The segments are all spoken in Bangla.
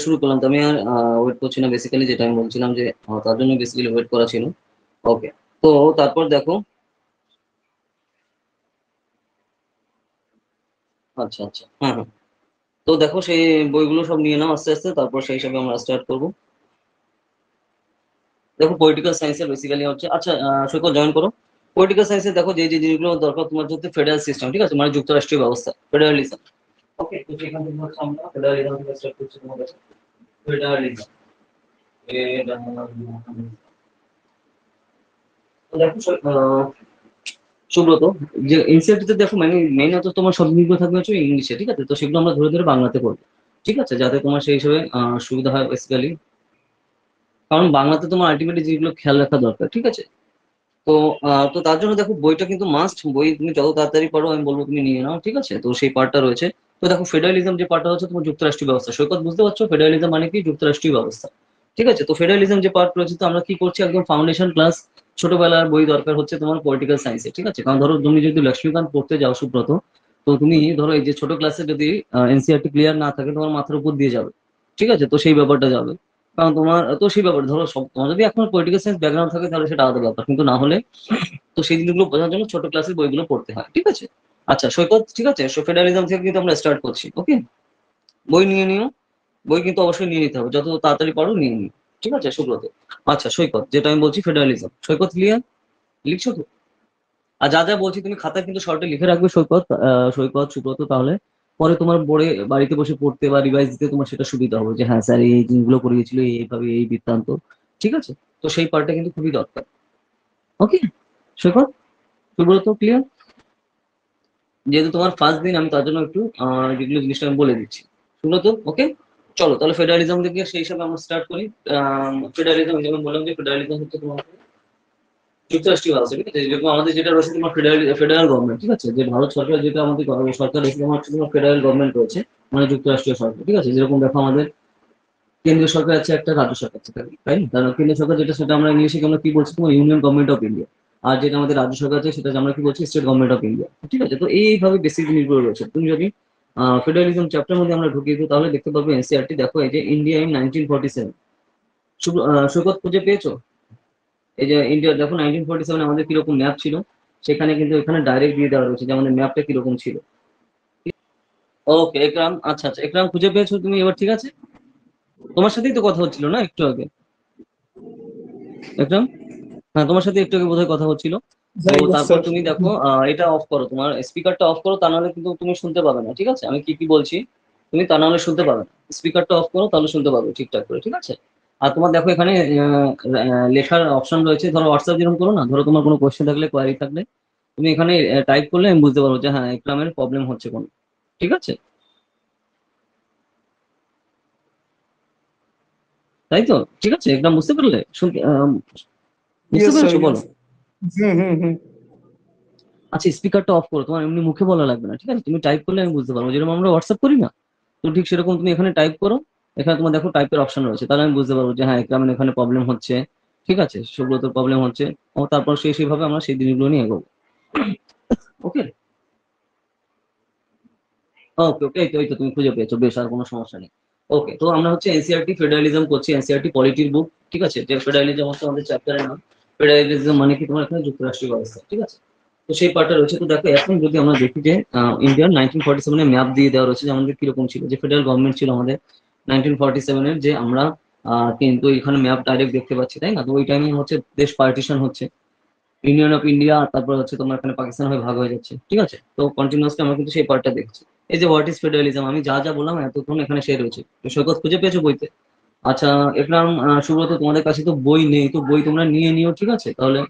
শুরু করলাম, তো আমি আর ওয়েট করছি না। বেসিক্যালি যেটা আমি বলছিলাম যে তার জন্য বেসিক্যালি ওয়েট করা ছিল। ওকে, তো তারপর দেখো। আচ্ছা আচ্ছা, হ্যাঁ হ্যাঁ। তো দেখো সেই বইগুলো সব নিয়ে নাও আস্তে আস্তে, তারপর সেই হিসাবে আমরা স্টার্ট করবো। দেখো পলিটিক্যাল সায়েন্সের বেসিক্যালি হচ্ছে, আচ্ছা সৈকত জয়েন করো। পলিটিক্যাল সায়েন্সে দেখো যে যে জিনিসগুলো দরকার তোমার হচ্ছে ফেডারেল সিস্টেম, ঠিক আছে, মানে যুক্তরাষ্ট্রীয় ব্যবস্থা, ফেডারালিজম। ওকে, তো সেখান থেকে হচ্ছে আমরা ফেডারালিজম থেকে স্টার্ট করছি তোমার কাছে। ফেডারালিজম, দেখো সুব্রত, যে এনসিআরটি দেখো মানে মেইনত তোমার সব নির্ভর থাকবে হচ্ছে ইংলিশে, ঠিক আছে, তো সেগুলো আমরা ধরে ধরে বাংলাতে করবো, ঠিক আছে, যাতে তোমার সেই হিসেবে সুবিধা হয় বেসিক্যালি। কারণ বাংলাতে তোমার আলটিমেটলি যেগুলো খেয়াল রাখা দরকার, ঠিক আছে। তো তো তার জন্য দেখো বইটা কিন্তু মাস্ট, বই তুমি যত তাড়াতাড়ি পারো আমি বলবো তুমি নিয়ে নাও, ঠিক আছে, তো সেই পার্টটা রয়েছে। তো দেখো ফেডারেলিজম যে পার্টটা হচ্ছে তোমার যুক্তরাষ্ট্রীয় ব্যবস্থা, সৈকত বুঝতে পারছো ফেডারেলিজম মানে কি, যুক্তরাষ্ট্রীয় ব্যবস্থা, ঠিক আছে। তো ফেডারেলিজম যে পার্ট রয়েছে, তো আমরা কি করছি, একদম ফাউন্ডেশন ক্লাস, ছোটবেলার বই দরকার হচ্ছে তোমার পলিটিক্যাল সায়েন্সে, ঠিক আছে। কারণ ধরো তুমি যদি লক্ষ্মীকান্ত পড়তে যাও সুব্রত, তো তুমি ধরো এই যে ছোট ক্লাসে যদি এনসিআরটি ক্লিয়ার না থাকে তোমার মাথার উপর দিয়ে যাবে, ঠিক আছে, তো সেই ব্যাপারটা যাবে। কারণ তোমার তো সেই ব্যাপার ধরো সব, তোমার যদি এখন পলিটিক্যাল সায়েন্স ব্যাকগ্রাউন্ড থাকে তাহলে সেটা আলাদা ব্যাপার, কিন্তু না হলে তো সেই জিনিসগুলো বোঝার জন্য ছোট ক্লাসের বইগুলো পড়তে হয়, ঠিক আছে। আচ্ছা সৈকত, ঠিক আছে, ফেডারেলিজম থেকে কিন্তু আমরা স্টার্ট করছি। ওকে, বই নিয়ে নিও, বই কিন্তু অবশ্যই নিয়ে নিতে হবে, যত তাড়াতাড়ি পারো নিয়ে নিও, ঠিক আছে সুব্রত। আচ্ছা সৈকত, যেটা আমি বলছি ফেডারেলিজম, সৈকত ক্লিয়ার, লিখছো তো? আর যা যা বলছি তুমি খাতায় কিন্তু শর্টে লিখে রাখবে সৈকত, সৈকত সুব্রত, তাহলে পরে তোমার বোর্ডে বাড়িতে বসে পড়তে বা রিভাইজ দিতে তোমার সেটা সুবিধা হবে, যে হ্যাঁ স্যার এই জিনিসগুলো করিয়েছিল এইভাবে, এই বৃত্তান্ত, ঠিক আছে। তো সেই পার্টটা কিন্তু খুবই দরকার। ওকে সৈকত, সুব্রত ক্লিয়ার? যেহেতু তোমার ফার্স্ট দিন, আমি তার জন্য একটু যেগুলো জিনিসটা আমি বলে দিচ্ছি, শুনো তো। ওকে, চলো তাহলে ফেডারেলিজম থেকে সেই হিসাবে আমরা স্টার্ট করি। ফেডারেলিজম যেমন বললাম যে ফেডারেলিজম হচ্ছে তোমার যুক্তরাষ্ট্রীয় আছে, ঠিক আছে, যেরকম আমাদের যেটা রয়েছে তোমার ফেডারেল গভর্নমেন্ট, ঠিক আছে, যে ভারত সরকার যেটা আমাদের সরকার রয়েছে তোমার হচ্ছে তোমার ফেডারেল গভর্নমেন্ট রয়েছে, মানে যুক্তরাষ্ট্রীয় সরকার, ঠিক আছে। যেরকম দেখো আমাদের কেন্দ্রীয় সরকার আছে একটা, রাজ্য সরকার আছে, তাই না? কারণ কেন্দ্রীয় সরকার যেটা সেটা আমরা ইংলিশে আমরা কি বলছি, তোমার ইউনিয়ন গভর্নমেন্ট অফ ইন্ডিয়া। আর যেটা আমাদের রাজ্য সরকার আছে সেটা আমরা কি বলছি, স্টেট গভর্নমেন্ট অফ ইন্ডিয়া, ঠিক আছে। তো এইভাবে বেসিক জিনিসগুলো রয়েছে। তুমি যদি ফেডারেলিজম চ্যাপ্টার মধ্যে আমরা ঢুকিয়ে দিই তাহলে দেখতে পাবো এনসিআরটি, দেখো এই যে ইন্ডিয়া ইন 1947, সৈকত খুঁজে পেয়েছো? এই যে ইন্ডিয়া দেখো 1947 আমাদের কিরকম ম্যাপ ছিল, সেখানে কিন্তু এখানে ডাইরেক্ট দিয়ে দেওয়া রয়েছে যে আমাদের ম্যাপটা কিরকম ছিল। ওকে একরাম, আচ্ছা আচ্ছা একরাম খুঁজে পেয়েছো তুমি এবার, ঠিক আছে। তোমার সাথেই তো কথা হচ্ছিল না একটু আগে, একরাম? হ্যাঁ তোমার সাথে একটু আগে বোধহয় কথা হচ্ছিল। তো যাই হোক তারপর স্যার। তুমি দেখো এটা অফ করো, তোমার স্পিকারটা অফ করো, তা নাহলে কিন্তু তুমি শুনতে পাবে না, ঠিক আছে, আমি কি কি বলছি তুমি তা নাহলে শুনতে পাবে না। স্পিকারটা অফ করো তাহলে শুনতে পাবে ঠিকঠাক করে, ঠিক আছে। আর তোমার দেখো এখানে লেখার অপশন রয়েছে, ধরো হোয়াটসঅ্যাপ যেরকম করো না, ধরো তোমার কোনো কোয়েশ্চেন থাকলে, কোয়ারি থাকলে তুমি এখানে টাইপ করলে আমি বুঝতে পারবো যে হ্যাঁ একরামের প্রবলেম হচ্ছে কোনো, ঠিক আছে, তাই তো? ঠিক আছে একদম বুঝতে পারলে, শুনতে বুঝতে ইয়েস স্যার, পেরেছো ইয়েস। বলো? হুম হুম হুম। আচ্ছা স্পিকারটা অফ করো, তোমার এমনি মুখে বলা লাগবে না, ঠিক আছে, তুমি টাইপ করলে আমি বুঝতে পারবো, যেরকম আমরা হোয়াটসঅ্যাপ করি না, তো ঠিক সেরকম তুমি এখানে টাইপ করো। এখানে তোমার দেখো টাইপের অপশন রয়েছে, তাহলে আমি বুঝতে পারবো যে হ্যাঁ একরামের এখানে প্রবলেম হচ্ছে, ঠিক আছে, সুব্রতর প্রবলেম হচ্ছে। ও তারপর সেইভাবে আমরা সেই জিনিসগুলো নিয়ে এগোবো। ওকে ওকে ওকে, এই তো এই তো তুমি খুঁজে পেয়েছো, বেশ, আর কোনো সমস্যা নেই। ওকে, তো আমরা হচ্ছে এনসিআরটি ফেডারালিজম করছি, এনসিআরটি পলিটির বুক, ঠিক আছে, যে ফেডারালিজম হচ্ছে আমাদের চ্যাপ্টারের নাম। ফেডারালিজম মানে কি তোমার এখানে যুক্তরাষ্ট্রীয় ব্যবস্থা, ঠিক আছে। তো সেই পার্টটা রয়েছে। তো দেখো এখন যদি আমরা দেখি যে ইন্ডিয়ার 1947 ম্যাপ দিয়ে দেওয়া রয়েছে যে আমাদের কিরকম ছিল, যে ফেডারেল গভর্নমেন্ট ছিল আমাদের 1947 যে আমরা কিন্তু এখানে ম্যাপ ডাইরেক্ট দেখতে পাচ্ছি, তাই না? তো ওই টাইমে হচ্ছে দেশ পার্টিশন হচ্ছে, ইউনিয়ন অফ ইন্ডিয়া, তারপর হচ্ছে তোমার এখানে পাকিস্তান হয়ে ভাগ হয়ে যাচ্ছে, ঠিক আছে। তো কন্টিনিউসলি আমরা কিন্তু সেই পার্টটা দেখছি। এই যে হোয়াট ইজ ফেডারেলিজম, আমি যা যা বললাম এতক্ষণ এখানে সে রয়েছে, তো সৈকত খুঁজে পেয়েছো বইতে? আচ্ছা একরাম, সুব্রত, তোমাদের কাছে তো বই নেই, তো বই তোমরা নিয়ে নিও, ঠিক আছে তাহলে।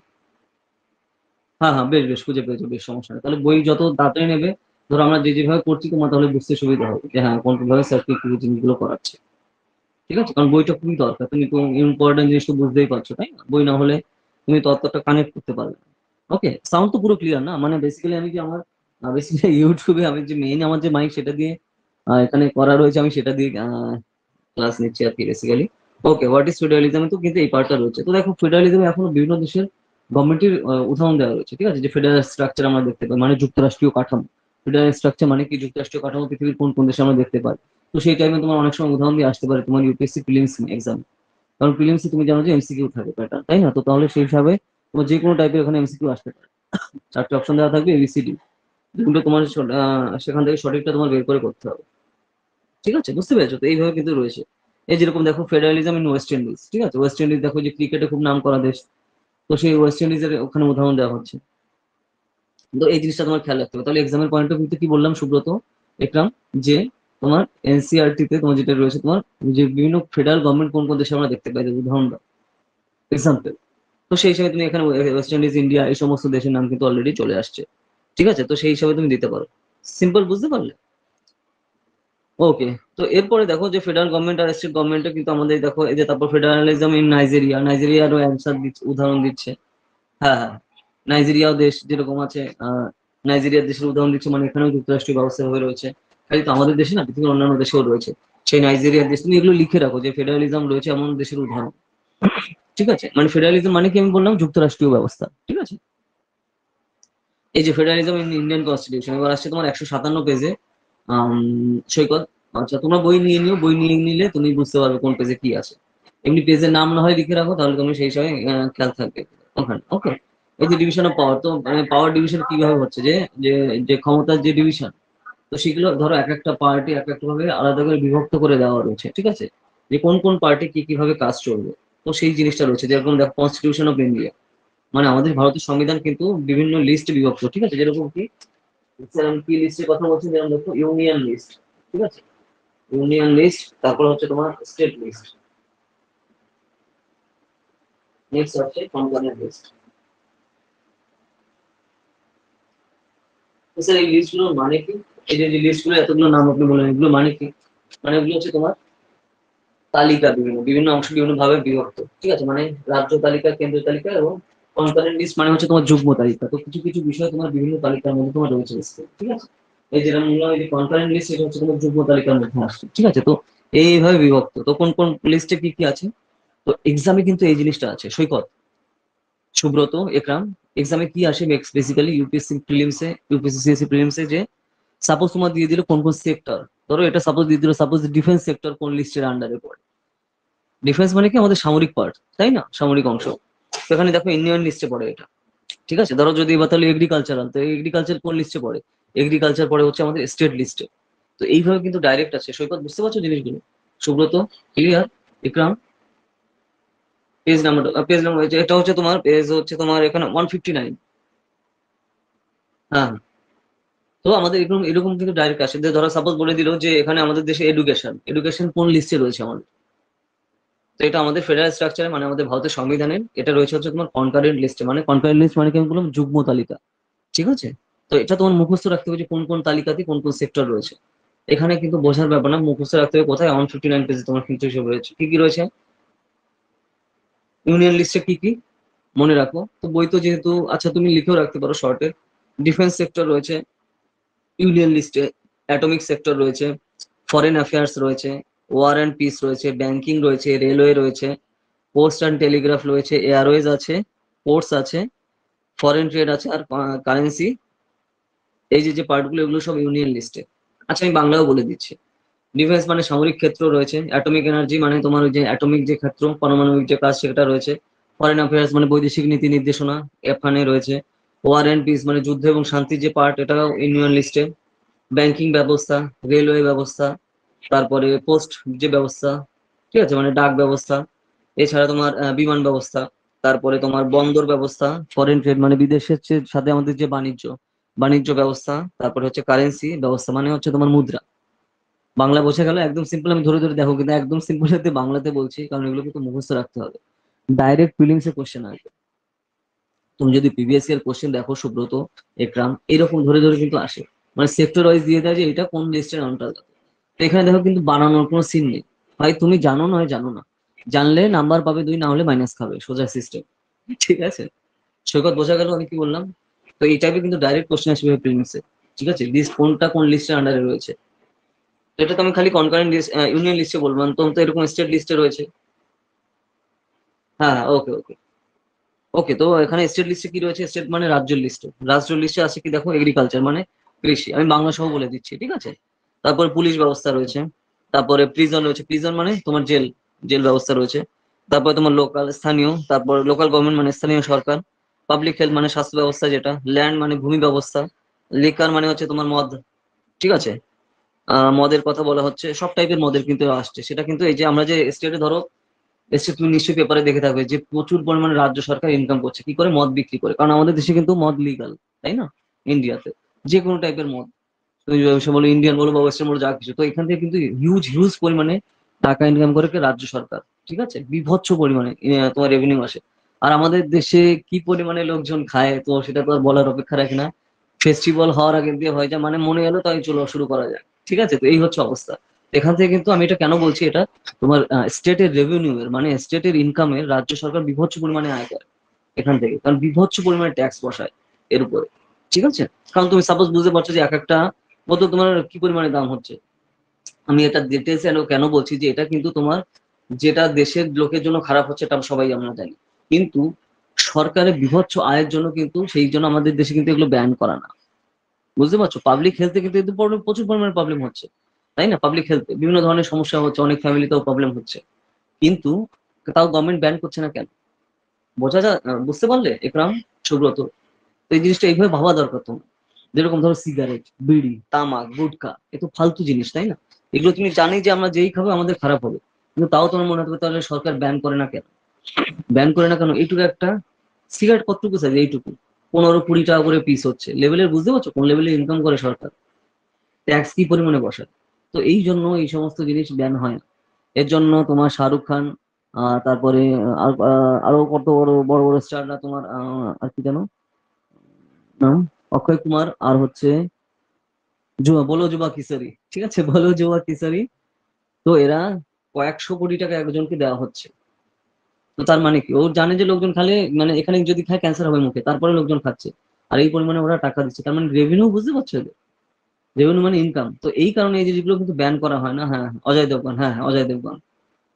হ্যাঁ হ্যাঁ বেশ বেশ, খুঁজে পেয়েছো, বেশ, সমস্যা নেই। তাহলে বই যত তাড়াতাড়ি নেবে, ধরো আমরা যে যেভাবে করছি তোমার তাহলে বুঝতে সুবিধা হবে যে হ্যাঁ কোন ভাবে স্যার কি কি জিনিসগুলো করাচ্ছে, ঠিক আছে। কারণ বইটা খুবই দরকার, তুমি তো ইম্পর্টেন্ট জিনিস তো বুঝতেই পারছো, তাই না? বই না হলে তুমি ততটা কানেক্ট করতে পারবে না। ওকে, সাউন্ড তো পুরো ক্লিয়ার না? মানে বেসিক্যালি আমি যে আমার বেসিক্যালি ইউটিউবে আমি যে মেইন আমার যে মাইক সেটা দিয়ে এখানে করা রয়েছে, আমি সেটা দিয়ে ক্লাস নিচ্ছি আর কি basically. Okay, what is federalism, তো কিন্তু এই পার্টটা রয়েছে। তো দেখো ফেডারালিজমে এখনো বিভিন্ন দেশের গভর্নমেন্টের উদাহরণ দেওয়া রয়েছে, ঠিক আছে, যে ফেডারেল স্ট্রাকচার আমরা দেখতে পাই, মানে যুক্তরাষ্ট্রীয় কাঠামো। ফেডারেল স্ট্রাকচার মানে কি, যুক্তরাষ্ট্রীয় কাঠামো পৃথিবীর কোন কোন দেশে আমরা দেখতে পাই। তো সেই টাইমে তোমার অনেক সময় উদাহরণ দিয়ে আসতে পারে তোমার ইউপিএসসি প্রিলিমস এক্সাম, কারণ প্রিলিমসে তুমি জানো যে এমসিকিউ থাকে প্যাটার্ন, তাই না? তো তাহলে সেই হিসাবে তোমার যে কোনো টাইপের এখানে এমসিকিউ আসতে পারে। 4টে অপশন দেওয়া থাকবে এবিসিডি, যেগুলো তোমার সেখান থেকে সঠিকটা তোমার বের করে করতে হবে। ঠিক আছে, বুঝতে পেরেছো? তো এইভাবে কিন্তু রয়েছে। এই যেরকম দেখো ফেডারেলিজম ইন ওয়েস্ট ইন্ডিজ, ঠিক আছে, ওয়েস্ট ইন্ডিজ দেখো যে ক্রিকেটে খুব নাম করা দেশ, তো সেই ওয়েস্ট ইন্ডিজের ওখানে উদাহরণ দেওয়া হচ্ছে। তো এই জিনিসটা তোমার খেয়াল রাখতে হবে। তাহলে এক্সামের পয়েন্ট অফ ভিউতে কি বললাম সুব্রত, একরাম, যে তোমার এনসিআরটি তে তোমার যেটা রয়েছে তোমার যে বিভিন্ন ফেডারেল গভর্নমেন্ট কোন কোন দেশে আমরা দেখতে পাই, যে উদাহরণ দাও, এক্সাম্পল। তো সেই হিসাবে তুমি এখানে ওয়েস্ট ইন্ডিজ, ইন্ডিয়া, এই সমস্ত দেশের নাম কিন্তু অলরেডি চলে আসছে। ঠিক আছে, তো সেই হিসাবে তুমি দিতে পারো। সিম্পল, বুঝতে পারলে? ওকে। তো এরপরে দেখো যে ফেডারেল গভর্নমেন্ট আর স্টেট গভর্নমেন্টে কিন্তু আমাদের দেখো এই যে তারপর ফেডারালিজম ইন নাইজেরিয়া, নাইজেরিয়ারও অ্যান্সার দিচ্ছে, উদাহরণ দিচ্ছে। হ্যাঁ হ্যাঁ, নাইজেরিয়াও দেশ যেরকম আছে, নাইজেরিয়ার দেশের উদাহরণ দিচ্ছে, মানে এখানেও যুক্তরাষ্ট্রীয় ব্যবস্থা হয়ে রয়েছে। খালি তো আমাদের দেশে না, পৃথিবীর অন্যান্য দেশেও রয়েছে। সেই নাইজেরিয়ার দেশ, তুমি এগুলো লিখে রাখো যে ফেডারালিজম রয়েছে এমন দেশের উদাহরণ। ঠিক আছে, মানে ফেডারালিজম মানে কি আমি বললাম, যুক্তরাষ্ট্রীয় ব্যবস্থা। ঠিক আছে, এই যে ফেডারালিজম ইন ইন্ডিয়ান কনস্টিটিউশন, এবার আসছে তোমার 157 পেজে। সৈকত, আচ্ছা তোমরা বই নিয়ে নিও, বই নিয়ে নিলে তুমি বুঝতে পারবে কোন পেজে কি আছে। এমনি পেজের নাম না হয় লিখে রাখো, তাহলে তুমি সেই হিসাবে খেয়াল থাকবে ওখানে। ওকে। এই যে ডিভিশন অফ পাওয়ার, তো পাওয়ার ডিভিশন কিভাবে হচ্ছে, যে যে যে ক্ষমতার যে ডিভিশন, তো সেগুলো ধরো এক একটা পার্টি এক একটা ভাবে আলাদা করে বিভক্ত করে দেওয়া রয়েছে। ঠিক আছে, যে কোন কোন পার্টি কি কিভাবে কাজ চলবে, তো সেই জিনিসটা রয়েছে। যেরকম দেখো কনস্টিটিউশন অফ ইন্ডিয়া, মানে আমাদের ভারতের সংবিধান কিন্তু বিভিন্ন লিস্টে বিভক্ত। ঠিক আছে, যেরকম কি যেমন কি লিস্টের কথা বলছি, যেমন দেখো ইউনিয়ন লিস্ট। ঠিক আছে, ইউনিয়ন লিস্ট, তারপর হচ্ছে তোমার স্টেট লিস্ট, নেক্সট হচ্ছে কনকারেন্ট লিস্ট। তো স্যার এই লিস্টগুলোর মানে কি? এই যে লিস্টগুলো এতগুলো নাম আপনি বললেন, এগুলো মানে কি? মানে এগুলো হচ্ছে তোমার তালিকা, বিভিন্ন বিভিন্ন অংশ বিভিন্ন ভাবে বিভক্ত। ঠিক আছে, মানে রাজ্য তালিকা, কেন্দ্র তালিকা এবং কনকারেন্ট লিস্ট মানে হচ্ছে তোমার যুগ্ম তালিকা। তো কিছু কিছু বিষয় তোমার বিভিন্ন তালিকার মধ্যে তোমার রয়েছে লিস্টে। ঠিক আছে, এই যেরকম এই যে কনকারেন্ট লিস্ট, এটা হচ্ছে তোমার যুগ্ম তালিকার মধ্যে আসছে। ঠিক আছে, তো এইভাবে বিভক্ত। তো কোন কোন লিস্টে কি কি আছে, তো এক্সামে কিন্তু এই জিনিসটা আছে সৈকত, সুব্রত, একরাম। এক্সামে কি আসে বেসিক্যালি ইউপিএসসি প্রিলিমসে, ইউপিএসসি সিএসসি প্রিলিমসে, যে সাপোজ তোমার দিয়ে দিল কোন কোন সেক্টর, ধরো এটা সাপোজ দিয়ে দিল, সাপোজ ডিফেন্স সেক্টর কোন লিস্টের আন্ডারে পড়ে। ডিফেন্স মানে কি আমাদের সামরিক পার্ট, তাই না, সামরিক অংশ। তো এখানে দেখো ইন্ডিয়ান লিস্টে পড়ে এটা। ঠিক আছে, ধরো যদি এবার তাহলে এগ্রিকালচারাল, তো এগ্রিকালচার কোন লিস্টে পড়ে? এগ্রিকালচার পড়ে হচ্ছে আমাদের স্টেট লিস্টে। তো এইভাবে কিন্তু ডাইরেক্ট আছে সৈকত, বুঝতে পারছো জিনিসগুলো? সুব্রত, ক্লিয়ার? ইকরাম, পেজ নাম্বার, পেজ নাম্বার এটা হচ্ছে তোমার পেজ হচ্ছে তোমার এখানে 159। হ্যাঁ, তো আমাদের এরকম এরকম কিন্তু ডাইরেক্ট আসে, যে ধরো সাপোজ বলে দিল যে এখানে আমাদের দেশে এডুকেশন, এডুকেশন কোন লিস্টে রয়েছে আমাদের। তো এটা আমাদের ফেডারেল স্ট্রাকচারে, মানে আমাদের ভারতের সংবিধানের এটা রয়েছে হচ্ছে তোমার কনকারেন্ট লিস্টে। মানে কনকারেন্ট লিস্ট মানে কি আমি বললাম, যুগ্ম তালিকা। ঠিক আছে, তো এটা তোমার মুখস্থ রাখতে হবে যে কোন কোন তালিকাতে কোন কোন সেক্টর রয়েছে। এখানে কিন্তু বোঝার ব্যাপার না, মুখস্থ রাখতে হবে। কোথায়? 159 পেজে তোমার কিন্তু হিসেবে রয়েছে কি কি রয়েছে, ইউনিয়ন লিস্টে কি কি মনে রাখো। তো বই তো যেহেতু, আচ্ছা তুমি লিখেও রাখতে পারো শর্টে। ডিফেন্স সেক্টর রয়েছে ইউনিয়ন লিস্টে, অ্যাটমিক সেক্টর রয়েছে, ফরেন অ্যাফেয়ার্স রয়েছে, ওয়ার অ্যান্ড পিস রয়েছে, ব্যাংকিং রয়েছে, রেলওয়ে রয়েছে, পোস্ট অ্যান্ড টেলিগ্রাফ রয়েছে, এয়ারওয়েজ আছে, পোর্টস আছে, ফরেন ট্রেড আছে, আর কারেন্সি। এই যে যে পার্টগুলো, এগুলো সব ইউনিয়ন লিস্টে। আচ্ছা আমি বাংলাও বলে দিচ্ছি। ডিফেন্স মানে সামরিক ক্ষেত্র রয়েছে, অ্যাটমিক এনার্জি মানে তোমার ওই যে অ্যাটমিক যে ক্ষেত্র, পারমাণবিক যে কাজ সেটা রয়েছে। ফরেন অ্যাফেয়ার্স মানে বৈদেশিক নীতি নির্দেশনা, এখানে রয়েছে। ওয়ার অ্যান্ড পিস মানে যুদ্ধ এবং শান্তির যে পার্ট, এটাও ইউনিয়ন লিস্টে। ব্যাংকিং ব্যবস্থা, রেলওয়ে ব্যবস্থা, তারপরে পোস্ট যে ব্যবস্থা, ঠিক আছে, মানে ডাক ব্যবস্থা। এছাড়া তোমার বিমান ব্যবস্থা, তারপরে তোমার বন্দর ব্যবস্থা, ফরেন ট্রেড মানে বিদেশের সাথে আমাদের যে বাণিজ্য, বাণিজ্য ব্যবস্থা। তারপরে হচ্ছে কারেন্সি ব্যবস্থা, মানে হচ্ছে তোমার মুদ্রা। বাংলা বোঝা গেল একদম সিম্পল, আমি ধরে ধরে দেখো কিন্তু একদম সিম্পল হাতে বাংলাতে বলছি, কারণ এগুলো কিন্তু মুখস্থ রাখতে হবে। ডাইরেক্ট প্রিলিমস এর কোশ্চেন আসবে। তুমি যদি প্রিভিয়াস ইয়ার কোশ্চেন দেখো সুব্রত, একরাম, এরকম ধরে ধরে কিন্তু আসে। মানে সেক্টর ওয়াইজ দিয়ে দেয় যে এটা কোন লিস্টের অন্তর্গত। তো এখানে দেখো কিন্তু বানানোর কোনো সিন নেই। ভাই তুমি জানো নয় জানো না, জানলে নাম্বার পাবে 2, না হলে মাইনাস খাবে, সোজা সিস্টেম। ঠিক আছে, সৈকত বোঝা গেল আমি কি বললাম? তো এই টাইপের কিন্তু ডাইরেক্ট কোশ্চেন আসবে প্রিলিমসে। ঠিক আছে, লিস্ট কোনটা কোন লিস্টের আন্ডারে রয়েছে। তো এটা তো আমি খালি কনকারেন্ট লিস্ট, ইউনিয়ন লিস্টে বলবো না, তো এরকম স্টেট লিস্টে রয়েছে। হ্যাঁ, ওকে ওকে। ওকে, তো এখানে স্টেট লিস্টে কি রয়েছে, স্টেট মানে রাজ্য লিস্টে। রাজ্য লিস্টে আছে কি দেখো, এগ্রিকালচার মানে কৃষি, আমি বাংলা সহ বলে দিচ্ছি। ঠিক আছে, তারপর পুলিশ ব্যবস্থা রয়েছে, তারপরে প্রিজন রয়েছে, প্রিজন মানে তোমার জেল, জেল ব্যবস্থা রয়েছে। তারপরে তোমার লোকাল স্থানীয়, তারপর লোকাল গভর্নমেন্ট মানে স্থানীয় সরকার। পাবলিক হেলথ মানে স্বাস্থ্য ব্যবস্থা যেটা, ল্যান্ড মানে ভূমি ব্যবস্থা, লিকার মানে হচ্ছে তোমার মদ, ঠিক আছে। মদের কথা বলা হচ্ছে, সব টাইপের মদের কিন্তু আসছে, সেটা কিন্তু এই যে আমরা যে স্টেটে ধরো, এসে তুমি নিশ্চয়ই পেপারে দেখে থাকবে যে প্রচুর পরিমাণে রাজ্য সরকার ইনকাম করছে কি করে, মদ বিক্রি করে, কারণ আমাদের দেশে কিন্তু মদ লিগাল, তাই না? ইন্ডিয়াতে যে কোনো টাইপের মদ, তুমি সে বলো ইন্ডিয়ান বলো বা ওয়েস্টার্ন বলো, যা কিছু, তো এখান থেকে কিন্তু হিউজ হিউজ পরিমাণে টাকা ইনকাম করে কি রাজ্য সরকার, ঠিক আছে, বিভৎস পরিমাণে তোমার রেভিনিউ আসে। আর আমাদের দেশে কি পরিমাণে লোকজন খায় তো সেটা তো আর বলার অপেক্ষা রাখে না। ফেস্টিভ্যাল হওয়ার আগে দিয়ে হয়ে যায়, মানে মনে এলো তাই চলো শুরু করা যায়, ঠিক আছে। তো এই হচ্ছে অবস্থা। এখান থেকে কিন্তু আমি এটা কেন বলছি, এটা তোমার স্টেটের রেভিনিউ এর মানে স্টেটের ইনকামের রাজ্য সরকার বিভৎস পরিমাণে আয় করে এখান থেকে, কারণ বিভৎস পরিমাণে ট্যাক্স বসায় এর উপরে, ঠিক আছে। কারণ তুমি সাপোজ বুঝতে পারছো যে এক একটা বোতল তোমার কি পরিমাণে দাম হচ্ছে। আমি এটা ডিটেলসে কেন বলছি যে এটা কিন্তু তোমার যেটা দেশের লোকের জন্য খারাপ হচ্ছে এটা সবাই আমরা জানি, কিন্তু সরকারের বিভৎস আয়ের জন্য কিন্তু সেই জন্য আমাদের দেশে কিন্তু এগুলো ব্যান করা না, বুঝতে পারছো। পাবলিক হেলথে কিন্তু এতে প্রচুর পরিমাণে প্রবলেম হচ্ছে, তাই না? পাবলিক হেলথে বিভিন্ন ধরনের সমস্যা হচ্ছে, অনেক ফ্যামিলিতেও প্রবলেম হচ্ছে, কিন্তু তাও গভর্নমেন্ট ব্যান করছে না কেন? বুঝতে পারলে একরাম, সুব্রত? তো এই জিনিসটা এইভাবে ভাবা দরকার তোমার। যেরকম ধরো সিগারেট, বিড়ি, তামাক, গুটখা, এ তো ফালতু জিনিস, তাই না? এগুলো তুমি জানি যে আমরা যেই খাবো আমাদের খারাপ হবে, কিন্তু তাও তোমার মনে হবে তাহলে সরকার ব্যান করে না কেন? ব্যান করে না কেন? এইটুকু একটা সিগারেট কতটুকু সাইজ, এইটুকু 15-20 টাকা করে পিস হচ্ছে, লেভেলের বুঝতে পারছো কোন লেভেলে ইনকাম করে সরকার, ট্যাক্স কি পরিমাণে বসায়। তো এই জন্য এই সমস্ত জিনিস ব্যান হয় না। এর জন্য তোমার শাহরুখ খান, তারপরে আরো কত বড় বড় বড় স্টাররা তোমার আর কি জানো নাম, অক্ষয় কুমার, আর হচ্ছে বলো যুবা কিশোরী, ঠিক আছে, বলো যুবা কিশোরী, তো এরা কয়েকশো কোটি টাকা একজনকে দেওয়া হচ্ছে। তো তার মানে কি, ও জানে যে লোকজন খালে, মানে এখানে যদি খায় ক্যান্সার হবে মুখে, তারপরে লোকজন খাচ্ছে, আর এই পরিমাণে ওরা টাকা দিচ্ছে, তার মানে রেভিনিউ, বুঝতে পারছো? রেভিনিউ মানে ইনকাম। তো এই কারণে এই জিনিসগুলো কিন্তু ব্যান করা হয় না। হ্যাঁ, অজয় দেবগন, হ্যাঁ হ্যাঁ, অজয় দেবগন।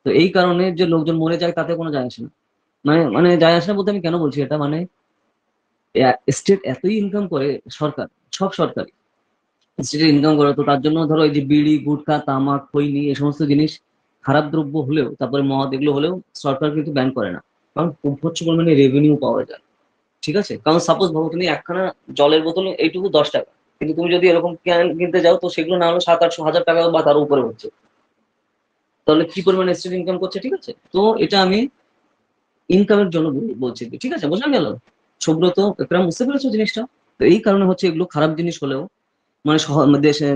তো এই কারণে যে লোকজন মরে যায় তাতে কোনো যায় আসে না, মানে মানে যায় আসে না বলতে আমি কেন বলছি এটা, মানে স্টেট এতই ইনকাম করে, সরকার, সব সরকারি স্টেটের ইনকাম করে, তো তার জন্য ধরো এই যে বিড়ি, গুটখা, তামাক, খৈনি, এই সমস্ত জিনিস খারাপ দ্রব্য হলেও, তারপরে মদ, এগুলো হলেও সরকার কিন্তু ব্যান করে না, কারণ খুব প্রচুর পরিমাণে রেভিনিউ পাওয়া যায়, ঠিক আছে। কারণ সাপোজ ভাবো তুমি একখানা জলের বোতল এইটুকু 10 টাকা, কিন্তু তুমি যদি এরকম ক্যান কিনতে যাও তো সেগুলো না হলো 700-800 হাজার টাকা বা তার উপরে হচ্ছে, তাহলে কি পরিমাণে স্টেট ইনকাম করছে, ঠিক আছে। তো এটা আমি ইনকামের জন্য বলছি, ঠিক আছে, বোঝা গেল? সুব্রত, একরাম, বুঝতে পেরেছো জিনিসটা? তো এই কারণে হচ্ছে এগুলো খারাপ জিনিস হলেও মানে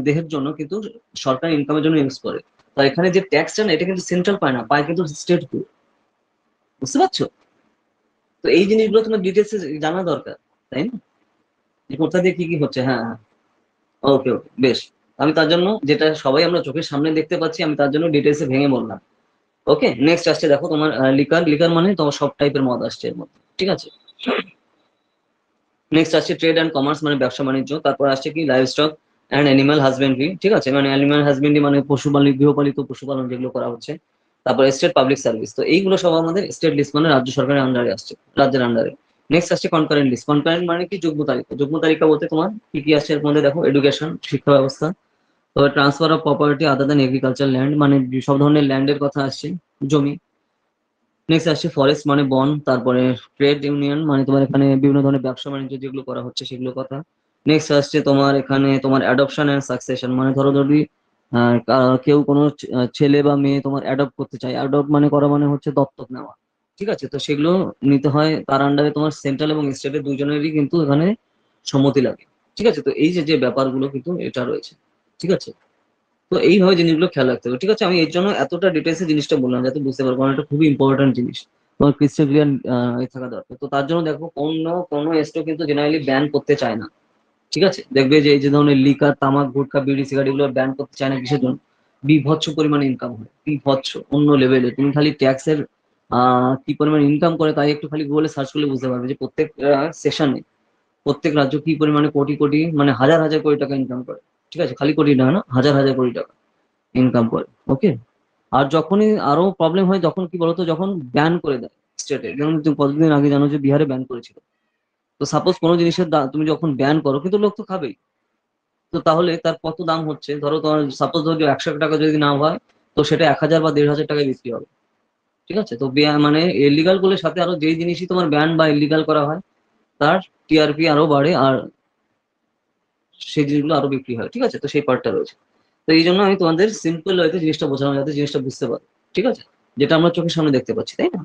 দেহের জন্য কিন্তু সরকার ইনকামের জন্য ইউজ করে। তো এখানে যে ট্যাক্সটা না, এটা কিন্তু সেন্ট্রাল পায় না, পায় কিন্তু স্টেট, বুঝতে পারছো? তো এই জিনিসগুলো তোমার ডিটেলসে জানা দরকার, তাই না? যে কোথা দিয়ে কি কি হচ্ছে। হ্যাঁ হ্যাঁ, ওকে ওকে, বেশ। আমি তার জন্য যেটা সবাই আমরা চোখের সামনে দেখতে পাচ্ছি, আমি তার জন্য ডিটেলসে ভেঙে বললাম। ওকে, নেক্সট আসছে দেখো তোমার লিকার, লিকার মানে তোমার সব টাইপের মদ আসছে এর মধ্যে, ঠিক আছে। নেক্সট আসছে ট্রেড অ্যান্ড কমার্স মানে ব্যবসা বাণিজ্য। তারপর আসছে কি live stock and animal husbandry, ঠিক আছে, মানে অ্যানিমাল হাজবেন্ড্রি মানে পশুপালন, গৃহপালিত পশুপালন যেগুলো করা হচ্ছে। তারপর স্টেট পাবলিক সার্ভিস, তো এইগুলো সব আমাদের স্টেট লিস্ট মানে রাজ্য সরকারের আন্ডারে আসছে, রাজ্যের আন্ডারে। নেক্সট আসছে কনকারেন্ট লিস্ট। কনকারেন্ট মানে কি যুগ্ম তালিকা। যুগ্ম তালিকা বলতে তোমার কি কি আসছে এর মধ্যে দেখো, এডুকেশন, শিক্ষা ব্যবস্থা, তবে transfer of property other than agriculture land মানে সব ধরনের ল্যান্ডের কথা আসছে, জমি। নেক্সট আসছে ফরেস্ট মানে বন, তারপরে ট্রেড ইউনিয়ন মানে তোমার এখানে বিভিন্ন ধরনের ব্যবসা বাণিজ্য যেগুলো করা হচ্ছে সেগুলো কথা। নেক্সট আসছে তোমার এখানে তোমার অ্যাডপশন এন্ড সাকসেশন মানে ধরো যদি কেউ কোনো ছেলে বা মেয়ে তোমার অ্যাডপ্ট করতে চায়, অ্যাডপ্ট মানে করা মানে হচ্ছে দত্তক নেওয়া, ঠিক আছে। তো সেগুলো নিতে হয়, তার আন্ডারে তোমার সেন্ট্রাল এবং স্টেটের দুজনেরই কিন্তু এখানে সম্মতি লাগে, ঠিক আছে। তো এই যে যে ব্যাপারগুলো কিন্তু এটা রয়েছে, ঠিক আছে। তো এইভাবে জিনিসগুলো খেয়াল রাখতে হবে, ঠিক আছে। আমি এর জন্য এতটা ডিটেলসে জিনিসটা বললাম যাতে বুঝতে পারবো, কারণ এটা খুবই ইম্পর্টেন্ট জিনিস, তোমার ক্রিস্টাল ক্লিয়ার থাকা দরকার। তো তার জন্য দেখো কোনো স্টেট কিন্তু জেনারেলি ব্যান করতে চায় না, ঠিক আছে। দেখবে যে এই যে ধরনের লিকার, তামাক, গুটখা, বিড়ি, সিগারেট এগুলো ব্যান করতে চায় না, কিসের জন্য? বিভৎস পরিমাণে ইনকাম হয়, বিভৎস অন্য লেভেলে। তুমি খালি ট্যাক্সের কি পরিমাণ ইনকাম করে তাই একটু খালি গুগলে সার্চ করলে বুঝতে পারবে যে প্রত্যেক সেশনে প্রত্যেক রাজ্য কি পরিমাণে কোটি কোটি মানে হাজার হাজার কোটি টাকা ইনকাম করে, ঠিক আছে। খালি কোটি টাকা না, হাজার হাজার কোটি টাকা ইনকাম করে, ওকে। আর যখনই আরো প্রবলেম হয় যখন কি বলতো, যখন ব্যান করে দেয় স্টেটে, যেমন তুমি কতদিন আগে জানো যে বিহারে ব্যান করেছিল। তো সাপোজ কোনো জিনিসের তুমি যখন ব্যান করো কিন্তু লোক তো খাবেই, তো তাহলে তার কত দাম হচ্ছে, ধরো তোমার সাপোজ ধরো 100 টাকা যদি না হয়, তো সেটা 1000 বা 1500 টাকায় বিক্রি হবে। ঠিক আছে, তো মানে ইলিগাল গুলোর সাথে আরো যেই জিনিসই তোমার ব্যান বা ইলিগাল করা হয়, তার টিআরপি আরো বাড়ে, আর সেই জিনিসগুলো আরো বিক্রি হয়। ঠিক আছে, তো সেই পার্টটা রয়েছে। তো এই জন্য আমি তোমাদের সিম্পল ওয়েতে জিনিসটা বোঝানো, যাতে জিনিসটা বুঝতে পারো। ঠিক আছে, যেটা আমরা চোখের সামনে দেখতে পাচ্ছি, তাই না?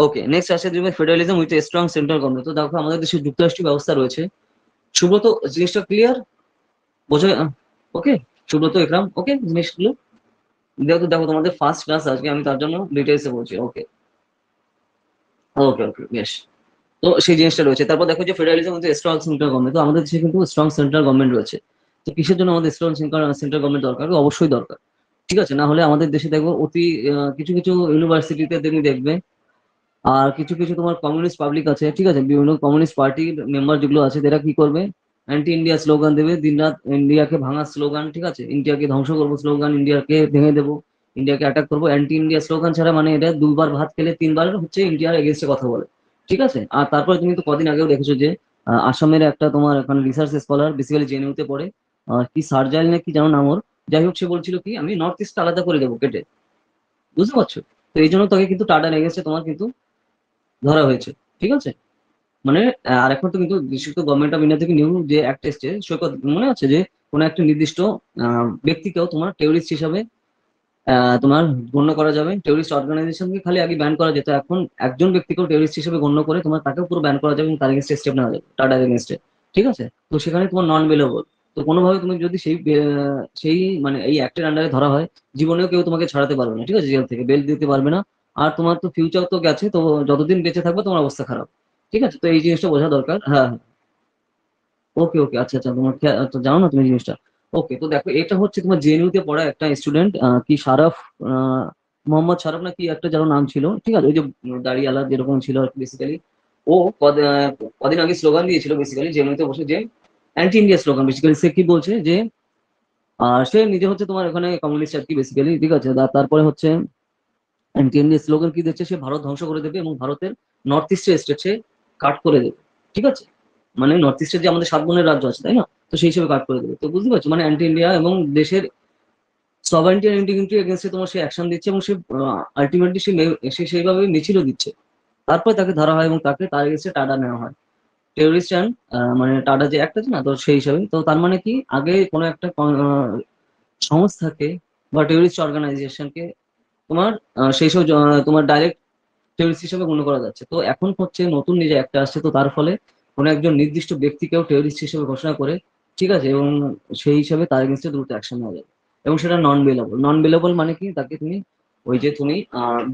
ওকে, নেক্সট আসে দেখবে federalism with strong central government. তো দেখো আমাদের দেশে যুক্তরাষ্ট্রীয় ব্যবস্থা রয়েছে। সুব্রত, জিনিসটা ক্লিয়ার? বোঝো? ওকে, সুব্রত, একরাম, ওকে জিনিসগুলো। দেখো দেখো তোমাদের ফার্স্ট ক্লাস আজকে, আমি তার জন্য ডিটেলসে বলছি। ওকে ওকে ওকে, বেশ। তো সেই জিনিসটা রয়েছে। তারপর দেখো যে ফেডারেলিজম কিন্তু স্ট্রং সেন্ট্রাল গভর্নমেন্ট, তো আমাদের দেশে কিন্তু স্ট্রং সেন্ট্রাল গভর্নমেন্ট রয়েছে। তো কিসের জন্য আমাদের স্ট্রং সেন্ট্রাল গভর্নমেন্ট দরকার? অবশ্যই দরকার। ঠিক আছে, না হলে আমাদের দেশে দেখবো অতি কিছু কিছু ইউনিভার্সিটিতে তুমি দেখবে, আর কিছু কিছু তোমার কমিউনিস্ট পাবলিক আছে, ঠিক আছে, বিভিন্ন কমিউনিস্ট পার্টির মেম্বার যেগুলো আছে, তারা কি করবে, অ্যান্টি ইন্ডিয়া স্লোগান দেবে দিনরাত, ইন্ডিয়াকে ভাঙার স্লোগান, ঠিক আছে, ইন্ডিয়াকে ধ্বংস করবো স্লোগান, ইন্ডিয়াকে ভেঙে দেবো, ইন্ডিয়াকে অ্যাটাক করবো, অ্যান্টি ইন্ডিয়া স্লোগান ছাড়া মানে এটা দুবার ভাত খেলে তিনবার হচ্ছে ইন্ডিয়ার এগেনস্টে কথা বলে। ঠিক আছে, আর তারপরে তুমি তো কদিন আগেও দেখেছো যে আসামের একটা তোমার এখানে রিসার্চ স্কলার বেসিক্যালি জেএনইউতে পড়ে, কি সার্জাইল না কি যেন নাম ওর, যাই হোক, সে বলছিল কি আমি নর্থ ইস্ট আলাদা করে দেবো কেটে। বুঝতে পারছো? তো এই জন্য তাকে কিন্তু টাটা এগেনস্টে তোমার কিন্তু ধরা হয়েছে। ঠিক আছে, মানে আর এখন তো কিন্তু বিশেষত গভর্নমেন্ট অফ ইন্ডিয়া থেকে নিউ যে অ্যাক্ট এসছে, সৈকত মনে আছে যে কোনো একটা নির্দিষ্ট ব্যক্তিকেও তোমার টেররিস্ট হিসাবে তোমার গণ্য করা যাবে। টেররিস্ট অর্গানাইজেশনকে খালি আগে ব্যান করা যেত, এখন একজন ব্যক্তিকেও টেররিস্ট হিসেবে গণ্য করে তোমার তাকেও পুরো ব্যান করা যাবে এবং তার এগেনস্টে স্টেপ নেওয়া যাবে, টাটার এগেনস্টে। ঠিক আছে, তো সেখানে তোমার নন বেলেবল। তো কোনোভাবে তুমি যদি সেই মানে এই অ্যাক্টের আন্ডারে ধরা হয়, জীবনেও কেউ তোমাকে ছাড়াতে পারবে না। ঠিক আছে, জেল থেকে বেল দিতে পারবে না। আর তোমার তো ফিউচার তো গেছে, তো যতদিন বেঁচে থাকবে তোমার অবস্থা খারাপ। ঠিক আছে, তো এই জিনিসটা বোঝা দরকার। হ্যাঁ হ্যাঁ, ওকে ওকে, আচ্ছা আচ্ছা, তোমার তো জানো না তুমি জিনিসটা। ওকে, তো দেখো এটা হচ্ছে তোমার জেএনইউ তে পড়া একটা স্টুডেন্ট, কি শারাফ, আহ, মোহাম্মদ শারাফ না কি একটা যেন নাম ছিল। ঠিক আছে, ওই যে দাড়িওয়ালা যেরকম ছিল আর বেসিক্যালি। ও কদিন আগে স্লোগান দিয়েছিল বেসিক্যালি জেএনইউ তে বসে, যে অ্যান্টি ইন্ডিয়া স্লোগান। বেসিক্যালি সে কি বলছে যে সে নিজে হচ্ছে তোমার এখানে কমিউনিস্ট আর কি বেসিক্যালি। ঠিক আছে, তারপরে হচ্ছে অ্যান্টি ইন্ডিয়া স্লোগান কি দিচ্ছে, সে ভারত ধ্বংস করে দেবে এবং ভারতের নর্থ ইস্টের স্টেট সে কাট করে দেবে। ঠিক আছে, মানে নর্থ ইস্টের যে আমাদের 7 বোনের রাজ্য আছে, তাই না, তো সেই হিসেবে কাট করে দেবে। তো বুঝতে পারছো, মানে অ্যান্টি ইন্ডিয়া এবং দেশের সভারেন্টি আর ইন্টিগ্রিটি এগেন্সে তোমার সে অ্যাকশন দিচ্ছে, এবং সে আলটিমেটলি সে সেইভাবে মিছিলও দিচ্ছে। তারপরে তাকে ধরা হয় এবং তাকে তার এগেন্সে টাটা নেওয়া হয়। টেরোরিস্ট অ্যান্ড মানে টাটা যে একটা আছে না, তো সেই হিসাবে। তো তার মানে কি, আগে কোনো একটা সংস্থাকে বা টেরোরিস্ট অর্গানাইজেশনকে তোমার সেই সব তোমার ডাইরেক্ট টেররিস্ট হিসেবে গণ্য করা যাচ্ছে। তো এখন হচ্ছে নতুন নিজে একটা আসছে, তো তার ফলে কোনো একজন নির্দিষ্ট ব্যক্তিকেও টেররিস্ট হিসেবে ঘোষণা করে, ঠিক আছে, এবং সেই হিসাবে তার এগেন্সটে দ্রুত অ্যাকশন নেওয়া যাবে। এবং সেটা নন বেলেবল। নন বেলেবল মানে কি, তাকে তুমি ওই যে তুমি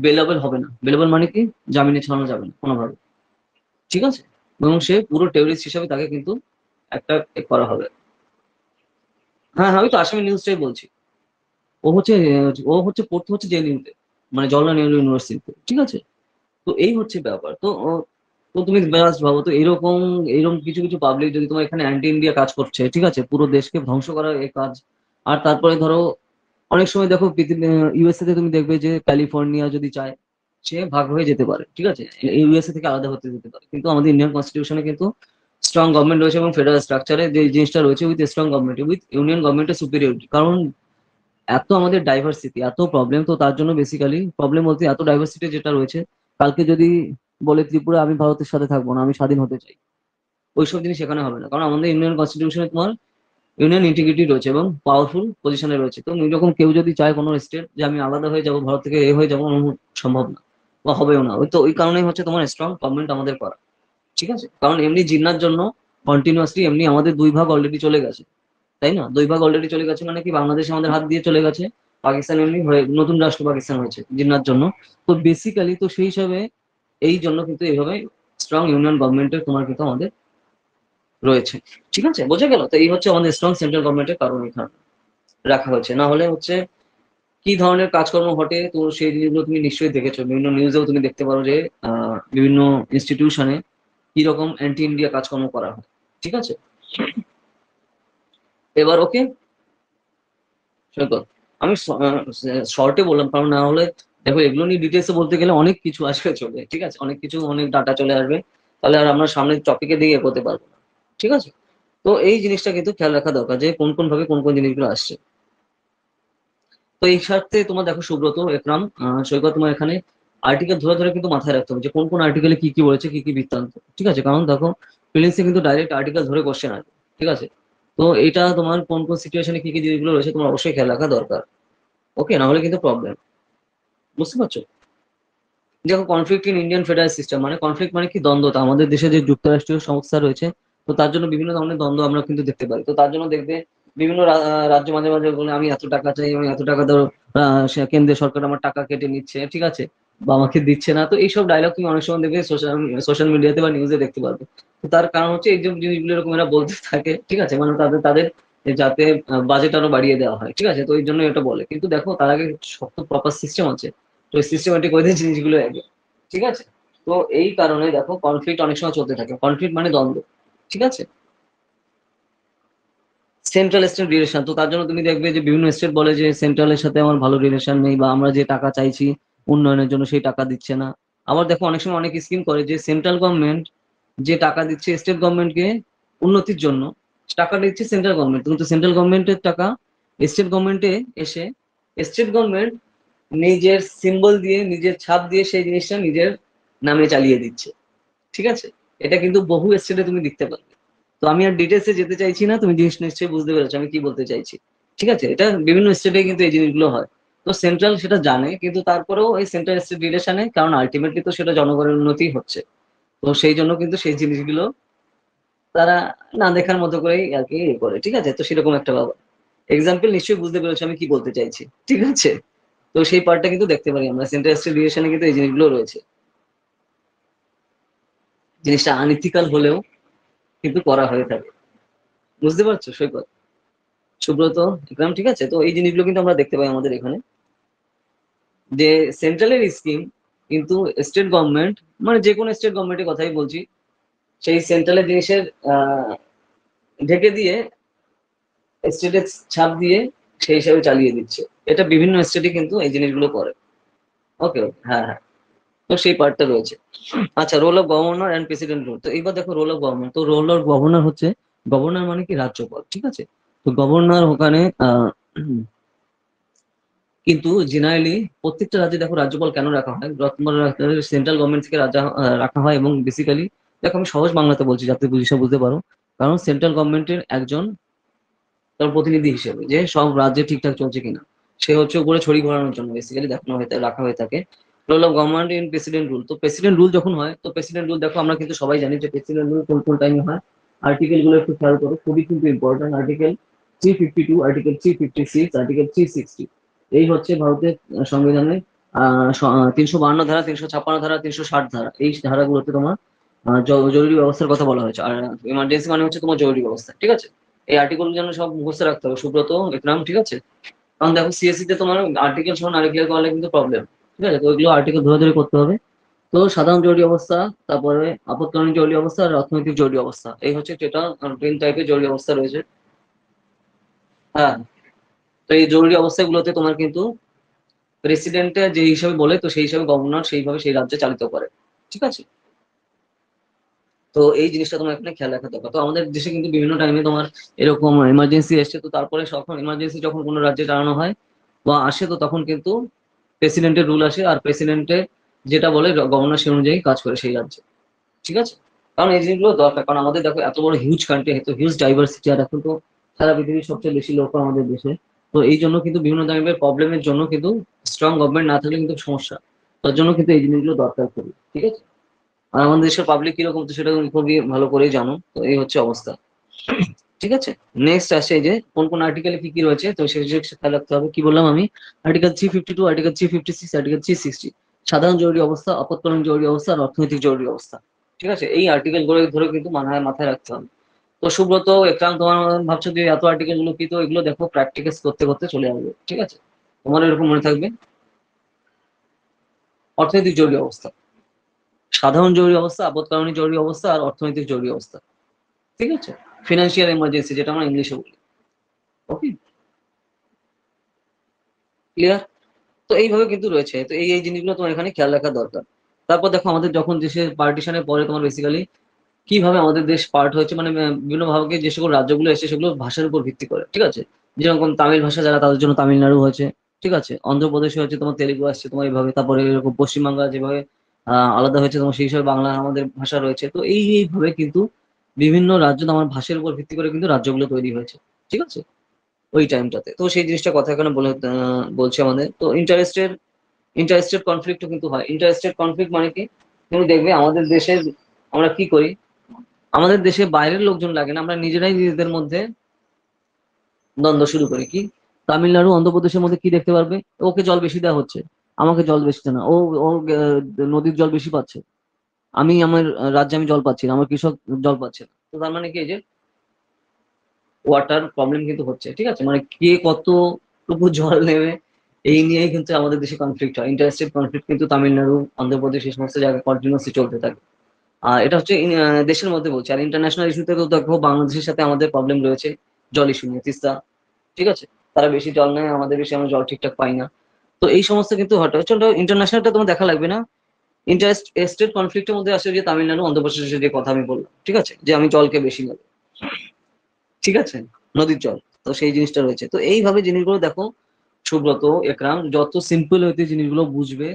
বেলেবল হবে না। বেলেবল মানে কি, জামিনে ছাড়ানো যাবে না কোনোভাবে। ঠিক আছে, এবং সে পুরো টেররিস্ট হিসাবে তাকে কিন্তু একটা করা হবে। হ্যাঁ হ্যাঁ, আমি তো আসামি নিউজটাই বলছি। ও হচ্ছে পড়তে হচ্ছে জেএনইউতে, মানে জওহরলাল নেহরু ইউনিভার্সিটিতে। ঠিক আছে, তো এই হচ্ছে ব্যাপার। তো তো তুমি জাস্ট ভাবো তো, এরকম এরকম কিছু কিছু পাবলিক যদি তোমার এখানে অ্যান্টি ইন্ডিয়া কাজ করছে, ঠিক আছে, পুরো দেশকে ধ্বংস করার এই কাজ। আর তারপরে ধরো অনেক সময় দেখো ইউএসএ তে তুমি দেখবে যে ক্যালিফোর্নিয়া যদি চায়, সে ভাগ হয়ে যেতে পারে। ঠিক আছে, ইউএসএ থেকে আলাদা হতে যেতে পারে, কিন্তু আমাদের ইন্ডিয়ান কনস্টিটিউশনে কিন্তু স্ট্রং গভর্নমেন্ট রয়েছে এবং ফেডারেল স্ট্রাকচারে যে জিনিসটা রয়েছে with strong government with union গভর্নমেন্টের সুপিরিয়রিটি। কারণ এত আমাদের ডাইভার্সিটি, এত প্রবলেম, তো তার জন্য বেসিক্যালি প্রবলেম বলতে এত ডাইভার্সিটি যেটা রয়েছে, কালকে যদি বলে ত্রিপুরা আমি ভারতের সাথে থাকবো না, আমি স্বাধীন হতে চাই, ওইসব জিনিস এখানে হবে না। কারণ আমাদের ইন্ডিয়ান কনস্টিটিউশনে তোমার ইউনিয়ন ইন্টিগ্রিটি রয়েছে এবং পাওয়ারফুল পজিশনে রয়েছে। তো এরকম কেউ যদি চায় কোনো স্টেট যে আমি আলাদা হয়ে যাবো ভারত থেকে, এ হয়ে যাবো, সম্ভব না বা হবেও না। ওই তো ওই কারণেই হচ্ছে তোমার স্ট্রং গভর্নমেন্ট আমাদের করা। ঠিক আছে, কারণ এমনি জিন্নার জন্য কন্টিনিউয়াসলি এমনি আমাদের 2 ভাগ অলরেডি চলে গেছে, তাই না? 2 ভাগ অলরেডি চলে গেছে মানে কি, বাংলাদেশ আমাদের হাত দিয়ে চলে গেছে, পাকিস্তান এমনি হয়ে নতুন রাষ্ট্র পাকিস্তান হয়েছে জিন্নার জন্য। তো বেসিক্যালি তো সেই হিসাবে এই জন্য কিন্তু এইভাবে স্ট্রং ইউনিয়ন গভর্নমেন্টের তোমার কিন্তু আমাদের রয়েছে। ঠিক আছে, বোঝা গেল? তো এই হচ্ছে আমাদের স্ট্রং সেন্ট্রাল গভর্নমেন্টের কারণ এখানে রাখা হয়েছে। না হলে হচ্ছে কি ধরনের কাজকর্ম ঘটে, তো সেই জিনিসগুলো তুমি নিশ্চয়ই দেখেছো, বিভিন্ন নিউজেও তুমি দেখতে পারো যে বিভিন্ন ইনস্টিটিউশনে কি রকম অ্যান্টি ইন্ডিয়া কাজকর্ম করা হয়। ঠিক আছে, এবার ওকে সৈকত, আমি শর্টে বললাম, কারণ না হলে দেখো এগুলো নিয়ে ডিটেলসে বলতে গেলে অনেক কিছু আসবে চলে। ঠিক আছে, অনেক কিছু, অনেক ডাটা চলে আসবে, তাহলে আর আমরা সামনের টপিকের দিকে এগোতে পারবো না। ঠিক আছে, তো এই জিনিসটা কিন্তু খেয়াল রাখা দরকার যে কোন কোন ভাবে কোন কোন জিনিসগুলো আসছে। তো এই স্বার্থে তোমার দেখো সুব্রত, একরাম, সৈকত, তোমার এখানে আর্টিকেল ধরে ধরে কিন্তু মাথায় রাখতে হবে যে কোন কোন আর্টিকেলে কি কি বলেছে, কি কি বৃত্তান্ত। ঠিক আছে, কারণ দেখো প্রিলিমসে কিন্তু ডাইরেক্ট আর্টিকেল ধরে কোশ্চেন আসে। ঠিক আছে, তো এটা তোমার কোন কোন সিচুয়েশনে কি কি জিনিসগুলো রয়েছে তোমার অবশ্যই খেয়াল রাখা দরকার। ওকে, না হলে কিন্তু প্রবলেম। বুঝতে পারছো? দেখো conflict in Indian federal system, মানে কনফ্লিক্ট মানে কি, দ্বন্দ্বতা। আমাদের দেশে যে যুক্তরাষ্ট্রীয় সংস্থা রয়েছে, তো তার জন্য বিভিন্ন ধরনের দ্বন্দ্ব আমরা কিন্তু দেখতে পাই। তো তার জন্য দেখবে বিভিন্ন রাজ্য মাঝে মাঝে বলে আমি এত টাকা চাই, আমি এত টাকা ধরো, কেন্দ্রীয় সরকার আমার টাকা কেটে নিচ্ছে, ঠিক আছে, বা আমাকে দিচ্ছে না। তো এইসব ডায়লগ তুমি অনেক সময় দেখবে সোশ্যাল সোশ্যাল মিডিয়াতে বা নিউজে দেখতে পারবে। তো তার কারণ হচ্ছে এই যে জিনিসগুলো এরকম এরা বলতে থাকে। ঠিক আছে, মানে তাদের তাদের যাতে বাজেট আরো বাড়িয়ে দেওয়া হয়। ঠিক আছে, তো এই জন্য এটা বলে, কিন্তু দেখো তার আগে সব তো প্রপার সিস্টেম আছে। তো সিস্টেমেটিক ওয়েতে জিনিসগুলো আগে। ঠিক আছে, তো এই কারণে দেখো কনফ্লিক্ট অনেক সময় চলতে থাকে। কনফ্লিক্ট মানে দ্বন্দ্ব। ঠিক আছে, সেন্ট্রাল স্টেট রিলেশন, তো তার জন্য তুমি দেখবে যে বিভিন্ন স্টেট বলে যে সেন্ট্রালের সাথে আমার ভালো রিলেশন নেই, বা আমরা যে টাকা চাইছি উন্নয়নের জন্য সেই টাকা দিচ্ছে না। আবার দেখো অনেক সময় অনেক স্কিম করে যে সেন্ট্রাল গভর্নমেন্ট যে টাকা দিচ্ছে স্টেট গভর্নমেন্টকে উন্নতির জন্য, টাকা দিচ্ছে সেন্ট্রাল গভর্নমেন্ট, কিন্তু সেন্ট্রাল গভর্নমেন্টের টাকা স্টেট গভর্নমেন্টে এসে স্টেট গভর্নমেন্ট নিজের সিম্বল দিয়ে নিজের ছাপ দিয়ে সেই জিনিসটা নিজের নামে চালিয়ে দিচ্ছে। ঠিক আছে, এটা কিন্তু বহু স্টেটে তুমি দেখতে পাবে। তো আমি আর ডিটেলসে যেতে চাইছি না, তুমি জিনিস নিশ্চয়ই বুঝতে পেরেছো আমি কি বলতে চাইছি। ঠিক আছে, এটা বিভিন্ন স্টেটে কিন্তু এই জিনিসগুলো হয়। তো সেন্ট্রাল সেটা জানে, কিন্তু তারপরেও এই সেন্ট্রাল স্টেট রিলেশনে, কারণ আলটিমেটলি তো সেটা জনগণের উন্নতি হচ্ছে। তো সেই জন্য কিন্তু সেই জিনিসগুলো তারা না দেখার মতো করেই আর কি ইয়ে করে। ঠিক আছে, তো সেরকম একটা ব্যাপার। এক্সাম্পল নিশ্চয়ই বুঝতে পেরেছো আমি কি বলতে চাইছি। ঠিক আছে, তো সেই পার্টটা কিন্তু দেখতে পারি আমরা সেন্ট্রাল স্টেট রিলেশনে কিন্তু এই জিনিসগুলো রয়েছে। জিনিসটা আনইথিক্যাল হলেও কিন্তু করা হয়ে থাকে। বুঝতে পারছো সৈকত, সুব্রত, ইকরাম? ঠিক আছে, তো এই জিনিসগুলো কিন্তু আমরা দেখতে পাই আমাদের এখানে, যে সেন্ট্রালের স্কিম কিন্তু স্টেট গভর্নমেন্ট, মানে যে কোনো স্টেট গভর্নমেন্টের কথাই বলছি, সেই সেন্ট্রালের জিনিসের আহ ঢেকে দিয়ে স্টেটের ছাপ দিয়ে সেই হিসাবে চালিয়ে দিচ্ছে। এটা বিভিন্ন স্টেটে কিন্তু এই জিনিসগুলো করে। ওকে, হ্যাঁ হ্যাঁ, তো সেই পার্টটা রয়েছে। আচ্ছা, role of governor and president rule, তো এইবার দেখো রোল অফ গভর্নর, তো রোল অফ গভর্নর হচ্ছে, গভর্নর মানে কি রাজ্যপাল। ঠিক আছে, তো গভর্নর ওখানে কিন্তু জেনারেলি প্রত্যেকটা রাজ্যে দেখো রাজ্যপাল কেন রাখা হয়, সেন্ট্রাল গভর্নমেন্ট থেকে রাখা হয়। এবং বেসিক্যালি দেখো আমি সহজ বাংলাতে বলছি যাতে বুঝিয়ে বুঝতে পারো, কারণ সেন্ট্রাল গভর্নমেন্টের একজন তার প্রতিনিধি হিসেবে যে সব রাজ্যে ঠিকঠাক চলছে কিনা, সে হচ্ছে উপরে ছড়ি ঘোরানোর জন্য বেসিক্যালি দেখানো হয়ে রাখা হয়ে থাকে। Role of government in president rule, তো প্রেসিডেন্ট রুল যখন হয়, তো প্রেসিডেন্ট রুল দেখো আমরা কিন্তু সবাই জানি যে প্রেসিডেন্ট রুল কোন কোন টাইমে হয়। আর্টিকেল গুলো একটু খেয়াল করো, খুবই কিন্তু ইম্পর্টেন্ট। আর্টিকেল 352, আর্টিকেল 356, আর্টিকেল 360, এই হচ্ছে ভারতের সংবিধানের 352 ধারা, 356 ধারা, 360 ধারা। এই ধারাগুলোতে তোমার জরুরি ব্যবস্থার কথা বলা হয়েছে। আর ইমার্জেন্সি মানে হচ্ছে তোমার জরুরি ব্যবস্থা। ঠিক আছে, এই আর্টিকেল যেন সব মুখস্থ রাখতে হবে সুব্রত, একরাম। ঠিক আছে, কারণ দেখো সিএসসি তে তোমার আর্টিকেল সমান আর্টিকেল করলে কিন্তু প্রবলেম। ঠিক আছে, তো ওইগুলো আর্টিকেল ধরে ধরে করতে হবে। তো সাধারণ জরুরি অবস্থা, তারপরে আপৎকালীন জরুরি অবস্থা আর অর্থনৈতিক জরুরি অবস্থা, এই হচ্ছে যেটা তিন টাইপের জরুরি অবস্থা রয়েছে। হ্যাঁ, তো এই জরুরি অবস্থাগুলোতে তোমার কিন্তু প্রেসিডেন্টের যে হিসাবে বলে, তো সেই হিসাবে গভর্নর সেইভাবে সেই রাজ্যে চালিত করে। ঠিক আছে, তো এই জিনিসটা তোমার এখানে খেয়াল রাখা দরকার। তো আমাদের দেশে কিন্তু বিভিন্ন টাইমে তোমার এরকম এমার্জেন্সি এসছে, তো তারপরে যখন এমার্জেন্সি যখন কোনো রাজ্যে চালানো হয় বা আসে, তো তখন কিন্তু প্রেসিডেন্টের রুল আসে, আর প্রেসিডেন্টের যেটা বলে গভর্নর সেই অনুযায়ী কাজ করে সেই রাজ্যে। ঠিক আছে, কারণ এই জিনিসগুলো দরকার, কারণ আমাদের দেখো এত বড় হিউজ কান্ট্রি, এত হিউজ ডাইভার্সিটি, আর এখন তো সারা পৃথিবীর সবচেয়ে বেশি লোক আমাদের দেশে। তো এই জন্য কিন্তু বিভিন্ন ধরনের প্রবলেমের জন্য কিন্তু স্ট্রং গভর্নমেন্ট না থাকলে কিন্তু সমস্যা। তার জন্য কিন্তু এই জিনিসগুলো দরকার করি। ঠিক আছে, আর আমাদের দেশের পাবলিক কিরকম তো সেটা তুমি খুবই ভালো করেই জানো। তো এই হচ্ছে অবস্থা। ঠিক আছে, নেক্সট আসে এই যে কোন কোন আর্টিকেলে কি কি রয়েছে, তো সেই বিষয়ে খেয়াল রাখতে হবে। কি বললাম আমি? আর্টিকেল 352, আর্টিকেল 356, আর্টিকেল 360, সাধারণ জরুরি অবস্থা, আপৎকালীন জরুরি অবস্থা আর অর্থনৈতিক জরুরি অবস্থা। ঠিক আছে, এই আর্টিকেল গুলো ধরে কিন্তু মাথায় মাথায় রাখতে হবে। তো সুব্রত, একরাম, তোমার ভাবছো যে এত আর্টিকেল গুলো কি, তো এগুলো দেখো প্র্যাকটিস করতে করতে চলে আসবে। ঠিক আছে, তোমার এরকম মনে থাকবে। অর্থনৈতিক জরুরি অবস্থা, সাধারণ জরুরি অবস্থা, আপৎকালীন জরুরি অবস্থা আর অর্থনৈতিক জরুরি অবস্থা। ঠিক আছে, ফিনান্সিয়াল এমার্জেন্সি যেটা আমরা ইংলিশে বলি। ওকে, ক্লিয়ার? তো এইভাবে কিন্তু রয়েছে। তো এই জিনিসগুলো তোমার এখানে খেয়াল রাখা দরকার। তারপর দেখো আমাদের যখন দেশের পার্টিশনের পরে তোমার বেসিক্যালি কিভাবে আমাদের দেশ পার্ট হয়েছে, মানে বিভিন্ন ভাগে যে সকল রাজ্যগুলো এসেছে সেগুলো ভাষার উপর ভিত্তি করে, ঠিক আছে। যেরকম তামিল ভাষা যারা, তাদের জন্য তামিলনাড়ু হয়েছে, ঠিক আছে। অন্ধ্রপ্রদেশে হচ্ছে তোমার তেলেগু আসছে তোমার এইভাবে, তারপরে এরকম পশ্চিমবাংলা যেভাবে আলাদা হয়েছে তোমার, সেই হিসাবে বাংলা আমাদের ভাষা রয়েছে। তো এইভাবে কিন্তু বিভিন্ন রাজ্য আমার ভাষার উপর ভিত্তি করে কিন্তু রাজ্যগুলো তৈরি হয়েছে, ঠিক আছে, ওই টাইমটাতে। তো সেই জিনিসটা কথা এখানে বলছে আমাদের। তো ইন্টারেস্টেড কনফ্লিক্টও কিন্তু হয়। ইন্টারেস্টেড কনফ্লিক্ট মানে কি, তুমি দেখবে আমাদের দেশের, আমরা কি করি, আমাদের দেশে বাইরের লোকজন লাগে না, আমরা নিজেরাই নিজেদের মধ্যে দ্বন্দ্ব শুরু করি। কি, তামিলনাড়ু অন্ধ্রপ্রদেশের মধ্যে কি দেখতে পারবে, ওকে জল বেশি দেওয়া হচ্ছে, আমাকে জল বেশি দেয় না, ও ও নদীর জল বেশি পাচ্ছে, আমি আমার রাজ্যে আমি জল পাচ্ছি না, আমার কৃষক জল পাচ্ছে না। তো তার মানে কি, এই যে ওয়াটার প্রবলেম কিন্তু হচ্ছে, ঠিক আছে, মানে কে কতটুকু জল নেবে এই নিয়েই কিন্তু আমাদের দেশে কনফ্লিক্ট হয়। ইন্টারেস্টেড কনফ্লিক্ট কিন্তু তামিলনাড়ু, অন্ধ্রপ্রদেশ এই সমস্ত জায়গায় কন্টিনিউসলি চলতে থাকে। আর এটা হচ্ছে দেশের মধ্যে বলছি। আর ইন্টারন্যাশনাল ইস্যুতে তো দেখো বাংলাদেশের সাথে আমাদের প্রবলেম রয়েছে জল ইস্যু নিয়ে, তিস্তা, ঠিক আছে। তারা বেশি জল নেয়, আমাদের বেশি, আমরা জল ঠিকঠাক পাই না। তো এই সমস্ত কিন্তু হঠাৎ হচ্ছে, ইন্টারন্যাশনালটা তোমার দেখা লাগবে না। স্টেট কনফ্লিক্টের মধ্যে আসে যে তামিলনাড়ু অন্ধ্রপ্রদেশের যে কথা আমি বললাম, ঠিক আছে, যে আমি জলকে বেশি নেবো, ঠিক আছে, নদীর জল। তো সেই জিনিসটা রয়েছে। তো এইভাবে জিনিসগুলো দেখো সুব্রত, একরাম, যত সিম্পল হইতে জিনিসগুলো বুঝবে,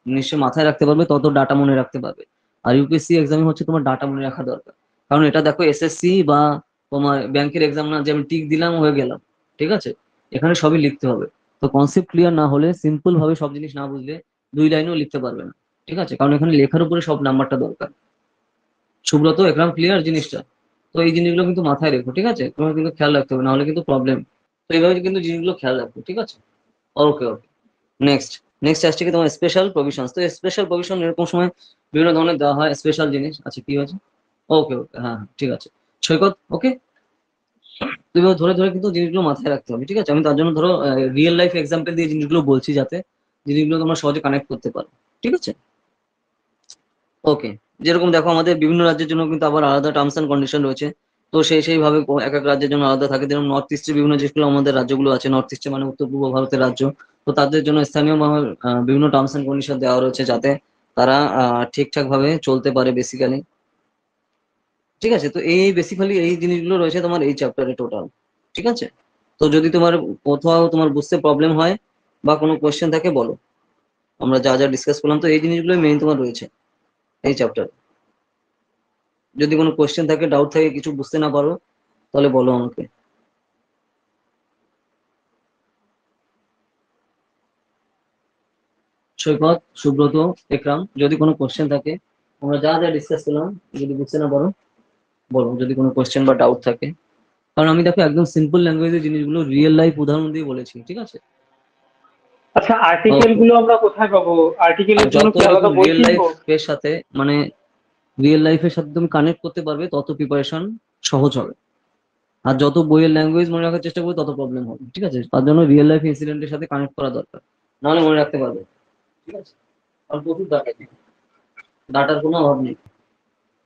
নিশ্চয় মাথায় রাখতে পারবে, তত ডাটা মনে রাখতে পারবে। আর ইউপিএসসি এক্সামে হচ্ছে তোমার ডাটা মনে রাখা দরকার। কারণ এটা দেখো এসএসসি বা তোমার ব্যাংকের এক্সাম না যে আমি টিক দিলাম হয়ে গেলাম, ঠিক আছে। এখানে সবই লিখতে হবে। তো কনসেপ্ট ক্লিয়ার না হলে, সিম্পল ভাবে সব জিনিস না বুঝলে, দুই লাইনও লিখতে পারবে না, ঠিক আছে। কারণ এখানে লেখার উপরে সব নাম্বারটা দরকার। সুব্রত, একরাম, ক্লিয়ার জিনিসটা? তো এই জিনিসগুলো কিন্তু মাথায় রেখো, ঠিক আছে, তোমার কিন্তু খেয়াল রাখতে হবে, নাহলে কিন্তু প্রবলেম। তো এইভাবে কিন্তু জিনিসগুলো খেয়াল রাখো, ঠিক আছে। ওকে ওকে। নেক্সট নেক্সট আসছে কি তোমার স্পেশাল প্রভিশন। তো স্পেশাল প্রভিশন এরকম সময় বিভিন্ন ধরনের দেওয়া হয় স্পেশাল জিনিস। আচ্ছা, কি হয়েছে? ওকে ওকে, হ্যাঁ হ্যাঁ, ঠিক আছে। সৈকত, ওকে। তুমি ধরে ধরে কিন্তু জিনিসগুলো মাথায় রাখতে হবে, ঠিক আছে। আমি তার জন্য ধরো রিয়েল লাইফ এক্সাম্পল দিয়ে জিনিসগুলো বলছি, যাতে জিনিসগুলো তোমরা সহজে কানেক্ট করতে পারো, ঠিক আছে। ওকে। যেরকম দেখো আমাদের বিভিন্ন রাজ্যের জন্য কিন্তু আবার আলাদা টার্মস এন্ড কন্ডিশন রয়েছে। তো সেইভাবে এক এক রাজ্যের জন্য আলাদা থাকে। যেমন নর্থ ইস্টের বিভিন্ন যেগুলো আমাদের রাজ্যগুলো আছে, নর্থ ইস্টে মানে উত্তর পূর্ব ভারতের রাজ্য, তো তাদের জন্য স্থানীয় বিভিন্ন টার্মস এন্ড কন্ডিশন দেওয়া রয়েছে, যাতে তারা ঠিকঠাক ভাবে চলতে পারে বেসিক্যালি, ঠিক আছে। তো এই বেসিক্যালি এই জিনিসগুলো রয়েছে তোমার এই চ্যাপ্টারে টোটাল, ঠিক আছে। তো যদি তোমার কোথাও তোমার বুঝতে প্রবলেম হয় বা কোনো কোয়েশ্চেন থাকে বলো। আমরা যা যা ডিসকাস করলাম, তো এই জিনিসগুলো মেইন তোমার রয়েছে এই চ্যাপ্টার। যদি কোনো কোয়েশ্চেন থাকে, ডাউট থাকে, কিছু বুঝতে না পারো, তাহলে বলো আমাকে। সৈকত, সুব্রত, একরাম, যদি কোনো কোয়েশ্চেন থাকে, আমরা যা যা ডিসকাস করলাম, যদি বুঝতে না পারো বলো, যদি কোনো কোয়েশ্চেন বা ডাউট থাকে। কারণ আমি দেখো একদম সিম্পল ল্যাঙ্গুয়েজে জিনিসগুলো রিয়েল লাইফ উদাহরণ দিয়ে বলেছি, ঠিক আছে। আচ্ছা, আর্টিকেল ওকে। গুলো আমরা কোথায় পাবো? আর আর্টিকেলের জন্য যত কি এরকম আলাদা বই রিয়েল কিনবো? লাইফের সাথে, মানে রিয়েল লাইফের সাথে তুমি কানেক্ট করতে পারবে, তত প্রিপারেশন সহজ হবে। আর যত বইয়ের ল্যাঙ্গুয়েজ মনে রাখার চেষ্টা করবে, তত প্রবলেম হবে, ঠিক আছে। তার জন্য রিয়েল লাইফ ইনসিডেন্টের সাথে কানেক্ট করা দরকার, নাহলে মনে রাখতে পারবে, ঠিক আছে। আর প্রচুর ডাটা, ডাটার কোনো অভাব নেই।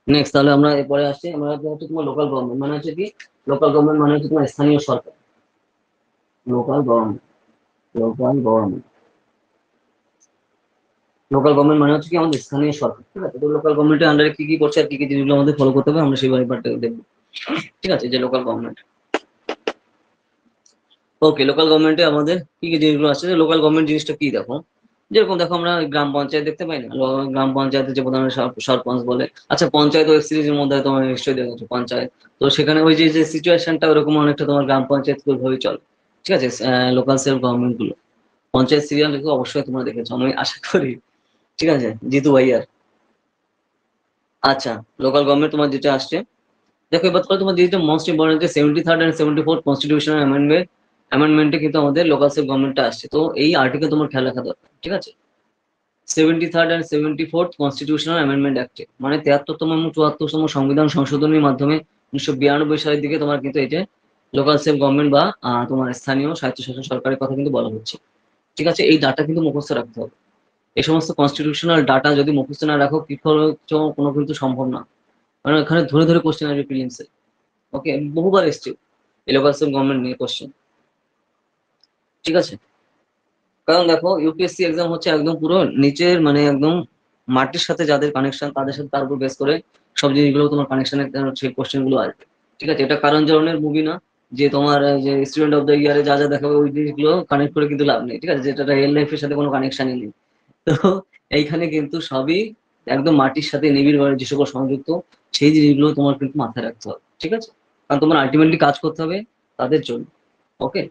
নেক্সট, তাহলে আমরা এরপরে আসছি, আমরা হচ্ছে তোমার লোকাল গভর্নমেন্ট মানে হচ্ছে কি, লোকাল গভর্নমেন্ট মানে হচ্ছে তোমার স্থানীয় সরকার। Local government, local government, local government মানে হচ্ছে কি আমাদের স্থানীয় সরকার, ঠিক আছে। তো লোকাল গভর্নমেন্টের আন্ডারে কি কি করছে আর কি কি জিনিসগুলো আমাদের ফলো করতে হবে, আমরা সেই ব্যাপারটা দেখবো, ঠিক আছে। যে লোকাল গভর্নমেন্ট, ওকে, লোকাল গভর্নমেন্টে আমাদের কি কি জিনিসগুলো আছে। লোকাল গভর্নমেন্ট জিনিসটা কি দেখো, যেরকম দেখো আমরা গ্রাম পঞ্চায়েত দেখতে পাই না, গ্রাম পঞ্চায়েতের যে প্রধান সরপঞ্চ বলে। আচ্ছা, পঞ্চায়েত ওয়েব সিরিজের মধ্যে তোমার নিশ্চয়ই দেখেছো পঞ্চায়েত। তো সেখানে ওই যে যে সিচুয়েশনটা ওরকম অনেকটা তোমার গ্রাম পঞ্চায়েত ভাবে চলে, ঠিক আছে। লোকাল সেলফ গভর্নমেন্ট গুলো, পঞ্চায়েত সিরিয়াল দেখো অবশ্যই তোমরা দেখেছো আমি আশা করি, ঠিক আছে, জিতু ভাইয়ার। আচ্ছা, লোকাল গভর্নমেন্ট তোমার যেটা আসছে, দেখো এবার তাহলে তোমার যেটা মোস্ট ইম্পর্টেন্ট, যে 73rd এন্ড 74th কনস্টিটিউশনাল অ্যামেন্ডমেন্টে কিন্তু আমাদের লোকাল সেলফ গভর্নমেন্টটা আসছে। তো এই আর্টিকেল তোমার খেয়াল রাখা দরকার, ঠিক আছে। 73rd and 74th constitutional amendment অ্যাক্টে, মানে 73তম এবং 74তম সংবিধান সংশোধনীর মাধ্যমে 1992 সালের দিকে তোমার কিন্তু এই যে লোকাল সেলফ গভর্নমেন্ট বা তোমার স্থানীয় স্বায়ত্তশাসন সরকারের কথা কিন্তু বলা হচ্ছে, ঠিক আছে। এই ডাটা কিন্তু মুখস্থ রাখতে হবে। এই সমস্ত কনস্টিটিউশনাল ডাটা যদি মুখস্থ না রাখো, কি করে কোনো কিন্তু সম্ভব না। কারণ এখানে ধরে ধরে কোশ্চেন আসবে প্রিলিমসে। ওকে, বহুবার এসছে এই লোকাল সেলফ গভর্নমেন্ট নিয়ে কোশ্চেন, ঠিক আছে। কারণ দেখো ইউপিএসসি এক্সাম হচ্ছে একদম পুরো নিচের, মানে একদম মাটির সাথে যাদের কানেকশন তাদের সাথে তার উপর বেস করে সব জিনিসগুলো তোমার কানেকশনের সেই কোশ্চেন গুলো আসবে। ঠিক আছে, এটা কারণ জনের মুভি না যে তোমার যে স্টুডেন্ট অফ দ্য ইয়ারে যা যা দেখাবে ওই জিনিসগুলো কানেক্ট করে কিন্তু লাভ নেই। ঠিক আছে, যেটা রিয়েল লাইফের সাথে কোনো কানেকশনই নেই। তো এইখানে কিন্তু সবই একদম মাটির সাথে নিবিড় ভাবে যে সকল সংযুক্ত সেই জিনিসগুলো তোমার কিন্তু মাথায় রাখতে হবে। ঠিক আছে, কারণ তোমার আলটিমেটলি কাজ করতে হবে তাদের জন্য। ওকে,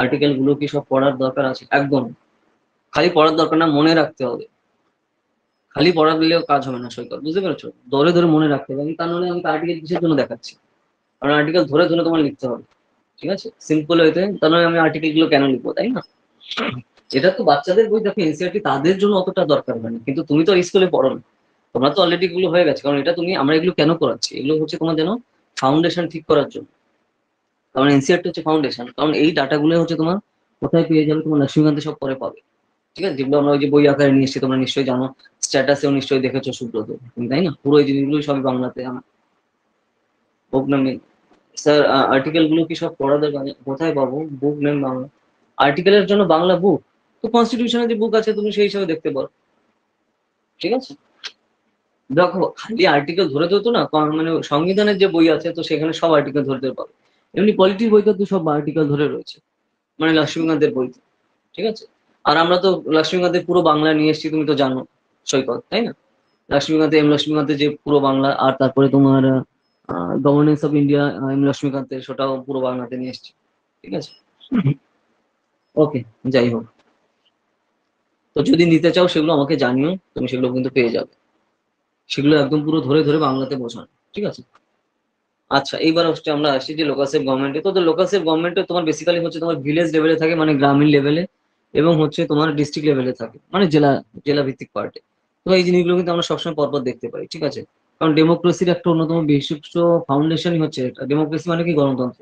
আর্টিকেল গুলো কি সব পড়ার দরকার আছে? একদম, খালি পড়ার দরকার না, মনে রাখতে হবে। খালি পড়া দিলেও কাজ হবে না সৈকত, বুঝতে পেরেছো? ধরে ধরে মনে রাখতে হবে। আমি তার মানে আমি আর্টিকেল কিসের জন্য দেখাচ্ছি, কারণ আর্টিকেল ধরে ধরে তোমার লিখতে হবে। ঠিক আছে, সিম্পল হইতে তার মানে আমি আর্টিকেল গুলো কেন লিখবো, তাই না? এটা তো বাচ্চাদের বই, দেখো এনসিআরটি তাদের জন্য অতটা দরকার হয় না, কিন্তু তুমি তো স্কুলে পড়ো না, তোমরা তো অলরেডি এগুলো হয়ে গেছে। কারণ এটা তুমি, আমরা এগুলো কেন করাচ্ছি, এগুলো হচ্ছে তোমার যেন ফাউন্ডেশন ঠিক করার জন্য। কারণ এনসিআরটি হচ্ছে ফাউন্ডেশন, কারণ এই ডাটাগুলো হচ্ছে তোমার কোথায় পেয়ে যাবে, তোমার লক্ষ্মীকান্তে সব পরে পাবে। ঠিক আছে, যেগুলো আমরা ওই যে বই আকারে নিয়ে এসেছি, তোমরা নিশ্চয়ই জানো, স্ট্যাটাসেও নিশ্চয়ই দেখেছো সুব্রত, তুমি তাই না? পুরো এই জিনিসগুলো সবই বাংলাতে আমার বুক নামে। স্যার আর্টিকেল গুলো কি সব পড়া দরকার? কোথায় পাবো বুক নেম বাংলা আর্টিকেলের জন্য বাংলা বুক? তো কনস্টিটিউশনের যে বুক আছে তুমি সেই হিসাবে দেখতে পারো। ঠিক আছে, দেখো খালি আর্টিকেল ধরে ধরে তো না, মানে সংবিধানের যে বই আছে তো সেখানে সব আর্টিকেল ধরে ধরে পাবে। এমনি পলিটির বইতে তো সব আর্টিকেল ধরে রয়েছে, মানে লক্ষ্মীকান্তের বইতে। ঠিক আছে, আর আমরা তো লক্ষ্মীকান্তের পুরো বাংলা নিয়ে এসেছি, তুমি তো জানো সৈকত, তাই না? লক্ষ্মীকান্তের যে পুরো বাংলা, আর তারপরে তোমার গভর্নেন্স অফ ইন্ডিয়া লক্ষ্মীকান্তের, সেটাও পুরো বাংলাতে নিয়ে এসেছি। ঠিক আছে, ওকে, যাই হোক, তো যদি নিতে চাও সেগুলো আমাকে জানিও, তুমি সেগুলো কিন্তু পেয়ে যাবে। সেগুলো একদম পুরো ধরে ধরে বাংলাতে বোঝানো। ঠিক আছে, আচ্ছা এইবার হচ্ছে আমরা আসি যে লোকাল সেফ গভর্নমেন্টে। তো লোকাল সেফ গভর্নমেন্টে তোমার বেসিক্যালি হচ্ছে তোমার ভিলেজ লেভেলে থাকে, মানে গ্রামীণ লেভেলে, এবং হচ্ছে তোমার ডিস্ট্রিক্ট লেভেলে থাকে, মানে জেলা জেলা ভিত্তিক পার্টে। তো এই জিনিসগুলো কিন্তু আমরা সবসময় পরপর দেখতে পাই। ঠিক আছে, কারণ ডেমোক্রেসির একটা অন্যতম বিশিষ্ট ফাউন্ডেশনই হচ্ছে এটা। ডেমোক্রেসি মানে কি? গণতন্ত্র।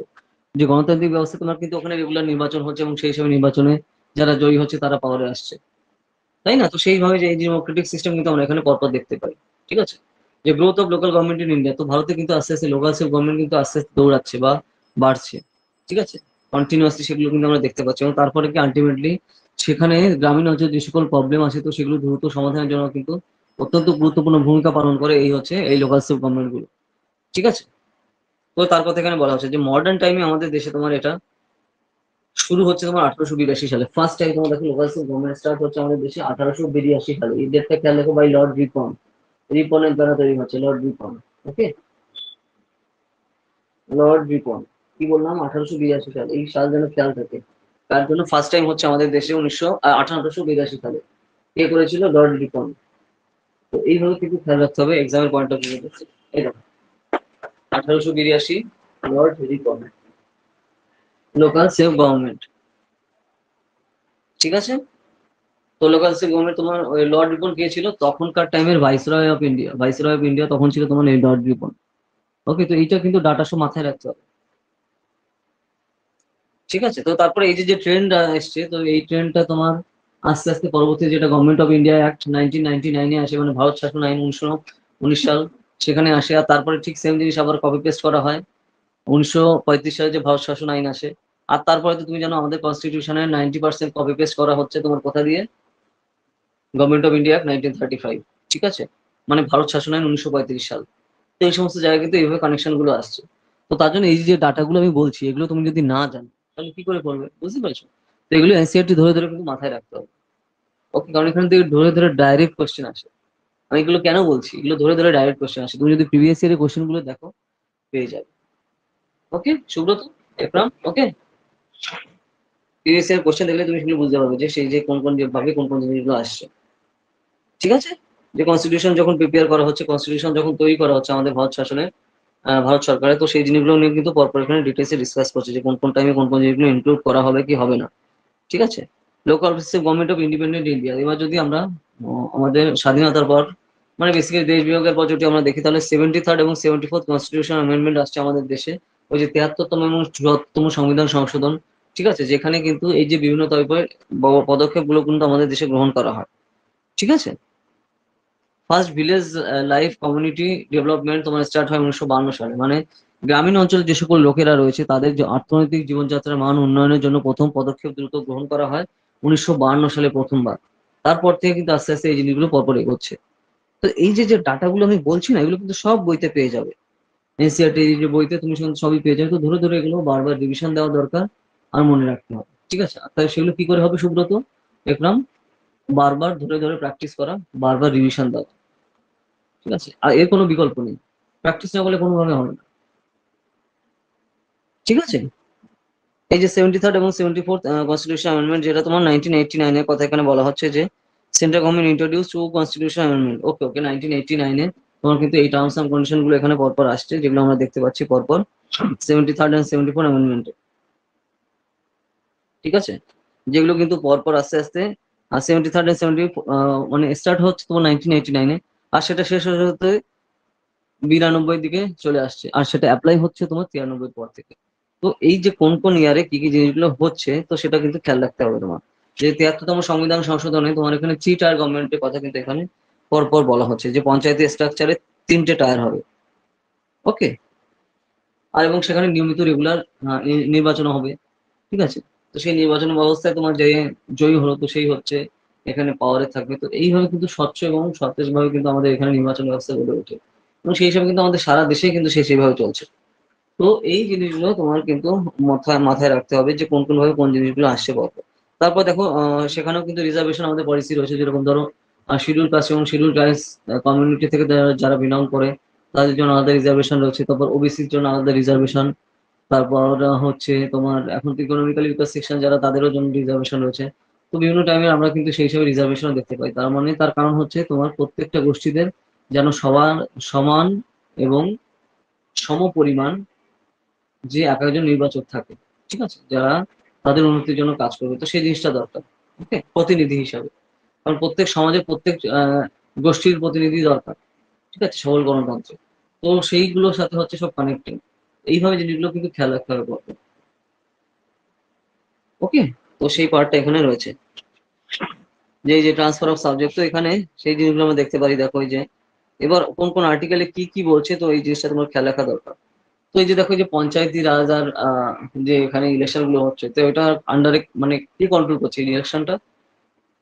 যে গণতান্ত্রিক ব্যবস্থা, তোমার কিন্তু ওখানে রেগুলার নির্বাচন হচ্ছে এবং সেই হিসাবে নির্বাচনে যারা জয়ী হচ্ছে তারা পাওয়ারে আসছে, তাই না? তো সেইভাবে যে এই ডেমোক্রেটিক সিস্টেম কিন্তু আমরা এখানে পরপর দেখতে পাই। ঠিক আছে, যে growth of local government in India, তো ভারতে কিন্তু আস্তে আস্তে লোকাল সেলফ গভর্নমেন্ট কিন্তু আস্তে আস্তে দৌড়াচ্ছে বা বাড়ছে। ঠিক আছে, কন্টিনিউয়াসলি সেগুলো কিন্তু আমরা দেখতে পাচ্ছি, এবং তারপরে কি আলটিমেটলি সেখানে গ্রামীণ অঞ্চলে যে সকল প্রবলেম আছে তো সেগুলো দ্রুত সমাধানের জন্য কিন্তু অত্যন্ত গুরুত্বপূর্ণ ভূমিকা পালন করে এই হচ্ছে এই লোকাল সেলফ গভর্নমেন্ট গুলো। ঠিক আছে, তো তার কথা এখানে বলা হচ্ছে যে মডার্ন টাইমে আমাদের দেশে তোমার এটা শুরু হচ্ছে তোমার 1882 সালে। ফার্স্ট টাইম তোমার দেখো লোকাল গভর্নমেন্ট স্টার্ট হচ্ছে আমাদের দেশে 1882 সালে। এই ডেটটা খেয়াল রেখো, বাই লর্ড রিপন। রিপনের দ্বারা তৈরি হচ্ছে, লর্ড রিপন। ওকে, লর্ড রিপন। কি বললাম? 1882 সাল, এই সাল যেন খেয়াল থাকে। তার জন্য ফার্স্ট টাইম হচ্ছে আমাদের দেশে 1882 সালে। কে করেছিল? লর্ড রিপন। তো এইভাবে কিন্তু খেয়াল রাখতে হবে এক্সামের পয়েন্ট অফ ভিউ। এই দেখো 1882, Lord Ripon, local self government. ঠিক আছে, তো লোকাল সেলফ গভর্নমেন্ট তোমার লর্ড রিপন কে ছিল? তখনকার টাইমের viceroy of India. Viceroy of India তখন ছিল তোমার এই লর্ড রিপন। ওকে, তো এইটা কিন্তু ডাটা সব মাথায় রাখতে হবে। ঠিক আছে, তো তারপরে এই যে যে ট্রেন্ড এসছে, তো এই ট্রেন্ডটা তোমার আস্তে আস্তে পরবর্তী যেটা গভর্নমেন্ট অফ ইন্ডিয়া অ্যাক্ট 1999-এ আসে, মানে ভারত শাসন আইন 1919 সাল, সেখানে আসে। আর তারপরে ঠিক সেম জিনিস আবার কপি পেস্ট করা হয় 1935 সালে, যে ভারত শাসন আইন আসে। আর তারপরে তো তুমি জানো আমাদের কনস্টিটিউশনের 90% কপি পেস্ট করা হচ্ছে তোমার কথা দিয়ে, গভর্নমেন্ট অফ ইন্ডিয়া অ্যাক্ট 1935। ঠিক আছে, মানে ভারত শাসন আইন 1935 সাল। তো এই সমস্ত জায়গায় কিন্তু এইভাবে কানেকশন গুলো আসছে। তো তার জন্য এই যে ডাটাগুলো আমি বলছি, এগুলো তুমি যদি না জানো তাহলে কি করে করবে, বুঝতে পারছো? তো এগুলো এনসিআরটি ধরে ধরে কিন্তু মাথায় রাখতে হবে। ওকে, কারণ এখান থেকে ধরে ধরে ডাইরেক্ট কোশ্চেন আসে। আমি এগুলো কেন বলছি, এগুলো ধরে ধরে ডাইরেক্ট কোশ্চেন আসে, তুমি যদি প্রিভিয়াস ইয়ারের কোশ্চেন গুলো দেখো পেয়ে যাবে। ওকে সুব্রত, একরাম, ওকে, প্রিভিয়াস ইয়ার কোশ্চেন দেখলে তুমি সেগুলো বুঝতে পারবে যে সেই যে কোন কোন ভাবে কোন কোন জিনিসগুলো আসছে। ঠিক আছে, যে কনস্টিটিউশন যখন প্রিপেয়ার করা হচ্ছে, কনস্টিটিউশন যখন তৈরি করা হচ্ছে আমাদের ভারত শাসনের, ভারত সরকারের, তো সেই জিনিসগুলো নিয়ে কিন্তু পরপর এখানে ডিটেলসে ডিসকাস করছে যে কোন কোন টাইমে কোন কোন জিনিসগুলো ইনক্লুড করা হবে কি হবে না। ঠিক আছে, local government of independent India. এবার যদি আমরা আমাদের স্বাধীনতার পর, মানে বেসিক্যালি দেশ বিভাগের পর যদি আমরা দেখি, তাহলে 73rd এবং 74th কনস্টিটিউশন অ্যামেন্ডমেন্ট আসছে আমাদের দেশে। ওই যে 73তম এবং 74তম সংবিধান সংশোধন। ঠিক আছে, যেখানে কিন্তু এই যে বিভিন্ন টাইপের পদক্ষেপ গুলো কিন্তু আমাদের দেশে গ্রহণ করা হয়। ঠিক আছে, first village life community development তোমার স্টার্ট হয় 1952 সালে। মানে গ্রামীণ অঞ্চলে যে সকল লোকেরা রয়েছে তাদের যে অর্থনৈতিক জীবনযাত্রার মান উন্নয়নের জন্য প্রথম পদক্ষেপ দ্রুত গ্রহণ করা হয় 1952 সালে প্রথমবার। তারপর থেকে কিন্তু আস্তে আস্তে এই জিনিসগুলো পরপর এগোচ্ছে। তো এই যে যে ডাটাগুলো আমি বলছি না, এগুলো কিন্তু সব বইতে পেয়ে যাবে। এনসিইআরটি যে বইতে তুমি সবই পেয়ে যাবে। তো ধরে ধরে এগুলো বারবার রিভিশন দেওয়া দরকার আর মনে রাখতে হবে, ঠিক আছে? আর তাই সেগুলো কি করে হবে সুব্রত? একদম বারবার ধরে ধরে প্র্যাকটিস করা, বারবার রিভিশন দেওয়া, ঠিক আছে? আর এর কোনো বিকল্প নেই, প্র্যাকটিস না করলে কোনোভাবে হবে না, ঠিক আছে? এই যে 73rd এবং 74th কনস্টিটিউশন অ্যামেন্ডমেন্ট, যেটা তোমার 1989 এর কথা এখানে বলা হচ্ছে যে central government introduce to constitution amendment. Okay okay, 1989 এ তোমার কিন্তু এই টার্মস এন্ড কন্ডিশন গুলো এখানে পরপর আসছে, যেগুলো আমরা দেখতে পাচ্ছি পরপর 73rd এন্ড 74 অ্যামেন্ডমেন্টে, ঠিক আছে? যেগুলো কিন্তু পরপর আস্তে আস্তে 73rd এন্ড 70 মানে স্টার্ট হচ্ছে তোমার 1989 এ, আর সেটা শেষ হতে হতে 92 দিকে চলে আসছে, আর সেটা অ্যাপ্লাই হচ্ছে তোমার 93 পর থেকে। তো এই যে কোন কোন ইয়ারে কি কি জিনিসগুলো হচ্ছে, তো সেটা কিন্তু খেয়াল রাখতে হবে তোমার। যে 73তম সংবিধান সংশোধনে তোমার এখানে 3 টায়ার গভর্নমেন্টের কথা কিন্তু এখানে পরপর বলা হচ্ছে, যে পঞ্চায়েত স্ট্রাকচারে 3টে টায়ার হবে। ওকে, আর এবং সেখানে নিয়মিত রেগুলার নির্বাচন হবে, ঠিক আছে? তো সেই নির্বাচন ব্যবস্থায় তোমার যে জয়ী হলো তো সেই হচ্ছে এখানে পাওয়ারে থাকবে। তো এইভাবে কিন্তু স্বচ্ছ এবং সতেজ ভাবে কিন্তু আমাদের এখানে নির্বাচন ব্যবস্থা গড়ে ওঠে, এবং সেই হিসাবে কিন্তু আমাদের সারা দেশে কিন্তু সেইভাবে চলছে। তো এই জিনিসগুলো তোমার কিন্তু মাথায় মাথায় রাখতে হবে, যে কোন কোন ভাবে কোন জিনিসগুলো আসছে বলতে। তারপর দেখো সেখানেও কিন্তু রিজার্ভেশন আমাদের পলিসি রয়েছে, যেরকম ধরো শিডিউল কাস্ট এবং শিডিউল ট্রাইবস কমিউনিটি থেকে যারা বিলং করে তাদের জন্য আলাদা রিজার্ভেশন রয়েছে। তারপর ওবিসির জন্য আলাদা রিজার্ভেশন। তারপর হচ্ছে তোমার এখন ইকোনমিক্যালি উইকার সেকশন যারা, তাদেরও জন্য রিজার্ভেশন রয়েছে। তো বিভিন্ন টাইমে আমরা কিন্তু সেই হিসাবে রিজার্ভেশন দেখতে পাই। তার মানে তার কারণ হচ্ছে তোমার প্রত্যেকটা গোষ্ঠীদের যেন সবার সমান এবং সম পরিমাণ যে এক একজন নির্বাচক থাকে, ঠিক আছে, যারা তাদের উন্নতির জন্য কাজ করবে। তো সেই জিনিসটা দরকার, ওকে, প্রতিনিধি হিসাবে। কারণ প্রত্যেক সমাজের প্রত্যেক গোষ্ঠীর প্রতিনিধি দরকার, ঠিক আছে, সবল গণতন্ত্রে। তো সেইগুলোর সাথে হচ্ছে সব কানেক্টিং। এইভাবে জিনিসগুলো কিন্তু খেয়াল রাখতে হবে পরপর। ওকে, তো সেই পার্টটা এখানে রয়েছে, যে এই যে ট্রান্সফার অফ সাবজেক্ট, তো এখানে সেই জিনিসগুলো আমরা দেখতে পারি। দেখো এই যে এবার কোন কোন আর্টিকেলে কি কি বলছে, তো এই জিনিসটা তোমার খেয়াল রাখা দরকার। তো এই যে দেখো, যে পঞ্চায়েতি রাজ আর যে এখানে ইলেকশন গুলো হচ্ছে, তো এটা আন্ডারে মানে কি কন্ট্রোল করছে ইলেকশনটা?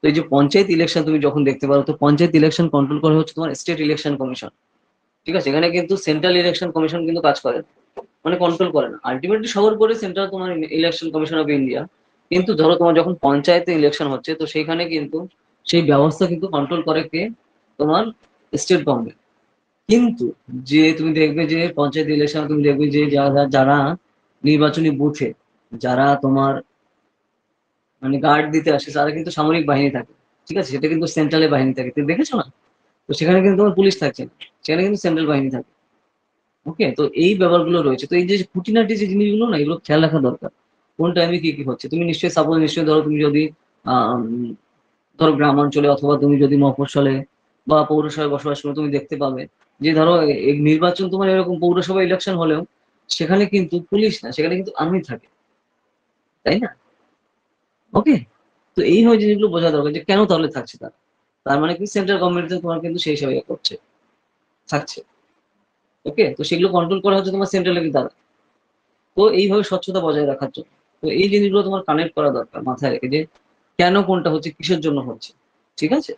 তো এই যে পঞ্চায়েত ইলেকশন তুমি যখন দেখতে পারো, তো পঞ্চায়েত ইলেকশন কন্ট্রোল করে হচ্ছে তোমার স্টেট ইলেকশন কমিশন, ঠিক আছে? এখানে কিন্তু সেন্ট্রাল ইলেকশন কমিশন কিন্তু কাজ করে না, মানে কন্ট্রোল করে না। আলটিমেটলি সবার উপরে সেন্ট্রাল তোমার ইলেকশন কমিশন অফ ইন্ডিয়া। কিন্তু ধরো তোমার যখন পঞ্চায়েতে ইলেকশন হচ্ছে, তো সেইখানে কিন্তু সেই ব্যবস্থা কিন্তু কন্ট্রোল করে কে? তোমার স্টেট গভর্নমেন্ট। কিন্তু যে তুমি দেখবে যে পঞ্চায়েত ইলেকশন তুমি দেখবে যে যারা যারা নির্বাচনী বুথে যারা তোমার মানে গার্ড দিতে আসে, তারা কিন্তু সামরিক বাহিনী থাকে, ঠিক আছে? সেটা কিন্তু সেন্ট্রালের বাহিনী থাকে, তুমি দেখেছো না? তো সেখানে কিন্তু তোমার পুলিশ থাকছে না, সেখানে কিন্তু সেন্ট্রাল বাহিনী থাকে। ওকে, তো এই ব্যাপারগুলো রয়েছে। তো এই যে খুঁটিনাটি যে জিনিসগুলো না, এগুলো খেয়াল রাখা দরকার। কোন টাইমে কি কি হচ্ছে তুমি নিশ্চয়ই সাপোজ নিশ্চয়ই ধরো তুমি যদি আহ ধরো গ্রাম অঞ্চলে অথবা তুমি যদি মফস্বলে বা পৌরসভায় বসবাস করো, তুমি দেখতে পাবে যে ধরো এই নির্বাচন তোমার এরকম পৌরসভা ইলেকশন হলেও সেখানে কিন্তু পুলিশ না, সেখানে কিন্তু আর্মি থাকে, তাই না? ওকে, তো এইভাবে জিনিসগুলো বোঝা দরকার যে কেন তাহলে থাকছে তারা। তার মানে কি সেন্ট্রাল গভর্নমেন্ট তোমার কিন্তু সেই হিসাবে করছে, থাকছে। ওকে, তো সেগুলো কন্ট্রোল করা হচ্ছে তোমার সেন্ট্রালের দ্বারা। তো এইভাবে স্বচ্ছতা বজায় রাখার জন্য তো এই জিনিসগুলো তোমার কানেক্ট করা দরকার মাথায় রেখে, যে কেন কোনটা হচ্ছে, কিসের জন্য হচ্ছে, ঠিক আছে?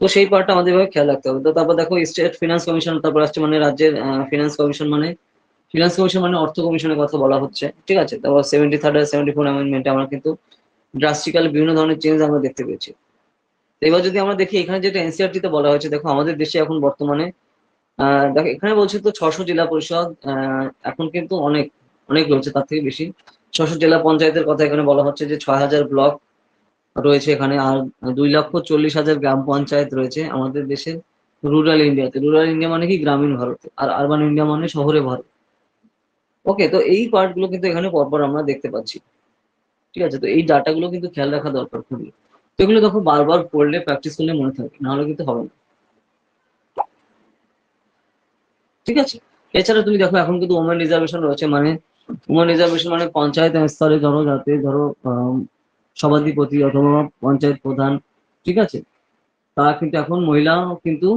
তো সেই পার্টটা আমাদের ভাবে খেয়াল রাখতে হবে। তো তারপর দেখো স্টেট ফিনান্স কমিশন, তারপর আসছে মানে রাজ্যের ফিনান্স কমিশন, মানে ফিনান্স কমিশন মানে অর্থ কমিশনের কথা বলা হচ্ছে, ঠিক আছে? তারপর 73rd আর 74 অ্যামেন্ডমেন্টে আমরা কিন্তু ড্রাস্টিক্যালি বিভিন্ন ধরনের চেঞ্জ আমরা দেখতে পেয়েছি। তো এবার যদি আমরা দেখি এখানে যেটা এনসিআরটি তে বলা হয়েছে, দেখো আমাদের দেশে এখন বর্তমানে দেখো এখানে বলছে তো 600 জেলা পরিষদ, এখন কিন্তু অনেক অনেক রয়েছে, তার থেকে বেশি 600 জেলা পঞ্চায়েতের কথা এখানে বলা হচ্ছে, যে 6000 ব্লক রয়েছে এখানে, আর 2,40,000 গ্রাম পঞ্চায়েত রয়েছে আমাদের দেশের রুরাল ইন্ডিয়াতে। রুরাল ইন্ডিয়া মানে কি? গ্রামীণ ভারতে। আর আরবান ইন্ডিয়া মানে শহরে ভারত। ওকে, তো এই পার্ট গুলো কিন্তু এখানে পরপর আমরা দেখতে পাচ্ছি, ঠিক আছে? তো এই ডাটা গুলো কিন্তু খেয়াল রাখা দরকার খুবই। তো এগুলো দেখো বারবার পড়লে প্র্যাকটিস করলে মনে থাকবে, নাহলে কিন্তু হবে না, ঠিক আছে? এছাড়া তুমি দেখো এখন কিন্তু ওমেন রিজার্ভেশন রয়েছে, মানে ওমেন রিজার্ভেশন মানে পঞ্চায়েত স্তরে ধরো যাতে ধরো সভাধিপতি অথবা পঞ্চায়েত প্রধান, ঠিক আছে, তারা কিন্তু এখন মহিলা কিন্তু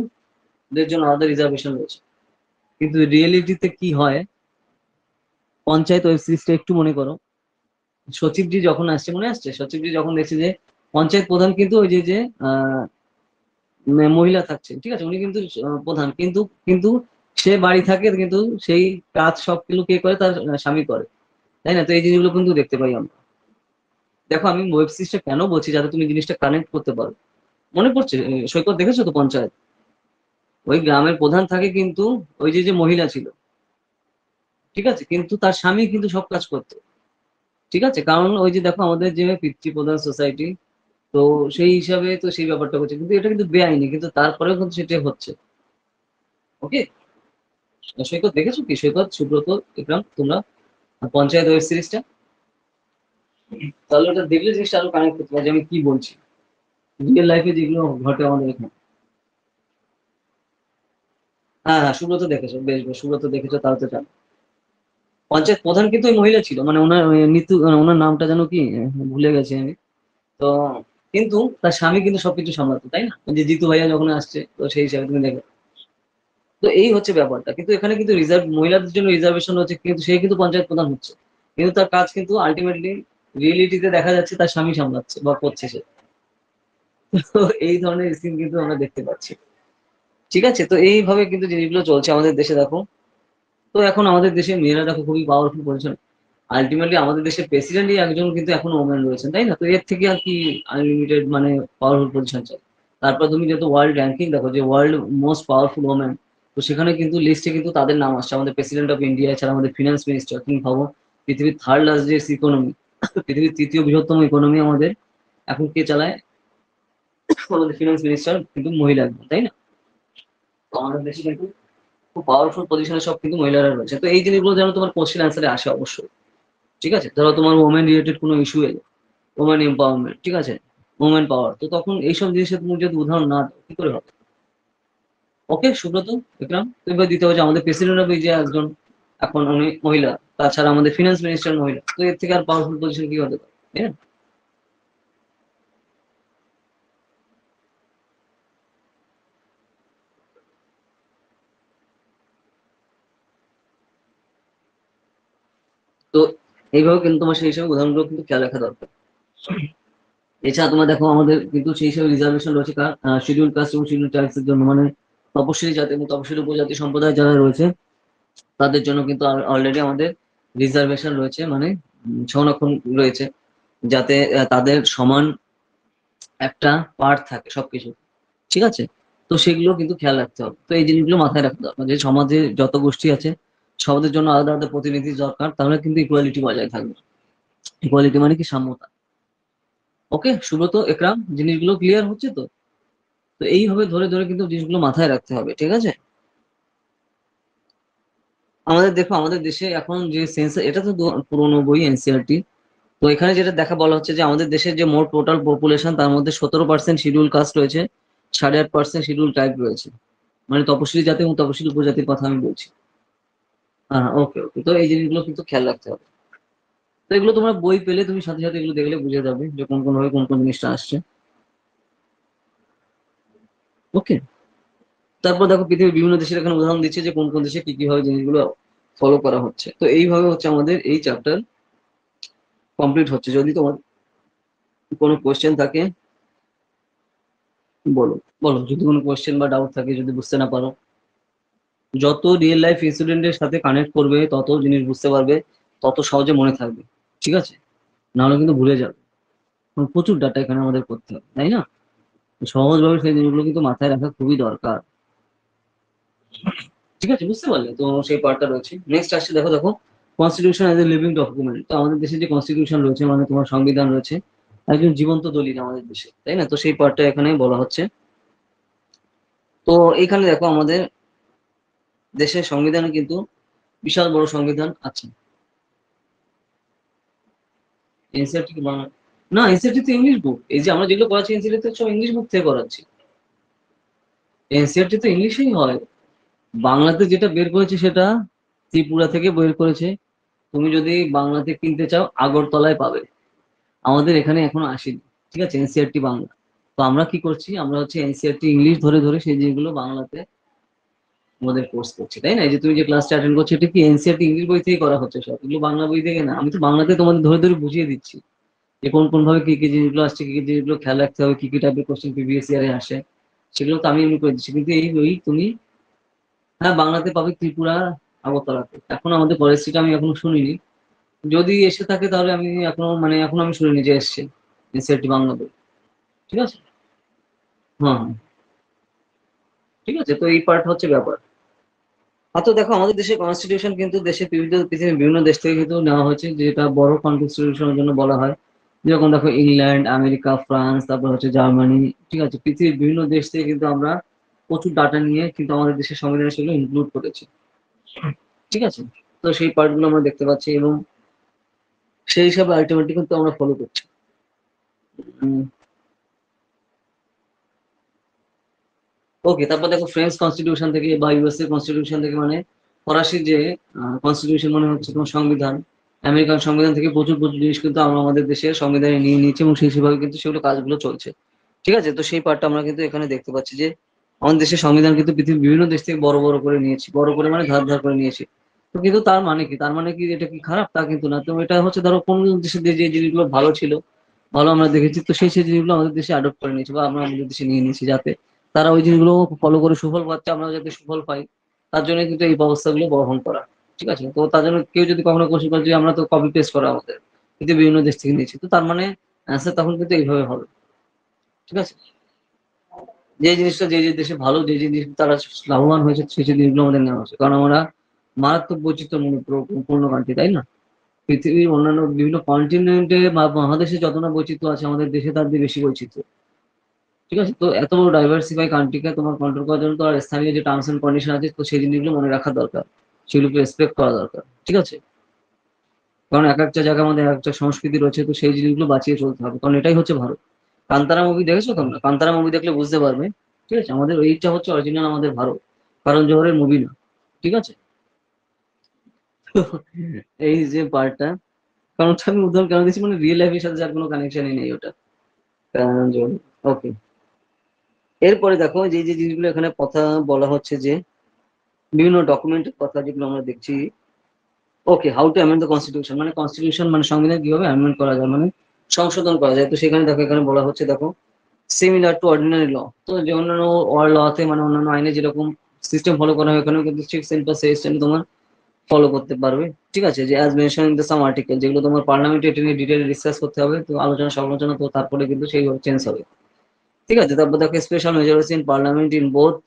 দের জন্য আলাদা রিজার্ভেশন রয়েছে। কিন্তু রিয়েলিটিতে কি হয়, পঞ্চায়েত ওয়েব সিরিজটা একটু মনে করো, সচিবজি যখন আসছে, মনে আসছে সচিবজি যখন দেখছে যে পঞ্চায়েত প্রধান কিন্তু ওই যে মহিলা থাকছে, ঠিক আছে, উনি কিন্তু প্রধান, কিন্তু কিন্তু সে বাড়ি থাকে, কিন্তু সেই কাজ সবগুলো কে করে, তার স্বামী করে, তাই না? তো এই জিনিসগুলো কিন্তু দেখতে পাই আমরা। দেখো আমি ওয়েব সিরিজটা কেন বলছি, যাতে তুমি জিনিসটা কানেক্ট করতে পারো। মনে পড়ছে সৈকত, দেখেছো তো পঞ্চায়েত? ওই গ্রামের প্রধান থাকে, কিন্তু ওই যে যে মহিলা ছিল, ঠিক আছে, কিন্তু তার স্বামী কিন্তু সব কাজ করতো, ঠিক আছে, কারণ ওই যে দেখো আমাদের যে পিতৃপ্রধান সোসাইটি, তো সেই হিসাবে তো সেই ব্যাপারটা হচ্ছে, কিন্তু এটা কিন্তু বেআইনি, কিন্তু তারপরেও কিন্তু সেটা হচ্ছে। ওকে, সৈকত দেখেছো কি, সৈকত, সুব্রত, ইকরাম, তোমরা পঞ্চায়েত ওয়েব সিরিজটা? তাহলে ওটা দেখলে জিনিসটা আরো কানেক্ট করতে পারবে যে আমি কি বলছি, রিয়েল লাইফে যেগুলো ঘটে আমাদের এখানে। হ্যাঁ হ্যাঁ, সুব্রত দেখেছো, বেশ বেশ, সুব্রত দেখেছো, তাহলে তো জানো। পঞ্চায়েত প্রধান কিন্তু ওই মহিলা ছিল, মানে ওনার মৃত্যু, ওনার নামটা যেন কি, ভুলে গেছি আমি। তো কিন্তু তার স্বামী কিন্তু সবকিছু সামলাতো, তাই না? ওই যে জিতু ভাইয়া যখন আসছে, তো সেই হিসাবে তুমি দেখো। তো এই হচ্ছে ব্যাপারটা, কিন্তু এখানে কিন্তু রিজার্ভ, মহিলাদের জন্য রিজার্ভেশন হচ্ছে, কিন্তু সে কিন্তু পঞ্চায়েত প্রধান হচ্ছে, কিন্তু তার কাজ কিন্তু আলটিমেটলি রিয়েলিটিতে দেখা যাচ্ছে তার স্বামী সামলাচ্ছে বা করছে সে। তো এই ধরনের সিন কিন্তু আমরা দেখতে পাচ্ছি, ঠিক আছে। তো এইভাবে কিন্তু জিনিসগুলো চলছে আমাদের দেশে, দেখো। তো এখন আমাদের দেশে মেয়েরা দেখো খুবই পাওয়ারফুল পজিশন, আলটিমেটলি আমাদের দেশের প্রেসিডেন্টই একজন কিন্তু এখনো ওমেন রয়েছেন, তাই না? তো এর থেকে আর কি আনলিমিটেড মানে পাওয়ারফুল পজিশন চাই। তারপর তুমি যেহেতু ওয়ার্ল্ড র্যাঙ্কিং দেখো, যে ওয়ার্ল্ড মোস্ট পাওয়ারফুল ওমেন, তো সেখানে কিন্তু লিস্টে কিন্তু তাদের নাম আসছে, আমাদের প্রেসিডেন্ট অফ ইন্ডিয়া, এছাড়া আমাদের ফিনান্স মিনিস্টার, তুমি ভাবো, পৃথিবীর থার্ড লার্জেস্ট ইকোনমি, পৃথিবীর তৃতীয় বৃহত্তম ইকোনমি আমাদের এখন কে চালায়? আমাদের ফিনান্স মিনিস্টার কিন্তু মহিলা একজন, তাই না? তো আমাদের দেশে কিন্তু খুব পাওয়ারফুল পজিশনে সব কিন্তু মহিলারা রয়েছে। তো এই জিনিসগুলো যেন তোমার কোশ্চেন অ্যান্সারে আসে অবশ্যই, ঠিক আছে। ধরো তোমার ওমেন রিলেটেড কোনো ইস্যু এলো, ওমেন এম্পাওয়ারমেন্ট, ঠিক আছে, ওমেন পাওয়ার, তো তখন এইসব জিনিসের তুমি যদি উদাহরণ না দাও, কি করে হবে? ওকে সুব্রত, বিক্রম, তো এবার দিতে হবে যে আমাদের প্রেসিডেন্ট অফ ইন্ডিয়া একজন, এখন উনি মহিলা, তাছাড়া আমাদের ফিনান্স মিনিস্টার মহিলা, তো এর থেকে আর পাওয়ারফুল পজিশন কি হতে পারে, তাই না? তো এইভাবে কিন্তু তোমার সেই হিসাবে উদাহরণগুলো কিন্তু খেয়াল রাখা দরকার। এছাড়া তোমার দেখো আমাদের কিন্তু সেই হিসাবে রিজার্ভেশন রয়েছে কার, শিডিউল কাস্ট এবং শিডিউল ট্রাইবস এর জন্য, মানে তপশিলি জাতি এবং তপশিলি উপজাতি সম্প্রদায় যারা রয়েছে, তাদের জন্য কিন্তু অলরেডি আমাদের রিজার্ভেশন রয়েছে, মানে সংরক্ষণ রয়েছে, যাতে তাদের সমান একটা পার্ট থাকে সবকিছু, ঠিক আছে। তো সেগুলো কিন্তু খেয়াল রাখতে হবে, তো এই জিনিসগুলো মাথায় রাখতে হবে যে সমাজে যত গোষ্ঠী আছে, সবাদের জন্য আলাদা আলাদা প্রতিনিধি দরকার, তাহলে কিন্তু ইকুয়ালিটি বজায় থাকবে। ইকুয়ালিটি মানে কি, সাম্যতা। ওকে সুব্রত, একরাম, জিনিসগুলো ক্লিয়ার হচ্ছে তো? তো এইভাবে ধরে ধরে কিন্তু জিনিসগুলো মাথায় রাখতে হবে, ঠিক আছে। আমাদের দেখো আমাদের দেশে এখন যে সেন্সাস, এটা তো পুরোনো বই, এনসিআরটি। তো এখানে যেটা দেখা বলা হচ্ছে যে আমাদের দেশের যে মোট টোটাল পপুলেশন, তার মধ্যে 17% শিডিউল কাস্ট রয়েছে, 8.5% শিডিউল ট্রাইব রয়েছে, মানে তপশিলি জাতি এবং তপশিলি উপজাতির কথা আমি বলছি। হ্যাঁ, ওকে ওকে, তো এই জিনিসগুলো কিন্তু খেয়াল রাখতে হবে। তো এগুলো তোমরা বই পেলে তুমি সাথে সাথে এগুলো দেখলে বুঝে যাবে যে কোন কোন ভাবে কোন কোন জিনিসটা আসছে। ওকে, তারপর দেখো পৃথিবীর বিভিন্ন দেশের এখানে উদাহরণ দিচ্ছে যে কোন কোন দেশে কি কি ভাবে জিনিসগুলো ফলো করা হচ্ছে। তো এইভাবে হচ্ছে আমাদের এই চ্যাপ্টার কমপ্লিট হচ্ছে। যদি তোমার কোনো কোয়েশ্চেন থাকে, বলো, বলো যদি কোনো কোয়েশ্চেন বা ডাউট থাকে, যদি বুঝতে না পারো। যত রিয়েল লাইফ ইনসিডেন্টের সাথে কানেক্ট করবে, তত জিনিস বুঝতে পারবে, তত সহজে মনে থাকবে, ঠিক আছে, নাহলে কিন্তু ভুলে যাবে। কারণ প্রচুর ডাটা এখানে আমাদের করতে হবে, তাই না? তো সহজভাবে সেই জিনিসগুলো কিন্তু মাথায় রাখা খুবই দরকার, ঠিক আছে, বুঝতে পারলে তো? সেই পার্টটা রয়েছে। নেক্সট আসছে, দেখো দেখো, constitution as a living document. তো আমাদের দেশে যে কনস্টিটিউশন রয়েছে, মানে তোমার সংবিধান রয়েছে, একজন জীবন্ত দলিল আমাদের দেশে, তাই না? তো সেই পার্টটা এখানে বলা হচ্ছে। তো এখানে দেখো আমাদের দেশের সংবিধানে কিন্তু বিশাল বড় সংবিধান আছে। এনসিআরটি কি বাংলা? না, এনসিআরটি তো ইংলিশ বুক, এই যে আমরা যেগুলো পড়াচ্ছি এনসিআরটি তো সব ইংলিশ বুক থেকে করাচ্ছি। এনসিআরটি তো ইংলিশেই হয়, বাংলাতে যেটা বের করেছে সেটা ত্রিপুরা থেকে বের করেছে। তুমি যদি বাংলাতে কিনতে চাও, আগরতলায় পাবে, আমাদের এখানে এখনো আসেনি, ঠিক আছে, এনসিআরটি বাংলা। তো আমরা কি করছি, আমরা হচ্ছে এনসিআরটি ইংলিশ ধরে ধরে সেই জিনিসগুলো বাংলাতে আমাদের কোর্স করছি, তাই না? এই যে তুমি যে ক্লাসটা অ্যাটেন্ড করছো, এটা কি এনসিআরটি ইংলিশ বই থেকেই করা হচ্ছে, সব এগুলো বাংলা বই থেকে না, আমি তো বাংলাতে তোমাদের ধরে ধরে বুঝিয়ে দিচ্ছি, যে কোন কোন ভাবে কি কি জিনিসগুলো আসছে, কি কি জিনিসগুলো খেয়াল রাখতে হবে, কি কি টাইপের কোশ্চেন প্রিভিয়াস ইয়ারে আসে, সেগুলো তো আমি এমনি করে দিচ্ছি। কিন্তু এই ওই তুমি, হ্যাঁ বাংলাতে পাবে ত্রিপুরা, আগরতলাতে। এখন আমাদের পরিস্থিতি আমি এখনো শুনিনি, যদি এসে থাকে তাহলে আমি এখনো মানে এখনো আমি শুনিনি যে এসছে এনসিআরটি বাংলাতে। ঠিক আছে, হ্যাঁ হ্যাঁ, ঠিক আছে। তো এই পার্ট হচ্ছে ব্যাপার। আর তো দেখো আমাদের দেশের কনস্টিটিউশন কিন্তু দেশের পৃথিবীর বিভিন্ন দেশ থেকে কিন্তু নেওয়া হয়েছে, যেটা বড় কনস্টিটিউশনের জন্য বলা হয়। যেরকম দেখো ইংল্যান্ড, আমেরিকা, ফ্রান্স, তারপর হচ্ছে জার্মানি, ঠিক আছে, পৃথিবীর বিভিন্ন দেশ থেকে কিন্তু আমরা প্রচুর ডাটা নিয়ে কিন্তু আমাদের দেশের সংবিধানে সেগুলো ইনক্লুড করেছি। ঠিক আছে, তো সেই পার্টগুলো আমরা দেখতে পাচ্ছি এবং সেই হিসাবে আলটিমেটলি কিন্তু আমরা ফলো করছি। ওকে, তারপর দেখো ফ্রেঞ্চ কনস্টিটিউশন থেকে বা ইউএসএ কনস্টিটিউশন থেকে, মানে ফরাসি যে কনস্টিটিউশন মানে হচ্ছে তোমার সংবিধান, আমেরিকান সংবিধান থেকে প্রচুর প্রচুর জিনিস কিন্তু আমরা আমাদের দেশের সংবিধানে নিয়ে নিয়েছি এবং সেই সেভাবে কিন্তু সেগুলো কাজগুলো চলছে। ঠিক আছে, তো সেই পার্টটা আমরা কিন্তু এখানে দেখতে পাচ্ছি যে আমাদের দেশের সংবিধান কিন্তু পৃথিবীর বিভিন্ন দেশ থেকে বড় বড় করে নিয়েছি, বড় করে মানে ধার ধার করে নিয়েছি। তো কিন্তু তার মানে কি, তার মানে কি এটা কি খারাপ? তা কিন্তু না। তো এটা হচ্ছে ধরো কোন দেশের যে জিনিসগুলো ভালো ছিল, ভালো আমরা দেখেছি, তো সেই সেই জিনিসগুলো আমাদের দেশে অ্যাডপ্ট করে নিয়েছি বা আমরা আমাদের দেশে নিয়ে নিয়েছি, যাতে তারা ওই জিনিসগুলো ফলো করে সুফল পাচ্ছে, আমরা যাতে সুফল পাই। তার জন্য কিন্তু এই ব্যবস্থাগুলো গ্রহণ করা। ঠিক আছে, তো তার জন্য কেউ যদি কখনো কোশ্চেন করে যে আমরা তো কপি পেস্ট করা আমাদের কিন্তু বিভিন্ন দেশ থেকে নিয়েছি, তো তার মানে অ্যান্সার তখন কিন্তু এইভাবে হবে। ঠিক আছে, যে জিনিসটা যে যে দেশে ভালো, যে যে জিনিস তারা লাভবান হয়েছে, সেই সেই জিনিসগুলো আমাদের নেওয়া হচ্ছে, কারণ আমরা মারাত্মক বৈচিত্র্য পূর্ণ কান্ট্রি, তাই না? পৃথিবীর অন্যান্য বিভিন্ন কন্টিনেন্টে বা মহাদেশে যত না বৈচিত্র্য আছে, আমাদের দেশে তার চেয়ে বেশি বৈচিত্র্য। ঠিক আছে, তো এত বড় ডাইভার্সিফাই কান্ট্রিকে তোমার কন্ট্রোল করার জন্য তো আর স্থানীয় যে টার্মস এন্ড কন্ডিশন আছে, তো সেই জিনিসগুলো মনে রাখা দরকার, সেগুলোকে রেসপেক্ট করা দরকার। ঠিক আছে, কারণ এক একটা জায়গার মধ্যে এক একটা সংস্কৃতি রয়েছে, তো সেই জিনিসগুলো বাঁচিয়ে চলতে হবে, কারণ এটাই হচ্ছে ভারত। কান্তারা মুভি দেখেছো তোমরা? কান্তারা মুভি দেখলে বুঝতে পারবে। ঠিক আছে, আমাদের এইটা হচ্ছে অরিজিনাল আমাদের ভারত, কারণ জোহরের মুভি না। ঠিক আছে, এই যে পার্টটা, কারণ ওটা আমি উদাহরণ কেন দিচ্ছি, মানে রিয়েল লাইফের সাথে যার কোনো কানেকশনই নেই ওটা, কারণ জোহর। ওকে, এরপরে দেখো যে যে জিনিসগুলো এখানে কথা বলা হচ্ছে, যে বিভিন্ন ডকুমেন্টের কথা যেগুলো আমরা দেখছি। Okay, how to amend the constitution, মানে কনস্টিটিউশন মানে সংবিধান কিভাবে অ্যামেন্ড করা যায়, মানে সংশোধন করা যায়। তো সেখানে দেখো এখানে বলা হচ্ছে, দেখো সিমিলার টু অর্ডিনারি ল। তো যে অন্যান্য লতে মানে অন্যান্য আইনে যেরকম সিস্টেম ফলো করা হয়, এখানেও কিন্তু ঠিক সেম সিস্টেম তোমার ফলো করতে পারবে। ঠিক আছে, যে as mention in the some article, যেগুলো তোমার পার্লামেন্টে এটা নিয়ে ডিটেইল ডিসকাস করতে হবে, তো আলোচনা সমালোচনা, তো তারপরে কিন্তু সেইভাবে চেঞ্জ হবে। ঠিক আছে, তারপর দেখো special majority in parliament in both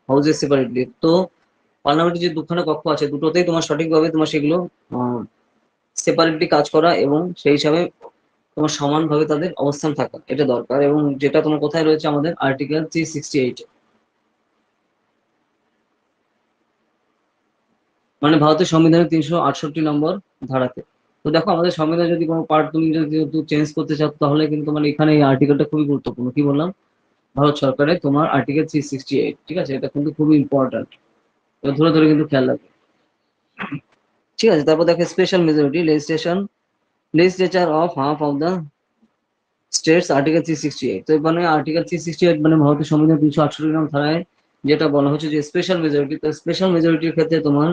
houses separately. তো পার্লামেন্টে যে দুখানা কক্ষ আছে, দুটোতেই তোমার সঠিকভাবে তোমার সেগুলো সেপারেটলি কাজ করা এবং সেই হিসাবে তোমার সমানভাবে তাদের অবস্থান থাকা, এটা দরকার। এবং যেটা তোমার কোথায় রয়েছে, আমাদের আর্টিকেল 368, মানে ভারতের সংবিধানের 368 নম্বর ধারাতে। তো দেখো আমাদের সংবিধান যদি কোনো পার্ট তুমি যদি চেঞ্জ করতে চাও, তাহলে কিন্তু মানে এখানে এই আর্টিকেলটা খুবই গুরুত্বপূর্ণ। কি বললাম? ভারত সরকারের তোমার আর্টিকেল 368, ঠিক আছে, এটা কিন্তু খুবই ইম্পর্টেন্ট, ধরে ধরে কিন্তু খেয়াল রাখবে। ঠিক আছে, তারপর দেখো special majority legislature of half of the states, article 368। তো মানে আর্টিকেল 368 মানে ভারতের সংবিধান 368 নং ধারায় যেটা বলা হচ্ছে যে স্পেশাল মেজরিটি, তো স্পেশাল মেজরিটির ক্ষেত্রে তোমার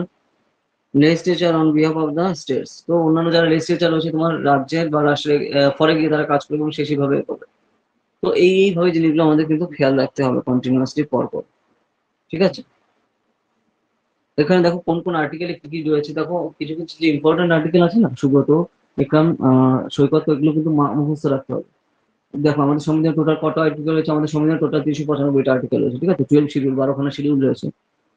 legislature on behalf of the states, তো অন্যান্য যারা লেজিসলেচার রয়েছে তোমার রাজ্যের বা রাষ্ট্রের ফরে গিয়ে তারা কাজ করবে এবং সে সেভাবে করবে। তো এইভাবে জিনিসগুলো আমাদের কিন্তু খেয়াল রাখতে হবে কন্টিনিউয়াসলি পরপর। ঠিক আছে, এখানে দেখো কোন কোন আর্টিকেলে কি কি রয়েছে। দেখো কিছু কিছু যে ইম্পর্টেন্ট আর্টিকেল আছে না, সুব্রত, বিক্রম, সৈকত, এগুলো কিন্তু মুখস্থ রাখতে হবে। দেখো আমাদের সংবিধান টোটাল কত আর্টিকেল রয়েছে, আমাদের সংবিধান টোটাল 395টা আর্টিকেল রয়েছে। ঠিক আছে, 12 শিডিউল, 12খানা শিডিউল রয়েছে।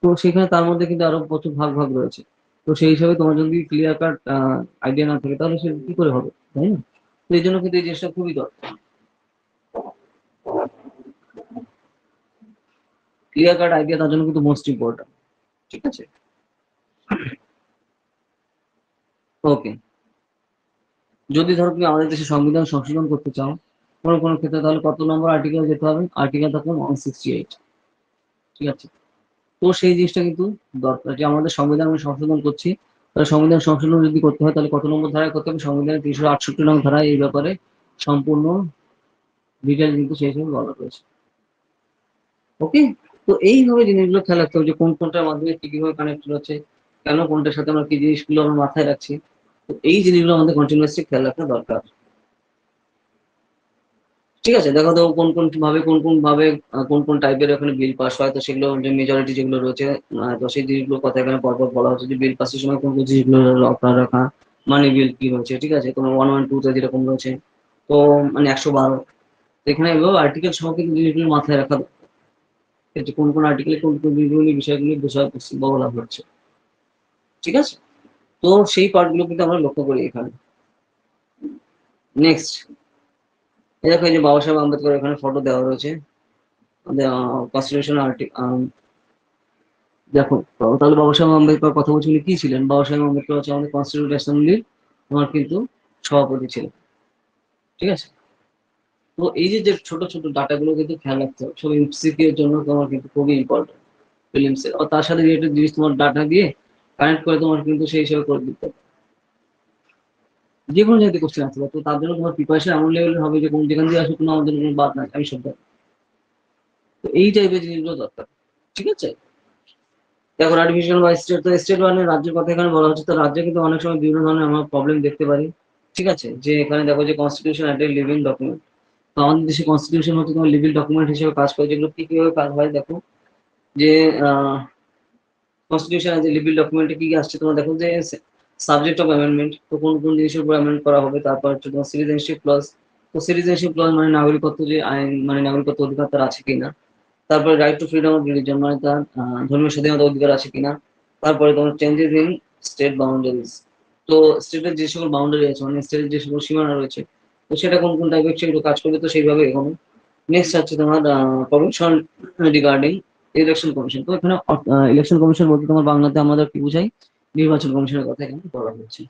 তো সেখানে তার মধ্যে কিন্তু আরো প্রচুর ভাগ ভাগ রয়েছে। তো সেই হিসাবে তোমার যদি ক্লিয়ার কাট আইডিয়া না থাকে, তাহলে সে কি করে হবে, তাই না? তো এই জন্য কিন্তু এই জিনিসটা খুবই দরকার, ক্লিয়ার কাট আইডিয়া তার জন্য কিন্তু মোস্ট ইম্পর্টেন্ট। ঠিক আছে, ওকে। যদি ধরো তুমি আমাদের দেশে সংবিধান সংশোধন করতে চাও কোনো কোনো ক্ষেত্রে, তাহলে কত নম্বর আর্টিকেল যেতে হবে? আর্টিকেল তখন 168। ঠিক আছে, তো সেই জিনিসটা কিন্তু দরকার, যে আমাদের সংবিধান আমি সংশোধন করছি, তাহলে সংবিধান সংশোধন যদি করতে হয় তাহলে কত নম্বর ধারায় করতে হবে? সংবিধানের 368 নং ধারায় এই ব্যাপারে সম্পূর্ণ ডিটেল কিন্তু সেই সময় বলা রয়েছে। ওকে, তো এইভাবে জিনিসগুলো খেয়াল রাখতে হবে যে কোন কোনটার মাধ্যমে কি কিভাবে কানেক্ট হচ্ছে, কেন কোনটার সাথে আমরা কি জিনিসগুলো আমরা মাথায় রাখছি। তো এই জিনিসগুলো আমাদের কন্টিনিউয়াসলি খেয়াল রাখা দরকার। ঠিক আছে, দেখো তো কোন কোন টাইপের এখানে বিল পাস হয়, তো সেগুলো যে মেজরিটি যেগুলো রয়েছে, তো সেই জিনিসগুলোর কথা এখানে পরপর বলা হচ্ছে যে বিল পাসের সময় কোন কোন জিনিসগুলো আপনার রাখা, মানি বিল কি রয়েছে, ঠিক আছে, তোমার 112 যেরকম রয়েছে, তো মানে 112, তো এখানে এভাবে আর্টিকেল সহ কিন্তু জিনিসগুলো মাথায় রাখা দরকার, যে কোন কোন আর্টিকেলে কোন কোন বিষয়গুলি বলা হচ্ছে, ঠিক আছে। তো সেই পার্টগুলো কিন্তু আমরা লক্ষ্য করি এখানে। নেক্সট, এই দেখো এই যে বাবা সাহেব আম্বেদকর এখানে ফটো দেওয়া রয়েছে আমাদের কনস্টিটিউশন দেখো, তো তাহলে বাবা সাহেব আম্বেদকর কথা বলছি উনি কি ছিলেন? বাবা সাহেব আম্বেদকর হচ্ছে আমাদের কনস্টিটিউন্ট অ্যাসেম্বলির তোমার কিন্তু সভাপতি ছিলেন, ঠিক আছে। তো এই যে যে ছোট ছোট ডাটাগুলো কিন্তু খেয়াল রাখতে হবে, সব এমসিকিউ এর জন্য তোমার কিন্তু খুবই ইম্পর্টেন্ট ফিলিমস এর, আর তার সাথে রিলেটেড জিনিস তোমার ডাটা দিয়ে কানেক্ট করে তোমার কিন্তু সেই হিসেবে করে দিতে হবে, যে কোনো জায়গায় কোশ্চেন আসতে পারে। তো তার জন্য তোমার প্রিপারেশন এমন লেভেলের হবে যে কোন যেখান দিয়ে আসে কোনো আমাদের কোনো বাদ নাই, আমি সব জানি। তো এই টাইপের জিনিসগুলো দরকার, ঠিক আছে। দেখো আর্টিফিশিয়াল বা স্টেট, তো স্টেট মানে রাজ্যের কথা এখানে বলা হচ্ছে, তো রাজ্যে কিন্তু অনেক সময় বিভিন্ন ধরনের আমরা প্রবলেম দেখতে পারি, ঠিক আছে। যে এখানে দেখো যে কনস্টিটিউশন একটা লিভিং ডকুমেন্ট, তো আমাদের দেশে কনস্টিটিউশন হচ্ছে তোমার লিভিং ডকুমেন্ট হিসেবে কাজ করে, যেগুলো কি কিভাবে কাজ হয় দেখো, যে কনস্টিটিউশন যে লিভিং ডকুমেন্টে কি কি আসছে তোমার দেখো, যে সাবজেক্ট অফ অ্যামেন্ডমেন্ট, তো কোন কোন জিনিসের উপর অ্যামেন্ড করা হবে, তারপর হচ্ছে তোমার সিটিজেনশিপ ক্লজ, তো সিটিজেনশিপ ক্লজ মানে নাগরিকত্ব, যে আইন মানে নাগরিকত্ব অধিকার তার আছে কিনা, তারপরে right two freedom of religion মানে তার ধর্মীয় স্বাধীনতা অধিকার আছে কিনা, তারপরে তোমার চেঞ্জেস ইন স্টেট বাউন্ডারিজ, তো স্টেটের যে সকল বাউন্ডারি আছে মানে স্টেটের যে সকল সীমানা রয়েছে, তো সেটা কোন কোন টাইপের সেগুলো কাজ করবে, তো সেইভাবে এগোনো। নেক্সট হচ্ছে তোমার প্রভিশন রিগার্ডিং ইলেকশন কমিশন, তো এখানে ইলেকশন কমিশন বলতে তোমার বাংলাতে আমাদের কি বোঝাই, নির্বাচন কমিশনের কথা এখানে বলা হচ্ছে,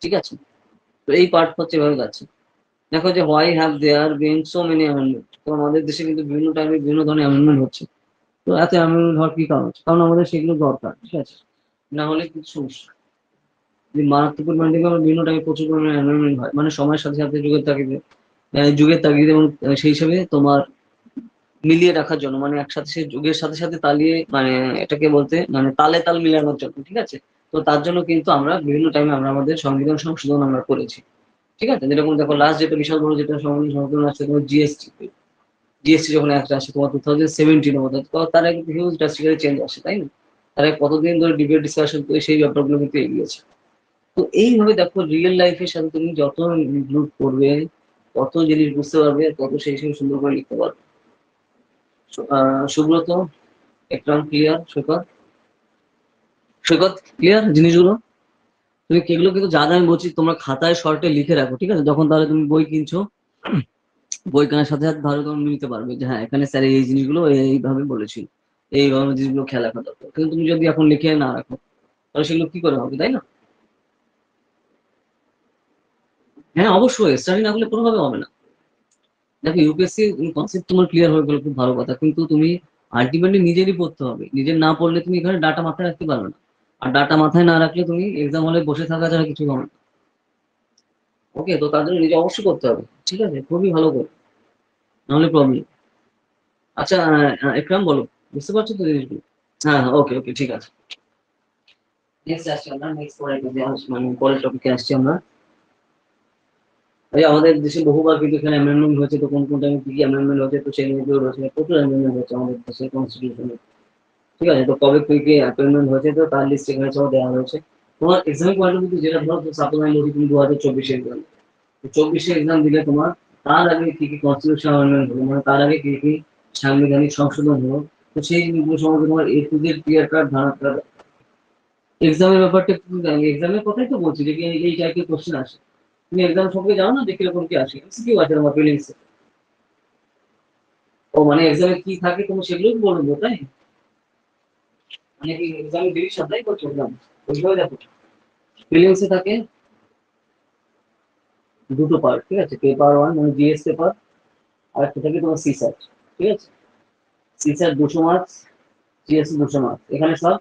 ঠিক আছে। তো এই পার্ট হচ্ছে এভাবে যাচ্ছে। দেখো যে why have their bin so many amendment, তো আমাদের দেশে কিন্তু বিভিন্ন টাইমে বিভিন্ন ধরনের অ্যামেন্ডমেন্ট হচ্ছে, তো এত অ্যামেন্ডমেন্ট হওয়ার কি কারণ হচ্ছে? কারণ আমাদের সেগুলো দরকার, ঠিক আছে, না হলে কিছু সমস্যা। যদি মারাত্মক পরিমাণে দেখবে আমরা বিভিন্ন টাইমে প্রচুর পরিমাণে অ্যামেন্ডমেন্ট হয়, মানে সময়ের সাথে সাথে যুগের তাগিদে এবং সেই হিসাবে তোমার মিলিয়ে রাখার জন্য, মানে একসাথে সে যুগের সাথে সাথে তালিয়ে মানে এটাকে বলতে মানে তালে তাল মিলানোর জন্য, ঠিক আছে। তো তার জন্য কিন্তু আমরা বিভিন্ন টাইমে আমরা আমাদের সংবিধান সংশোধন আমরা করেছি, ঠিক আছে। যেরকম দেখো লাস্ট যেটা বিশাল বড় যেটা সংবিধান সংশোধন আসছে তোমার জিএসটি যখন একটা আসে তোমার 2017-এর মধ্যে, তো তার আগে হিউজ ড্রাস্টিক্যালি চেঞ্জ আসে, তাই না? তার আগে কতদিন ধরে ডিবেট ডিসকাশন করে সেই ব্যাপারগুলো কিন্তু এগিয়েছে। তো এইভাবে দেখো রিয়েল লাইফের সাথে তুমি যত ইনক্লুড করবে, তত জিনিস বুঝতে পারবে, তত সেই হিসেবে সুন্দর করে লিখতে পারবে। সুব্রত, একদম ক্লিয়ার? সৈকত, সৈকত ক্লিয়ার জিনিসগুলো? তুমি এগুলো কিন্তু যা যা আমি বলছি তোমরা খাতায় শর্টে লিখে রাখো, ঠিক আছে। যখন তাহলে তুমি বই কিনছো, বই কেনার সাথে সাথে ধরো তুমি নিতে পারবে যে হ্যাঁ এখানে স্যার এই জিনিসগুলো এইভাবে বলেছিল, এইভাবে জিনিসগুলো খেয়াল রাখা দরকার। কিন্তু তুমি যদি এখন লিখে না রাখো, তাহলে সেগুলো কি করে হবে, তাই না? হ্যাঁ অবশ্যই, স্টাডি না করলে কোনোভাবে হবে না। দেখো ইউপিএসসি কনসেপ্ট তোমার ক্লিয়ার হয়ে গেলো, খুব ভালো কথা, কিন্তু তুমি আলটিমেটলি নিজেরই পড়তে হবে, নিজের না পড়লে তুমি এখানে ডাটা মাথায় রাখতে পারবে না, আর ডাটা মাথায় না রাখলে তুমি এক্সাম হলে বসে থাকা ছাড়া কিছু হবে না। ওকে, তো তার জন্য নিজে অবশ্যই করতে হবে, ঠিক আছে, খুবই ভালো করে, নাহলে প্রবলেম। আচ্ছা একরাম বলো, বুঝতে পারছো তো জিনিসগুলো? হ্যাঁ হ্যাঁ, ওকে ওকে, ঠিক আছে। নেক্সট আসছি আমরা, নেক্সট মানে পরের টপিকে আসছি আমরা। এই আমাদের দেশে বহুবার কিন্তু এখানে অ্যামেন্ডমেন্ট হয়েছে, তো কোন কোন টাইমে কি কি অ্যামেন্ডমেন্ট হয়েছে, তো সেই নিয়ে রয়েছে প্রচুর অ্যামেন্ডমেন্ট হয়েছে আমাদের দেশের কনস্টিটিউশনে, ঠিক আছে। তো কবে কি কি অ্যাপয়েন্টমেন্ট হয়েছে, তো তার লিস্ট এখানে সব দেওয়া হয়েছে। তোমার এক্সামের পয়েন্ট কিন্তু যেটা ধরো সাপোজ আমি বলছি তুমি 2024 এক্সাম, 24 এক্সাম দিলে তোমার তার আগে কি কি কনস্টিটিউশন অ্যামেন্ডমেন্ট হলো, মানে তার আগে কি কি সাংবিধানিক সংশোধন হলো, তো সেই জিনিসগুলো সম্বন্ধে তোমার এ টু জেড ক্লিয়ার কাট ধারণা। এক্সামের ব্যাপারটা এক্সামের কথাই তো বলছি যে কি এই টাইপের কোশ্চেন আসে, তুমি এক্সাম সম্পর্কে জানো না যে কিরকম কি আসে, এমসিকিউ আছে তোমার ফিলিংস। ও মানে এক্সামে কি থাকে তুমি সেগুলোই বলবো, তাই? মানে কি এক্সামে ডিরেকশন তাই করছো এক্সাম, ওইভাবে দেখো। ফিলিংসে থাকে দুটো পার্ট, ঠিক আছে, পেপার ওয়ান মানে জিএস পেপার, আর একটা থাকে তোমার সিস্যাট, ঠিক আছে। সিস্যাট 200 মার্কস, জিএস 200 মার্কস, এখানে সব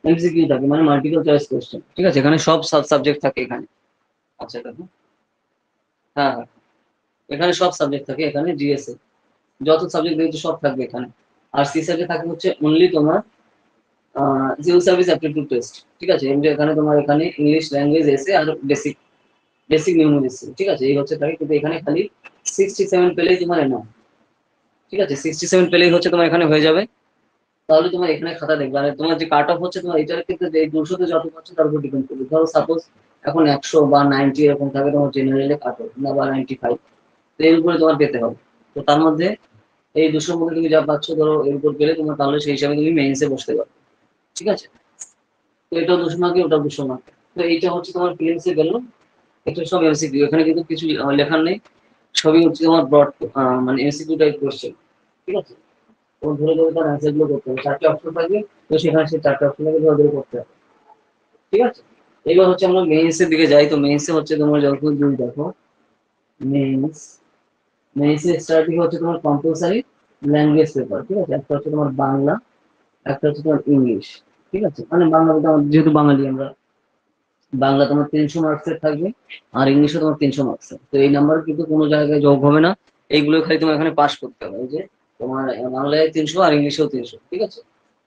এমসিকিউ থাকে মানে মাল্টিপল চয়েস কোশ্চেন, ঠিক আছে, এখানে সব সাব সাবজেক্ট থাকে এখানে। আচ্ছা দেখো, হ্যাঁ হ্যাঁ, এখানে সব সাবজেক্ট থাকে এখানে জিএস এ, যত সাবজেক্ট দিয়েছে সব থাকবে এখানে। আর সিস্যাটে থাকে হচ্ছে অনলি তোমার সিভিল সার্ভিস অ্যাপটিটিউড টেস্ট, ঠিক আছে। এমনি এখানে তোমার এখানে ইংলিশ ল্যাঙ্গুয়েজ এসে আর বেসিক বেসিক নিউমেরিক্স, ঠিক আছে, এই হচ্ছে তাই। কিন্তু এখানে খালি 67 পেলেই তোমার এনাফ, ঠিক আছে, 67 পেলেই হচ্ছে তোমার এখানে হয়ে যাবে। তাহলে তোমার এখানে খাতা দেখবে। আর তোমার যে কাট অফ হচ্ছে তোমার এটার ক্ষেত্রে যে 200 তে যত পাচ্ছে তার উপর ডিপেন্ড করবে। ধরো সাপোজ এখন 100 বা 90 এরকম থাকে তোমার জেনারেলে কাট অফ, না বা 95, তো এর উপরে তোমার পেতে হবে। তো তার মধ্যে এই 200 মধ্যে তুমি যা পাচ্ছ ধরো এর উপর পেলে তোমার, তাহলে সেই হিসাবে তুমি মেইনসে বসতে পারবে, ঠিক আছে। তো এটাও 200 মার্কে, ওটা 200 মার্ক। তো এইটা হচ্ছে তোমার প্রিলিমসে গেল। এটা সব এমসিকিউ, এখানে কিন্তু কিছু লেখার নেই, সবই হচ্ছে তোমার ব্রড, মানে এমসিকিউ টাইপ কোশ্চেন, ঠিক আছে। তো ধরে ধরে তার অ্যান্সার গুলো করতে হবে, 4টে অপশন থাকবে, তো সেখানে সেই 4টে অপশনকে ধরে ধরে করতে হবে, ঠিক আছে। এবার হচ্ছে আমরা মেইনসের দিকে যাই। তো মেইনসে হচ্ছে তোমার যখন তুমি দেখো মেইনস, মেইনসের স্টার্টিং হচ্ছে তোমার কম্পালসারি ল্যাঙ্গুয়েজ পেপার, ঠিক আছে। একটা হচ্ছে তোমার বাংলা, একটা হচ্ছে তোমার ইংলিশ, ঠিক আছে। মানে বাংলা বলতে আমরা যেহেতু বাঙালি আমরা, বাংলা তোমার 300 মার্কসের থাকবে, আর ইংলিশে তোমার 300 মার্কসের। তো এই নাম্বার কিন্তু কোনো জায়গায় যোগ হবে না, এইগুলো খালি তোমার এখানে পাস করতে হবে। এই যে তোমার বাংলায় 300 আর ইংলিশেও 300, ঠিক আছে।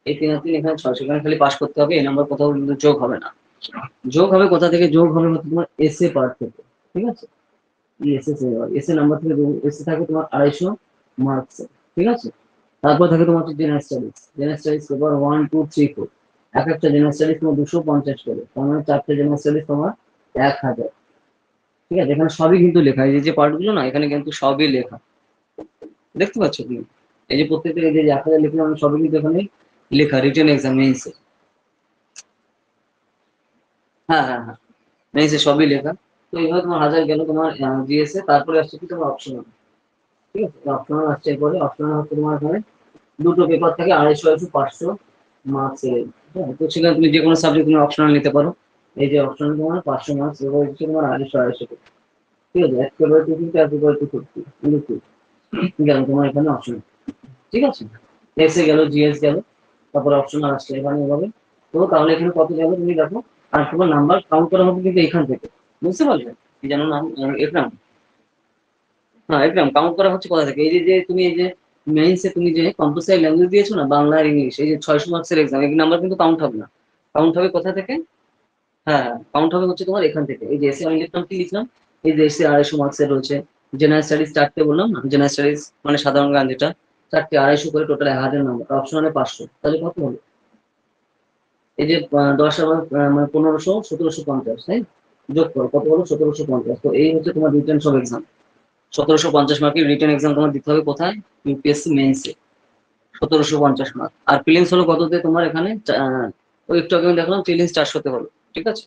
এই 3 আর 3 এখানে 600, এখানে খালি পাস করতে হবে, এই নাম্বার কোথাও কিন্তু যোগ হবে না। যোগ হবে কোথা থেকে? যোগ হবে হচ্ছে তোমার এসএ পার্ট থেকে, ঠিক আছে। এসএ এসএ নাম্বার থেকে এসএ থাকে তোমার 250 মার্কস, ঠিক আছে। তারপর থাকে তোমার হচ্ছে general studies, general studies paper 1 2 3 4, এক একটা জেনারেল স্টাডিজ তোমার 250 করে, তার মানে 4টে জেনারেল স্টাডিজ তোমার 1000, ঠিক আছে। এখানে সবই কিন্তু লেখা, এই যে পার্ট গুলো না এখানে কিন্তু সবই লেখা, দেখতে পাচ্ছ তুমি? এই যে প্রত্যেকটা এই যে 1000 লিখলাম সবই কিন্তু এখানে লেখা, রিটেন এক্সাম মেইনস। হ্যাঁ হ্যাঁ হ্যাঁ, মেইনসে সবই লেখা। তো এইভাবে তোমার 1000 গেল তোমার জিএসএ। তারপরে আসছে কি তোমার অপশনাল, ঠিক আছে। অপশনাল আসছে, এরপরে অপশনাল হচ্ছে তোমার এখানে দুটো পেপার থাকে, 250 250 500 মার্কসের, তো সেখানে তুমি যে কোনো সাবজেক্ট তুমি অপশনাল নিতে পারো। এই যে অপশনাল তোমার 500 মার্কস, এবার হচ্ছে তোমার 250 250 করে, ঠিক আছে। এক পেপার টু কিন্তু এক পেপার টু ফিফটি কিন্তু গেল তোমার এখানে অপশনাল, ঠিক আছে। এসে গেল, জিএস গেল, তারপরে অপশনাল আসছে এখানে এভাবে। তো তাহলে এখানে কত গেল তুমি দেখো। আর তোমার নাম্বার কাউন্ট করা হবে কিন্তু এখান থেকে, বুঝতে পারলে? কি যেন নাম, একরাম। হ্যাঁ একদম কাউন্ট করা হচ্ছে কোথা থেকে? এই যে যে তুমি এই যে মেইনসে তুমি যে কম্পালসারি ল্যাঙ্গুয়েজ দিয়েছো না, বাংলা আর ইংলিশ, এই যে 600 মার্কসের এক্সাম, এই নাম্বার কিন্তু কাউন্ট হবে না। কাউন্ট হবে কোথা থেকে? হ্যাঁ কাউন্ট হবে হচ্ছে তোমার এখান থেকে। এই যে এসে আমি লিখলাম, কি লিখলাম? এই যে এসে 250 মার্কসের রয়েছে। জেনারেল স্টাডিজ 4টে বললাম না, জেনারেল স্টাডিজ মানে সাধারণ জ্ঞান যেটা, 4টে 250 করে, টোটাল 1000 নাম্বার, অপশনালে 500, তাহলে কত হলো? এই যে 10 আবার মানে 1500 1750, তাই যোগ করো কত হলো? 1750। তো এই হচ্ছে তোমার রিটেন সব এক্সাম, 1750 মার্কের রিটেন এক্সাম তোমার দিতে হবে কোথায়? ইউপিএসসি মেইনসে, 1750 মার্ক। আর প্রিলিমস হলো কততে তোমার এখানে? ওই একটু আগে আমি দেখলাম প্রিলিমস 400-তে হলো, ঠিক আছে।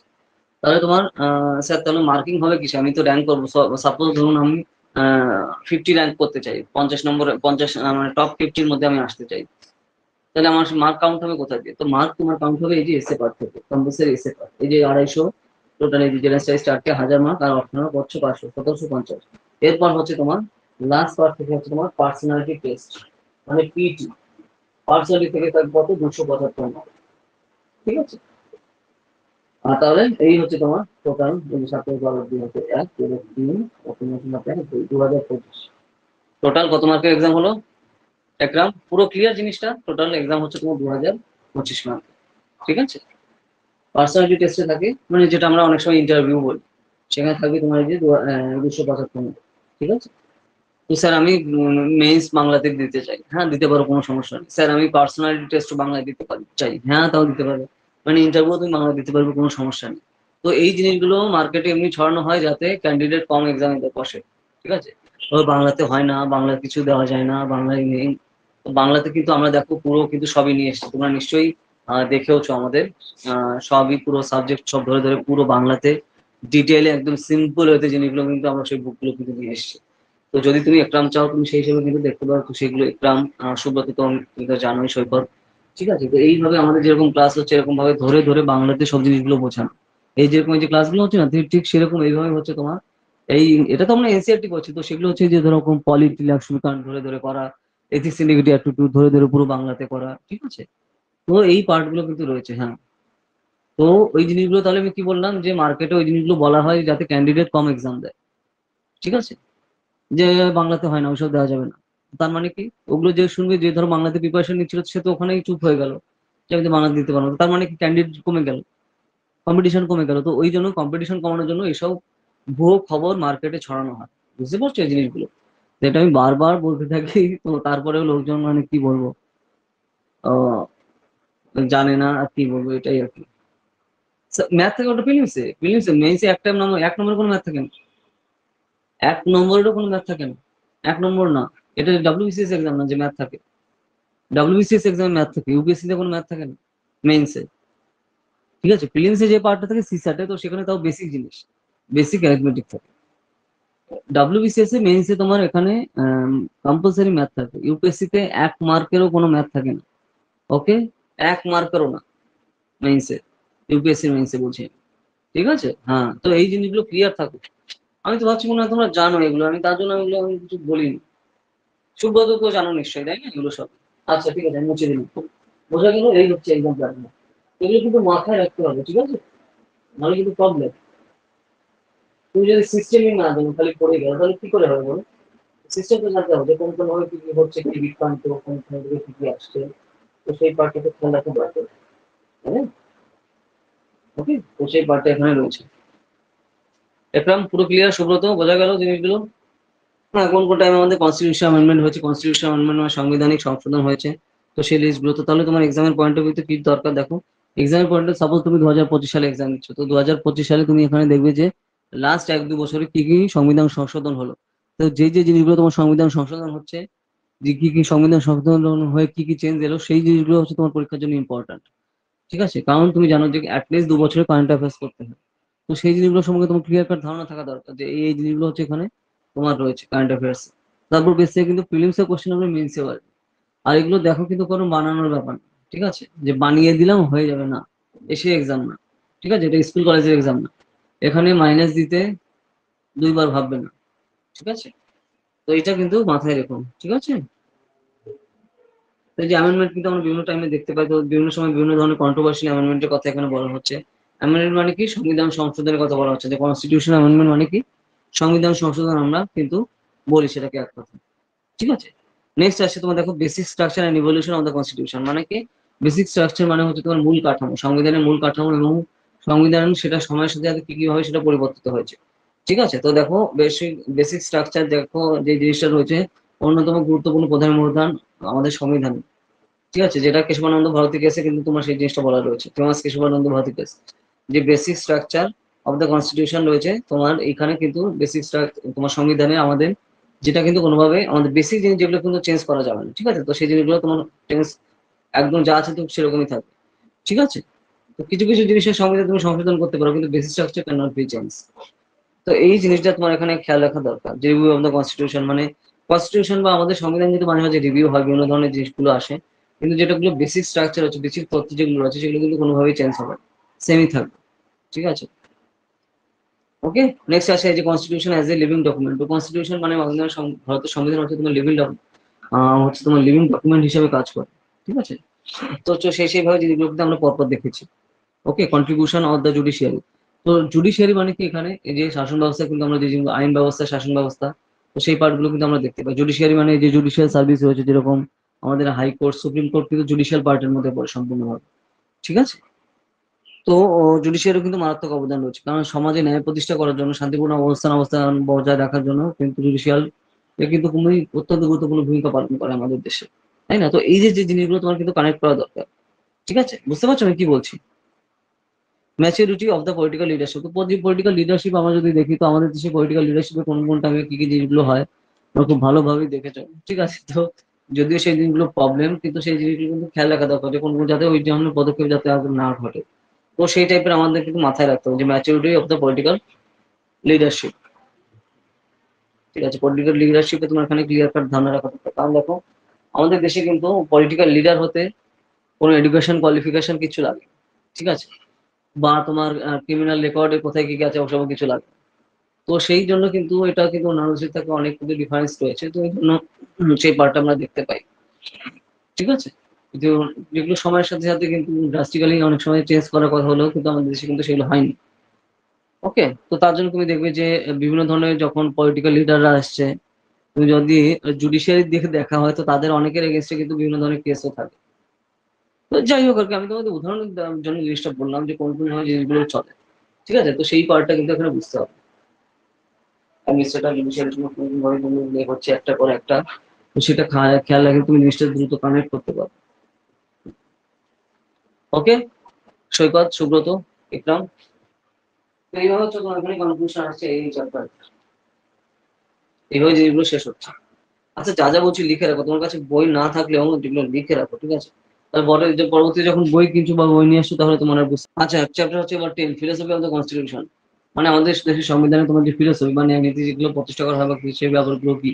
তাহলে তোমার স্যার তাহলে মার্কিং হবে কিসে? আমি তো র্যাঙ্ক করবো, সাপোজ ধরুন আমি 50 র্যাঙ্ক করতে চাই, 50 নম্বরে, 50 মানে টপ 50-র মধ্যে আমি আসতে চাই, তাহলে আমার মার্ক কাউন্ট হবে কোথা দিয়ে? তো মার্ক তোমার কাউন্ট হবে এই যে এসএ পার্ট থেকে, কম্পালসারি এসএ পার্ট, এই যে 250 টোটাল, এই যে জেনারেল স্টাডিজ 4টে 1000 মার্ক, আর অপশনাল হচ্ছে 500, 1750। এরপর হচ্ছে তোমার লাস্ট পার্ট থেকে হচ্ছে তোমার পার্সোনালিটি টেস্ট, মানে পিটি। পার্সোনালিটি থেকে থাকবে কত? 275 মার্ক, ঠিক আছে। আর তাহলে এই হচ্ছে তোমার টোটাল, এই যে 7 12 2 হচ্ছে 1 2 3 2025 টোটাল কত মার্কের এক্সাম হলো একরাম? পুরো ক্লিয়ার জিনিসটা? টোটাল এক্সাম হচ্ছে তোমার 2025 মার্ক, ঠিক আছে। পার্সোনালিটি টেস্টে থাকে, মানে যেটা আমরা অনেক সময় ইন্টারভিউ বলি, সেখানে থাকবে তোমার এই যে 275, ঠিক আছে। তো স্যার আমি মেইনস বাংলাতে দিতে চাই, হ্যাঁ দিতে পারো, কোনো সমস্যা নেই। স্যার আমি পার্সোনালিটি টেস্ট বাংলায় দিতে চাই, হ্যাঁ তাও দিতে পারবে, মানে ইন্টারভিউ তুমি বাংলা দিতে পারবে, কোনো সমস্যা নেই। তো এই জিনিসগুলো মার্কেটে এমনি ছড়ানো হয় যাতে ক্যান্ডিডেট কম এক্সামে বসে, ঠিক আছে। ও বাংলাতে হয় না, বাংলা কিছু দেওয়া যায় না, বাংলায় নেই। তো বাংলাতে কিন্তু আমরা দেখো পুরো কিন্তু সবই নিয়ে এসেছি, তোমরা নিশ্চয়ই দেখেওছো আমাদের, সবই পুরো সাবজেক্ট সব ধরে ধরে পুরো বাংলাতে ডিটেইলে একদম সিম্পল হতে জিনিসগুলো কিন্তু আমরা সেই বুকগুলো কিন্তু নিয়ে এসেছি। তো যদি তুমি একরাম চাও তুমি সেই হিসেবে কিন্তু দেখতে পারো, তো সেগুলো একরাম, সুব্রত তো তুমি তো জানোই, সৈকত, ঠিক আছে। তো এইভাবে আমাদের যেরকম ক্লাস হচ্ছে এরকম ভাবে ধরে ধরে বাংলাতে সব জিনিসগুলো বোঝানো, এই যেরকম এই যে ক্লাসগুলো হচ্ছে না, ঠিক ঠিক সেরকম এইভাবে হচ্ছে তোমার এই, এটা তো আমরা এনসিআরটি করছি, তো সেগুলো হচ্ছে যে ধরো পলিটি লক্ষ্মীকান্ত ধরে ধরে করা, এথিক্স ইন্টিগ্রিটি অ্যাটিটিউড ধরে ধরে পুরো বাংলাতে করা, ঠিক আছে। তো এই পার্ট গুলো কিন্তু রয়েছে, হ্যাঁ। তো ওই জিনিসগুলো তাহলে আমি কি বললাম, যে মার্কেটে ওই জিনিসগুলো বলা হয় যাতে ক্যান্ডিডেট কম এক্সাম দেয়, ঠিক আছে। যে বাংলাতে হয় না, ওইসব দেওয়া যাবে না। তার মানে কি? ওগুলো যে শুনবে, যে ধরো বাংলাতে প্রিপারেশন নিচ্ছিল সে তো ওখানেই চুপ হয়ে গেল, যে আমি তো বাংলাতে দিতে পারবো না। তার মানে কি? ক্যান্ডিডেট কমে গেল, কম্পিটিশন কমে গেল। তো ওই জন্য কম্পিটিশন কমানোর জন্য এইসব ভুয়ো খবর মার্কেটে ছড়ানো হয়। বুঝতে পারছো এই জিনিসগুলো? যেটা আমি বারবার বলতে থাকি, তো তারপরেও লোকজন মানে কি বলবো, আহ, জানে না আর কি বলবো, এটাই আর কি। ম্যাথ থাকে ওটা প্রিলিমসে, মেইনসে একটা নম্বর, এক নম্বরের কোনো ম্যাথ থাকে না, এক নম্বরেরও কোনো ম্যাথ থাকে না, এক নম্বর না। এটা ডাব্লিউবিসিএস এক্সাম না যে ম্যাথ থাকে, ডাব্লিউবিসিএস এক্সামে ম্যাথ থাকে, ইউপিএসসি তে কোনো ম্যাথ থাকে না মেইনসে। ঠিক আছে, প্রিলিমসে যে পার্টটা থাকে সিস্যাটে, তো সেখানে তাও বেসিক জিনিস, বেসিক অ্যারিথমেটিক থাকে। ডাব্লিউবিসিএস এ মেইনসে তোমার এখানে কম্পালসারি ম্যাথ থাকে, ইউপিএসসি তে এক মার্কেরও কোনো ম্যাথ থাকে না। ওকে, এক মার্কেরও না মেইনসে, ইউপিএসসি মেইনসে বলছি। ঠিক আছে, হ্যাঁ, তো এই জিনিসগুলো ক্লিয়ার থাকুক। আমি তো ভাবছি মনে হয় তোমরা জানো এগুলো, আমি তার জন্য এগুলো আমি কিছু বলিনি। সুব্রত তো জানো নিশ্চয়ই, তাই না, এগুলো সব? আচ্ছা ঠিক আছে, আমি মুছে দিলাম। বোঝা গেল, এই হচ্ছে এক্সাম প্ল্যান। এগুলো কিন্তু মাথায় রাখতে হবে, ঠিক আছে, নাহলে কিন্তু প্রবলেম। তুমি যদি সিস্টেমই না জানো, খালি পড়ে গেলো, তাহলে কি করে হবে বলো? সিস্টেম তো জানতে হবে যে কোন কোন ভাবে কি কি হচ্ছে, কি বিভ্রান্ত, কোন কোন দিকে কি কি আসছে। তো সেই পার্টটাকে খেয়াল রাখা দরকার, তাই না? ওকে, তো সেই পার্টটা এখানে রয়েছে। একদম পুরো ক্লিয়ার সুব্রত, বোঝা গেল জিনিসগুলো? হ্যাঁ, কোন কোন টাইমে আমাদের কনস্টিটিউশন অ্যামেন্ডমেন্ট হয়েছে, কনস্টিটিউশন অ্যামেন্ডমেন্ট মানে সাংবিধানিক সংশোধন হয়েছে। তো সেই লিস্টগুলো তো তাহলে তোমার এক্সামের পয়েন্ট অফ ভিউতে কি দরকার দেখো। এক্সামের পয়েন্ট সাপোজ তুমি 2025 সালে এক্সাম দিচ্ছ, তো 2025 সালে তুমি এখানে দেখবে যে লাস্ট 1-2 বছরে কি কি সংবিধান সংশোধন হলো। তো যে যে জিনিসগুলো তোমার সংবিধান সংশোধন হচ্ছে, যে কি কি সংবিধান সংশোধন হয়ে কি কি চেঞ্জ এলো, সেই জিনিসগুলো হচ্ছে তোমার পরীক্ষার জন্য ইম্পর্টেন্ট। ঠিক আছে, কারণ তুমি জানো যে অ্যাটলিস্ট 2 বছরে কারেন্ট অ্যাফেয়ার্স করতে হয়। তো সেই জিনিসগুলো সম্পর্কে তোমার ক্লিয়ার কাট ধারণা থাকা দরকার যে এই এই জিনিসগুলো হচ্ছে এখানে তোমার রয়েছে কারেন্ট অ্যাফেয়ার্স। তারপর বেসে কিন্তু প্রিলিমস এর কোশ্চেন হবে, মেন্সে আসবে। আর এগুলো দেখো কিন্তু কোনো বানানোর ব্যাপার না। ঠিক আছে, যে বানিয়ে দিলাম হয়ে যাবে না, এসে এক্সাম না। ঠিক আছে, এটা স্কুল কলেজের এক্সাম না, এখানে মাইনাস দিতে দুইবার ভাববে না। ঠিক আছে, তো এটা কিন্তু মাথায় রেখো, ঠিক আছে। তো এই যে অ্যামেন্ডমেন্ট কিন্তু আমরা বিভিন্ন টাইমে দেখতে পাই, তো বিভিন্ন সময় বিভিন্ন ধরনের কন্ট্রোভার্সিয়াল অ্যামেন্ডমেন্টের কথা এখানে বলা হচ্ছে। অ্যামেন্ডমেন্ট মানে কি, সংবিধান সংশোধনের কথা বলা হচ্ছে, যে কনস্টিটিউশন অ্যামেন্ডমেন্ট মানে কি, সংবিধান সংশোধন আমরা কিন্তু বলি সেটাকে এক কথা। ঠিক আছে, নেক্সট আসছে তোমার দেখো basic structure and evolution of the constitution মানে কি। বেসিক স্ট্রাকচার মানে হচ্ছে তোমার মূল কাঠামো, সংবিধানের মূল কাঠামো, এবং সংবিধান সেটা সময়ের সাথে সাথে কি কি ভাবে সেটা পরিবর্তিত হয়েছে। ঠিক আছে, তো দেখো বেসিক বেসিক স্ট্রাকচার দেখো, যে জিনিসটা রয়েছে, অন্যতম গুরুত্বপূর্ণ প্রধান অবদান আমাদের সংবিধান। ঠিক আছে, যেটা কেশবানন্দ ভারতী কেসে কিন্তু তোমার সেই জিনিসটা বলা রয়েছে, ফেমাস কেশবানন্দ ভারতী কেস। যে basic structure of the constitution রয়েছে তোমার এখানে, কিন্তু বেসিক তোমার সংবিধানে আমাদের, যেটা কিন্তু কোনোভাবে আমাদের বেসিক জিনিস যেগুলো কিন্তু চেঞ্জ করা যাবে না। ঠিক আছে, তো সেই জিনিসগুলো তোমার চেঞ্জ একদম যা আছে তো সেরকমই থাকবে। ঠিক আছে, তো কিছু কিছু জিনিসের সংবিধান তুমি সংশোধন করতে পারো, কিন্তু basic structure can not be change. তো এই জিনিসটা তোমার এখানে খেয়াল রাখা দরকার, যে রিভিউ অফ দ্য কনস্টিটিউশন মানে কনস্টিটিউশন বা আমাদের সংবিধান কিন্তু মাঝে মাঝে রিভিউ হয়, বিভিন্ন ধরনের জিনিসগুলো আসে, কিন্তু যেটাগুলো বেসিক স্ট্রাকচার হচ্ছে, বেসিক তথ্য যেগুলো আছে সেগুলো কিন্তু কোনোভাবেই চেঞ্জ হবে, সেমই থাকবে। ঠিক আছে, ওকে। নেক্সট আসে এই যে constitution as a living document. তো কনস্টিটিউশন মানে আমাদের ভারতের সংবিধান হচ্ছে তোমার লিভিং হচ্ছে তোমার লিভিং ডকুমেন্ট হিসেবে কাজ করে। ঠিক আছে, তো সেইভাবে জিনিসগুলো কিন্তু আমরা পরপর দেখেছি। ওকে, কন্ট্রিবিউশন অফ দ্য জুডিশিয়ারি। তো জুডিশিয়ারি মানে কি, এখানে এই যে শাসন ব্যবস্থা, কিন্তু আমরা যে যেগুলো আইন ব্যবস্থা, শাসন ব্যবস্থা, তো সেই পার্টগুলো কিন্তু আমরা দেখতে পাই। জুডিশিয়ারি মানে এই যে জুডিশিয়াল সার্ভিস রয়েছে, যেরকম আমাদের হাইকোর্ট, সুপ্রিম কোর্ট কিন্তু জুডিশিয়াল পার্টের মধ্যে পড়ে সম্পূর্ণভাবে। ঠিক আছে, তো জুডিশিয়ারিও কিন্তু মারাত্মক অবদান রয়েছে, কারণ সমাজে ন্যায় প্রতিষ্ঠা করার জন্য, শান্তিপূর্ণ অবস্থান বজায় রাখার জন্য কিন্তু জুডিশিয়াল এ কিন্তু খুবই অত্যন্ত গুরুত্বপূর্ণ ভূমিকা পালন করে আমাদের দেশে, তাই না? তো এই যে যে জিনিসগুলো তোমার কিন্তু কানেক্ট করা দরকার। ঠিক আছে, বুঝতে পারছো আমি কি বলছি? Maturity of the political leadership. তো পলিটিক্যাল লিডারশিপ আমরা যদি দেখি, তো আমাদের দেশে পলিটিক্যাল লিডারশিপে কোন কোন টাইমে কি কি জিনিসগুলো হয় আমরা খুব ভালোভাবেই দেখেছো। ঠিক আছে, তো যদিও সেই জিনিসগুলো প্রবলেম, কিন্তু সেই জিনিসগুলো কিন্তু খেয়াল রাখা দরকার, যে কোন কোন যাতে ওই ধরনের পদক্ষেপ যাতে আর না ঘটে। তো সেই টাইপের আমাদের কিন্তু মাথায় রাখতে হবে, যে maturity of the political leadership. ঠিক আছে, পলিটিক্যাল লিডারশিপে তোমার এখানে ক্লিয়ার কাট ধারণা রাখা দরকার, কারণ দেখো আমাদের দেশে কিন্তু পলিটিক্যাল লিডার হতে কোনো এডুকেশন কোয়ালিফিকেশন কিছু লাগে না। ঠিক আছে, বা তোমার ক্রিমিনাল রেকর্ডে কোথায় কি কি আছে ওসব কিছু লাগে। তো সেই জন্য কিন্তু এটা কিন্তু অন্যান্য দেশের থেকে অনেক কিন্তু ডিফারেন্স রয়েছে, তো এই জন্য সেই পার্টটা আমরা দেখতে পাই। ঠিক আছে, কিন্তু যেগুলো সময়ের সাথে সাথে কিন্তু ড্রাস্টিক্যালি অনেক সময় চেঞ্জ করার কথা হলেও কিন্তু আমাদের দেশে কিন্তু সেগুলো হয়নি। ওকে, তো তার জন্য তুমি দেখবে যে বিভিন্ন ধরনের যখন পলিটিক্যাল লিডাররা আসছে, তুমি যদি জুডিশিয়ারির দিকে দেখা হয়, তো তাদের অনেকের এগেনস্টে কিন্তু বিভিন্ন ধরনের কেসও থাকে। তো যাই হোক আর কি, আমি তোমাদের উদাহরণের জন্য জিনিসটা বললাম যে কোন কোন ভাবে জিনিসগুলো চলে। ঠিক আছে, তো সেই পার্টটা কিন্তু এখানে বুঝতে হবে। অ্যাডমিনিস্ট্রেটর জুডিশিয়াল হচ্ছে একটা পর একটা, তো সেটা খেয়াল রাখে তুমি জিনিসটা দ্রুত কানেক্ট করতে পারো। ওকে সৈকত, সুব্রত, ইকরাম, তো এইভাবে হচ্ছে তোমার এখানে কনক্লুশন আসছে এই চ্যাপ্টার, এইভাবে জিনিসগুলো শেষ হচ্ছে। আচ্ছা যা যা বলছি লিখে রাখো, তোমার কাছে বই না থাকলেও যেগুলো লিখে রাখো, ঠিক আছে? তারপরে যে পরবর্তী যখন বই কিনছো বা বই নিয়ে আসছো তাহলে তোমার আর বুঝতে। আচ্ছা চ্যাপ্টার হচ্ছে এবার 10, ফিলোসফি অফ দ্য কনস্টিটিউশন, মানে আমাদের দেশের সংবিধানে তোমার যে ফিলোসফি মানে নীতি যেগুলো প্রতিষ্ঠা করা হয় বা সেই ব্যাপারগুলো কি,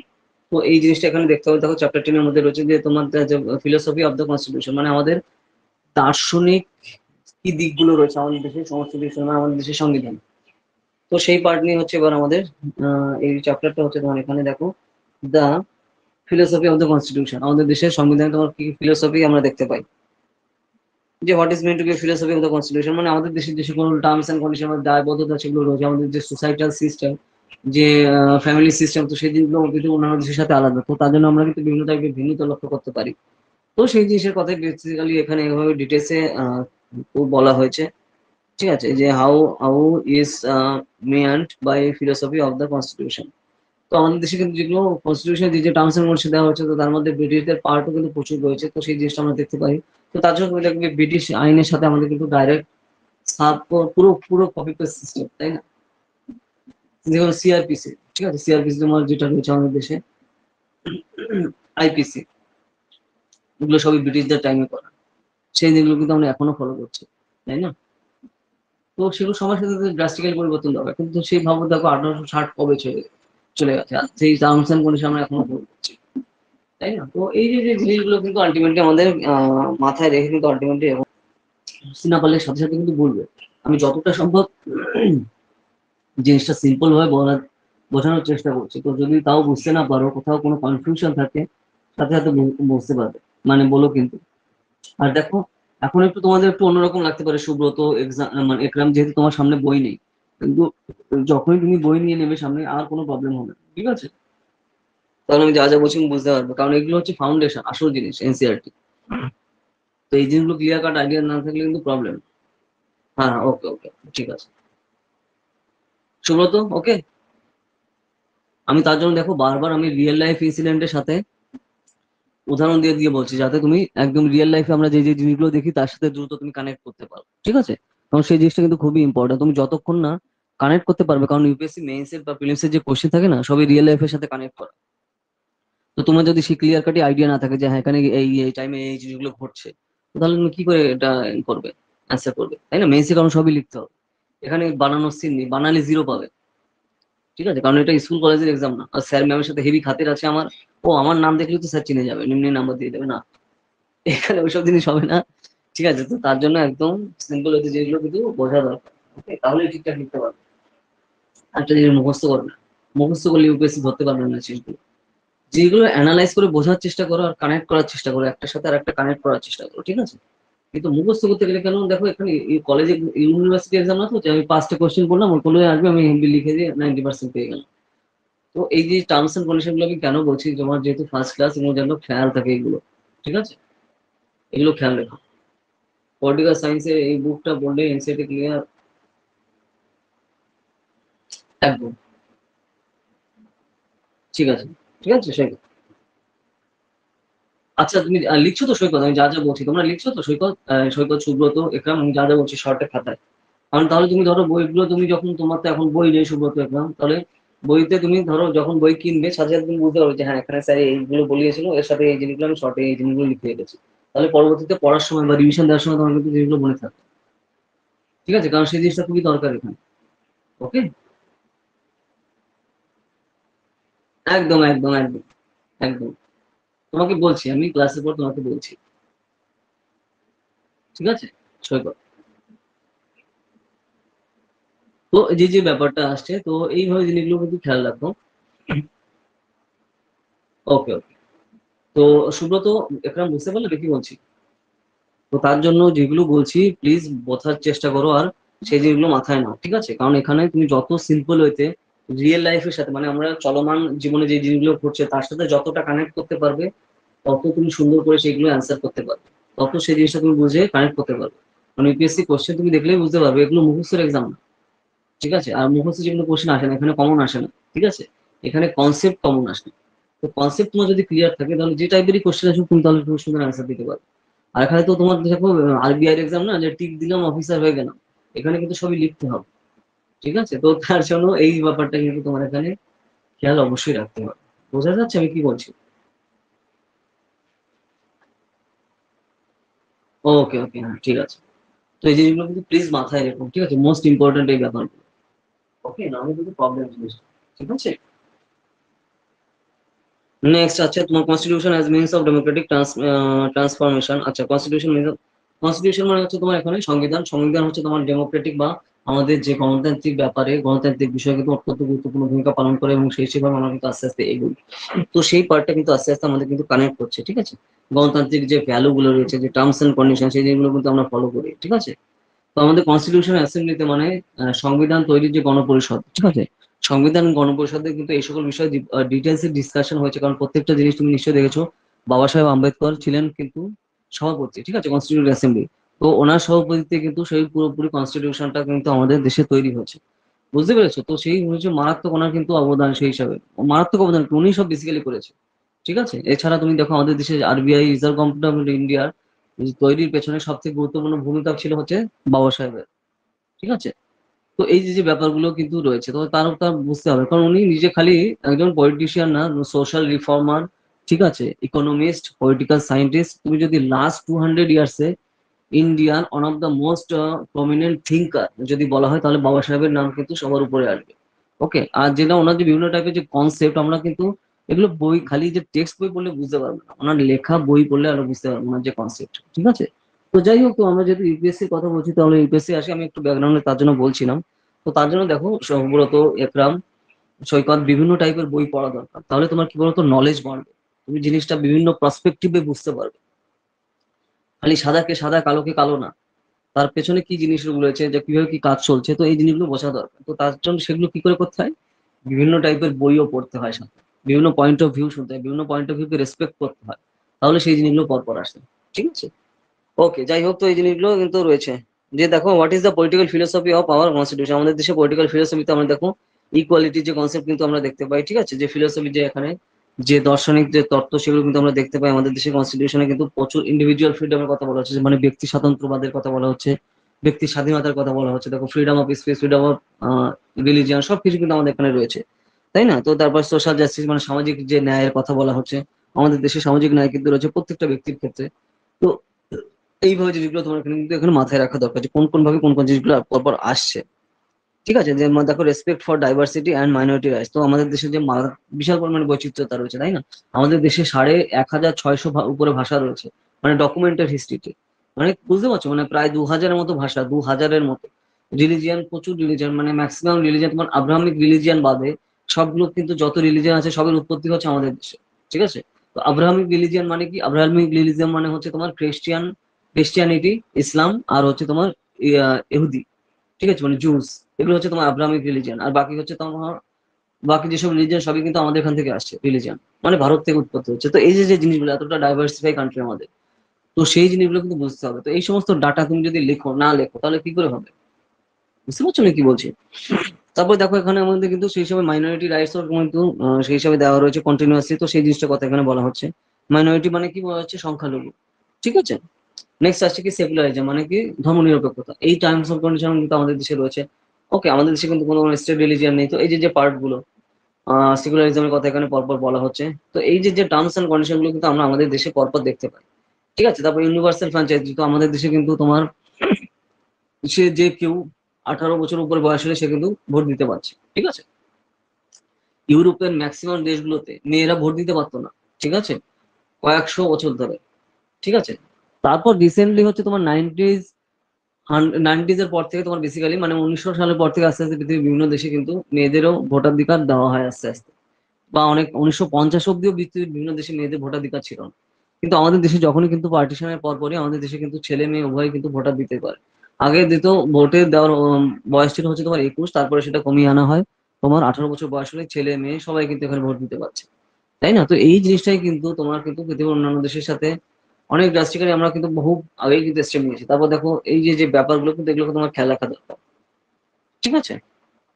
তো এই জিনিসটা এখানে দেখতে হবে। দেখো চ্যাপ্টার 10 এর মধ্যে রয়েছে যে তোমার যে ফিলোসফি অফ দ্য কনস্টিটিউশন, মানে আমাদের দার্শনিক কি দিকগুলো রয়েছে আমাদের দেশের কনস্টিটিউশন মানে আমাদের দেশের সংবিধান। তো সেই পার্ট নিয়ে হচ্ছে এবার আমাদের এই চ্যাপ্টারটা হচ্ছে তোমার এখানে দেখো দা ফিলোসফি অফ দ্য কনস্টিটিউশন, আমাদের দেশের সংবিধানে তোমার কি ফিলোসফি আমরা দেখতে পাই, যে what is meant to be philosophy of the constitution, মানে আমাদের দেশের যে সকল টার্মস এন্ড কন্ডিশন দায়বদ্ধতা সেগুলো রয়েছে, আমাদের যে সোসাইটাল সিস্টেম, যে ফ্যামিলি সিস্টেম, তো সেই জিনিসগুলো কিন্তু অন্যান্য দেশের সাথে আলাদা, তো তার জন্য আমরা কিন্তু বিভিন্ন টাইপের ভিন্নতা লক্ষ্য করতে পারি। তো সেই জিনিসের কথাই বেসিক্যালি এখানে এভাবে ডিটেলসে বলা হয়েছে, ঠিক আছে? যে how how is meant by philosophy of the constitution. তো আমাদের দেশে কিন্তু যেগুলো কনস্টিটিউশন যে টার্মস এন্ড কন্ডিশন দেওয়া হচ্ছে, তো তার মধ্যে ব্রিটিশদের পার্টও কিন্তু প্রচুর রয়েছে, তো সেই জিনিসটা আমরা দেখতে পাই। তো তার জন্য তুমি দেখবে ব্রিটিশ আইনের সাথে আমাদের কিন্তু ডাইরেক্ট সাব পুরো পুরো কপি পেস্ট সিস্টেম, তাই না? যেমন সিআরপিসি, ঠিক আছে? সিআরপিসি তোমার যেটা রয়েছে আমাদের দেশে, আইপিসি, এগুলো সবই ব্রিটিশদের টাইমে করা, সেই জিনিসগুলো কিন্তু আমরা এখনো ফলো করছি, তাই না? তো সেগুলো সময়ের সাথে সাথে ড্রাস্টিক্যালি পরিবর্তন হবে, কিন্তু সেই ভাবো দেখো 1860 কবে চলে চলে গেছে, আর সেই টার্মস এন্ড কন্ডিশন আমরা এখনো ফলো করছি, তাই না? তো এই যে যে জিনিসগুলো কিন্তু আলটিমেটলি আমাদের মাথায় রেখে কিন্তু আলটিমেটলি এবং সিনাপালের সাথে সাথে কিন্তু বলবে, আমি যতটা সম্ভব জিনিসটা সিম্পল ভাবে বোঝানোর চেষ্টা করছি। তো যদি তাও বুঝতে না পারো, কোথাও কোনো কনফিউশন থাকে, সাথে সাথে বুঝতে পারবে, মানে বলো কিন্তু। আর দেখো এখন একটু তোমাদের একটু অন্যরকম লাগতে পারে সুব্রত, এক্সাম মানে একরাম, যেহেতু তোমার সামনে বই নেই, কিন্তু যখনই তুমি বই নিয়ে নেবে সামনে আর কোনো প্রবলেম হবে না, ঠিক আছে? তাহলে আমি যা যা বলছি তুমি বুঝতে পারবে, কারণ এগুলো হচ্ছে ফাউন্ডেশন, আসল জিনিস এনসিআরটি। তো এই জিনিসগুলো ক্লিয়ার কাট আইডিয়া না থাকলে কিন্তু প্রবলেম। হ্যাঁ ওকে ওকে, ঠিক আছে সুব্রত, ওকে। আমি তার জন্য দেখো বারবার আমি রিয়েল লাইফ ইনসিডেন্টের সাথে উদাহরণ দিয়ে দিয়ে বলছি, যাতে তুমি একদম রিয়েল লাইফে আমরা যে যে জিনিসগুলো দেখি তার সাথে দ্রুত তুমি কানেক্ট করতে পারো, ঠিক আছে? কারণ সেই জিনিসটা কিন্তু খুবই ইম্পর্টেন্ট, তুমি যতক্ষণ না কানেক্ট করতে পারবে, কারণ ইউপিএসসি মেইনস এর বা প্রিলিমস এর যে কোশ্চেন থাকে না, সবই রিয়েল লাইফের সাথে কানেক্ট করা। তো তোমার যদি সেই ক্লিয়ার কাটি আইডিয়া না থাকে যে হ্যাঁ এখানে এই এই টাইমে এই জিনিসগুলো ঘটছে, তো তাহলে তুমি কি করে এটা করবে, অ্যান্সার করবে, তাই না? মেইনস এর কারণ সবই লিখতে হবে, এখানে বানানোর সিন নেই, বানালে জিরো পাবে, ঠিক আছে? কারণ এটা স্কুল কলেজের এক্সাম না, আর স্যার ম্যামের সাথে হেভি খাতির আছে আমার, ও আমার নাম দেখলে তো স্যার চিনে যাবে, নিম্ন নাম্বার দিয়ে দেবে না, এখানে ওইসব জিনিস হবে না, ঠিক আছে? তো তার জন্য একদম সিম্পল হচ্ছে যেগুলো কিন্তু বোঝা দরকার, ওকে? তাহলে ঠিকঠাক লিখতে পারবে। একটা জিনিস মুখস্থ করবে না, মুখস্থ করলে ইউপিএসসি ধরতে পারবে না জিনিসগুলো, যেগুলো অ্যানালাইজ করে বোঝার চেষ্টা করো আর কানেক্ট করার চেষ্টা করো, একটার সাথে আর একটা কানেক্ট করার চেষ্টা করো, ঠিক আছে? কিন্তু মুখস্থ করতে গেলে কেন দেখো এখানে কলেজে ইউনিভার্সিটি এক্সাম না, তো যে আমি 5টা কোশ্চেন করলাম ওগুলো আসবে, আমি হিন্দি লিখে দিয়ে 90% পেয়ে গেলাম। তো এই যে টার্মস এন্ড কন্ডিশন গুলো আমি কেন বলছি, তোমার যেহেতু ফার্স্ট ক্লাস, এগুলো যেন খেয়াল থাকে এগুলো, ঠিক আছে? এগুলো খেয়াল রেখো। পলিটিক্যাল সায়েন্সের এই বুকটা পড়লে এনসিইআরটি ক্লিয়ার একদম, ঠিক আছে? ঠিক আছে সৈকত, আচ্ছা তুমি লিখছো তো সৈকত? আমি যা যা বলছি তোমরা লিখছো তো সৈকত, সৈকত, সুব্রত, একরাম, আমি যা যা বলছি শর্টে খাতায়। কারণ তাহলে তুমি ধরো বইগুলো তুমি যখন, তোমার তো এখন বই নেই সুব্রত, একরাম, তাহলে বইতে তুমি ধরো যখন বই কিনবে সাথে সাথে তুমি বুঝতে পারবে যে হ্যাঁ এখানে স্যার এইগুলো বলিয়েছিল, এর সাথে এই জিনিসগুলো আমি শর্টে এই জিনিসগুলো লিখে রেখেছি, তাহলে পরবর্তীতে পড়ার সময় বা রিভিশন দেওয়ার সময় তোমার কিন্তু জিনিসগুলো মনে থাকবে, ঠিক আছে? কারণ সেই জিনিসটা খুবই দরকার এখানে, ওকে? একদম একদম একদম একদম, তোমাকে বলছি, আমি ক্লাসের পর তোমাকে বলছি, ঠিক আছে সৈকত? তো যে যে ব্যাপারটা আসছে, তো এইভাবে জিনিসগুলো কিন্তু খেয়াল রাখো, ওকে ওকে। তো সুব্রত, একরাম, বুঝতে পারলে তো কি বলছি? তো তার জন্য যেগুলো বলছি প্লিজ বোঝার চেষ্টা করো, আর সেই জিনিসগুলো মাথায় নাও, ঠিক আছে? কারণ এখানে তুমি যত সিম্পল হইতে রিয়েল লাইফের সাথে, মানে আমরা চলমান জীবনে যে জিনিসগুলো ঘটছে তার সাথে যতটা কানেক্ট করতে পারবে, তত তুমি সুন্দর করে সেগুলো অ্যান্সার করতে পারবে, তত সেই জিনিসটা তুমি বুঝে কানেক্ট করতে পারবে। কারণ ইউপিএসসি কোশ্চেন তুমি দেখলেই বুঝতে পারবে এগুলো মুখস্থের এক্সাম না, ঠিক আছে? আর মুখস্থ যেগুলো কোশ্চেন আসে না, এখানে কমন আসে না, ঠিক আছে, এখানে কনসেপ্ট কমন আসে। তো কনসেপ্ট তোমার যদি ক্লিয়ার থাকে তাহলে যে টাইপেরই কোশ্চেন আসুক তুমি তাহলে খুব সুন্দর অ্যান্সার দিতে পারবে। আর এখানে তো তোমার দেখো আরবিআই এক্সাম না, যে টিক দিলাম অফিসার হয়ে গেলাম, এখানে কিন্তু সবই লিখতে হবে। ঠিক আছে, তো তার জন্য এই ব্যাপারটা কিন্তু তোমার এখানে খেয়াল অবশ্যই রাখতে হবে। বোঝা যাচ্ছে আমি কি বলছি? ওকে ওকে, হ্যাঁ ঠিক আছে। তো এই জিনিসগুলো কিন্তু প্লিজ মাথায় রেখো, ঠিক আছে, মোস্ট ইম্পর্টেন্ট এই ব্যাপারগুলো। ওকে, নাহলে কিন্তু প্রবলেম জিনিস, ঠিক আছে। নেক্সট আছে তোমার constitution as means of Democratic transformation. আচ্ছা, কনস্টিটিউশন মিনস, কনস্টিটিউশন মানে হচ্ছে তোমার এখানে সংবিধান। সংবিধান হচ্ছে তোমার ডেমোক্রেটিক বা আমাদের যে গণতান্ত্রিক ব্যাপারে গণতান্ত্রিক বিষয়ে কিন্তু অত্যন্ত গুরুত্বপূর্ণ ভূমিকা পালন করে, এবং সেই সেভাবে আমরা কিন্তু আস্তে আস্তে এগোই। তো সেই পার্টটা কিন্তু আস্তে আস্তে আমাদের কিন্তু কানেক্ট করছে, ঠিক আছে। গণতান্ত্রিক যে ভ্যালু গুলো রয়েছে, যে টার্মস এন্ড কন্ডিশন, সেই জিনিসগুলো কিন্তু আমরা ফলো করি, ঠিক আছে। তো আমাদের কনস্টিটিউশন অ্যাসেম্বলিতে মানে সংবিধান তৈরির যে গণপরিষদ, ঠিক আছে, সংবিধান গণপরিষদে কিন্তু এই সকল বিষয়ে ডিটেলসে ডিসকাশন হয়েছে, কারণ প্রত্যেকটা জিনিস তুমি নিশ্চয়ই দেখেছো। বাবা সাহেব আম্বেদকর ছিলেন কিন্তু সভাপতি, ঠিক আছে, কনস্টিটিউশন অ্যাসেম্বলি। তো ওনার সভাপতিত্বে কিন্তু সেই পুরোপুরি কনস্টিটিউশনটা কিন্তু আমাদের দেশে তৈরি হয়েছে, বুঝতে পেরেছো? তো সেই হচ্ছে মারাত্মক ওনার কিন্তু অবদান, সেই হিসাবে মারাত্মক অবদান উনি সব বেসিক্যালি করেছে, ঠিক আছে। এছাড়া তুমি দেখো আমাদের দেশে আরবিআই, রিজার্ভ কম্পিউটার অফ ইন্ডিয়ার তৈরির পেছনে সবথেকে গুরুত্বপূর্ণ ভূমিকা ছিল হচ্ছে বাবা সাহেবের, ঠিক আছে। তো এই যে যে ব্যাপারগুলো কিন্তু রয়েছে, তো তার বুঝতে হবে, কারণ উনি নিজে খালি একজন পলিটিশিয়ান না, সোশ্যাল রিফর্মার, ঠিক আছে, ইকোনমিস্ট, পলিটিক্যাল সায়েন্টিস্ট। তুমি যদি লাস্ট 200 ইয়ার্সে Indian one of the most prominent thinker যদি বলা হয়, তাহলে বাবা সাহেবের নাম কিন্তু সবার উপরে আসবে। ওকে, আর যেটা ওনার যে বিভিন্ন টাইপের যে কনসেপ্ট, আমরা কিন্তু এগুলো বই, খালি যে টেক্সট বই পড়লে বুঝতে পারবো না, ওনার লেখা বই পড়লে আরো বুঝতে পারবো ওনার যে কনসেপ্ট, ঠিক আছে। তো যাই হোক, তো আমরা যেহেতু ইউপিএসসির কথা বলছি, তাহলে ইউপিএসসি আসি, আমি একটু ব্যাকগ্রাউন্ডে তার জন্য বলছিলাম। তো তার জন্য দেখো সম্ভবত একরাম, সৈকত, বিভিন্ন টাইপের বই পড়া দরকার, তাহলে তোমার কি বলতো নলেজ বাড়বে। তুমি জিনিসটা বিভিন্ন পার্সপেক্টিভে বুঝতে পারবে, খালি সাদাকে সাদা কালোকে কালো না, তার পেছনে কি জিনিসগুলো রয়েছে, যে কিভাবে কি কাজ চলছে, তো এই জিনিসগুলো বোঝা দরকার। তো তার জন্য সেগুলো কি করে করতে হয়, বিভিন্ন টাইপের বইও পড়তে হয় সাথে, বিভিন্ন পয়েন্ট অফ ভিউ শুনতে হয়, বিভিন্ন পয়েন্ট অফ ভিউকে রেসপেক্ট করতে হয়, তাহলে সেই জিনিসগুলো পরপর আসে, ঠিক আছে। ওকে, যাই হোক, তো এই জিনিসগুলো কিন্তু রয়েছে। যে দেখো what is the political philosophy of our constitution, আমাদের দেশে পলিটিক্যাল ফিলোসফিতে আমরা দেখো ইকুয়ালিটির যে কনসেপ্ট কিন্তু আমরা দেখতে পাই, ঠিক আছে, যে ফিলোসফি, যে এখানে যে দার্শনিক যে তত্ত্ব, সেগুলো কিন্তু আমরা দেখতে পাই আমাদের দেশের কনস্টিটিউশনে। কিন্তু প্রচুর ইন্ডিভিজুয়াল ফ্রিডমের কথা বলা হচ্ছে, মানে ব্যক্তি স্বাতন্ত্র্যবাদের কথা বলা হচ্ছে, ব্যক্তি স্বাধীনতার কথা বলা হচ্ছে। দেখো freedom of speech, freedom of religion, সবকিছু কিন্তু আমাদের এখানে রয়েছে, তাই না? তো তারপর সোশ্যাল জাস্টিস, মানে সামাজিক যে ন্যায়ের কথা বলা হচ্ছে, আমাদের দেশে সামাজিক ন্যায় কিন্তু রয়েছে প্রত্যেকটা ব্যক্তির ক্ষেত্রে। তো এইভাবে জিনিসগুলো তোমার এখানে কিন্তু এখানে মাথায় রাখা দরকার, যে কোন কোন ভাবে কোন কোন জিনিসগুলো পরপর আসছে, ঠিক আছে। যে দেখো respect for diversity and minority rights, তো আমাদের দেশে যে বিশাল পরিমাণে বৈচিত্র্যতা রয়েছে, তাই না? আমাদের দেশে 1600 উপরে ভাষা রয়েছে, মানে ডকুমেন্টেড হিস্ট্রিতে, মানে বুঝতে পারছো, মানে প্রায় 2000-এর মতো ভাষা, 2000-এর মতো রিলিজিয়ান, প্রচুর রিলিজিয়ান, মানে ম্যাক্সিমাম রিলিজিয়ান তোমার আব্রাহামিক রিলিজিয়ান বাদে সবগুলো কিন্তু, যত রিলিজিয়ান আছে সবের উৎপত্তি হচ্ছে আমাদের দেশে, ঠিক আছে। তো আব্রাহামিক রিলিজিয়ান মানে কি, আব্রাহামিক রিলিজিয়ান মানে হচ্ছে তোমার ক্রিশ্চিয়ানিটি, ইসলাম, আর হচ্ছে তোমার ইহুদি, ঠিক আছে, মানে জুস। এগুলো হচ্ছে তোমার আব্রাহামিক রিলিজিয়ান। আর বাকি হচ্ছে তোমার, বাকি যেসব রিলিজিয়ান সবই কিন্তু আমাদের এখান থেকে আসছে রিলিজিয়ান, মানে ভারত থেকে উৎপত্তি হচ্ছে। তো এই যে যে জিনিসগুলো, এতটা ডাইভার্সিফাই কান্ট্রি আমাদের, তো সেই জিনিসগুলো কিন্তু বুঝতে হবে। তো এই সমস্ত ডাটা তুমি যদি লেখো তাহলে কি করে হবে? বুঝতে পারছো না কি বলছি? তারপর দেখো এখানে আমাদের কিন্তু সেই হিসাবে মাইনরিটি রাইটস কিন্তু সেই হিসাবে দেওয়া রয়েছে কন্টিনিউয়াসলি, তো সেই জিনিসটা কথা এখানে বলা হচ্ছে। মাইনরিটি মানে কি বলা হচ্ছে, সংখ্যালঘু, ঠিক আছে। নেক্সট আসছে কি সেকুলারিজম, মানে কি ধর্মনিরপেক্ষতা। এই টার্মস অফ কন্ডিশন কিন্তু আমাদের দেশে রয়েছে। ওকে, আমাদের দেশে কিন্তু কোনো স্টেট রিলিজিয়ান নেই। তো এই যে যে পার্ট গুলো, সেকুলারিজমের কথা এখানে পরপর বলা হচ্ছে। তো এই যে যে টার্মস এন্ড কন্ডিশন গুলো কিন্তু আমরা আমাদের দেশে পরপর দেখতে পাই, ঠিক আছে। তারপর ইউনিভার্সাল ফ্র্যাঞ্চাইজি, তো আমাদের দেশে কিন্তু তোমার সে যে কেউ 18 বছর উপরে বয়স হলে সে কিন্তু ভোট দিতে পারছে, ঠিক আছে। ইউরোপের ম্যাক্সিমাম দেশগুলোতে মেয়েরা ভোট দিতে পারতো না, ঠিক আছে, কয়েকশো বছর ধরে, ঠিক আছে। তারপর রিসেন্টলি হচ্ছে তোমার নাইনটিজ এর পর থেকে তোমার বেসিক্যালি, মানে 1900 সালের পর থেকে আস্তে আস্তে পৃথিবীর বিভিন্ন দেশে কিন্তু মেয়েদেরও ভোটাধিকার দেওয়া হয় আস্তে আস্তে। বা অনেক 1950 অব্দিও পৃথিবীর বিভিন্ন দেশে মেয়েদের ভোটাধিকার ছিল না। কিন্তু আমাদের দেশে যখনই কিন্তু পার্টিশনের পরপরই আমাদের দেশে কিন্তু ছেলে মেয়ে উভয় কিন্তু ভোটার দিতে পারে। আগে দিত, ভোটের দেওয়ার বয়স ছিল হচ্ছে তোমার 21, তারপরে সেটা কমিয়ে আনা হয়, তোমার 18 বছর বয়স হলে ছেলে মেয়ে সবাই কিন্তু এখানে ভোট দিতে পারছে, তাই না? তো এই জিনিসটাই কিন্তু তোমার কিন্তু পৃথিবীর অন্যান্য দেশের সাথে অনেক ড্রাস্টিক্যালি আমরা কিন্তু বহু আগেই কিন্তু স্টেপ নিয়েছি। তারপর দেখো এই যে যে ব্যাপারগুলো কিন্তু, এগুলো তোমার খেয়াল রাখা দরকার, ঠিক আছে।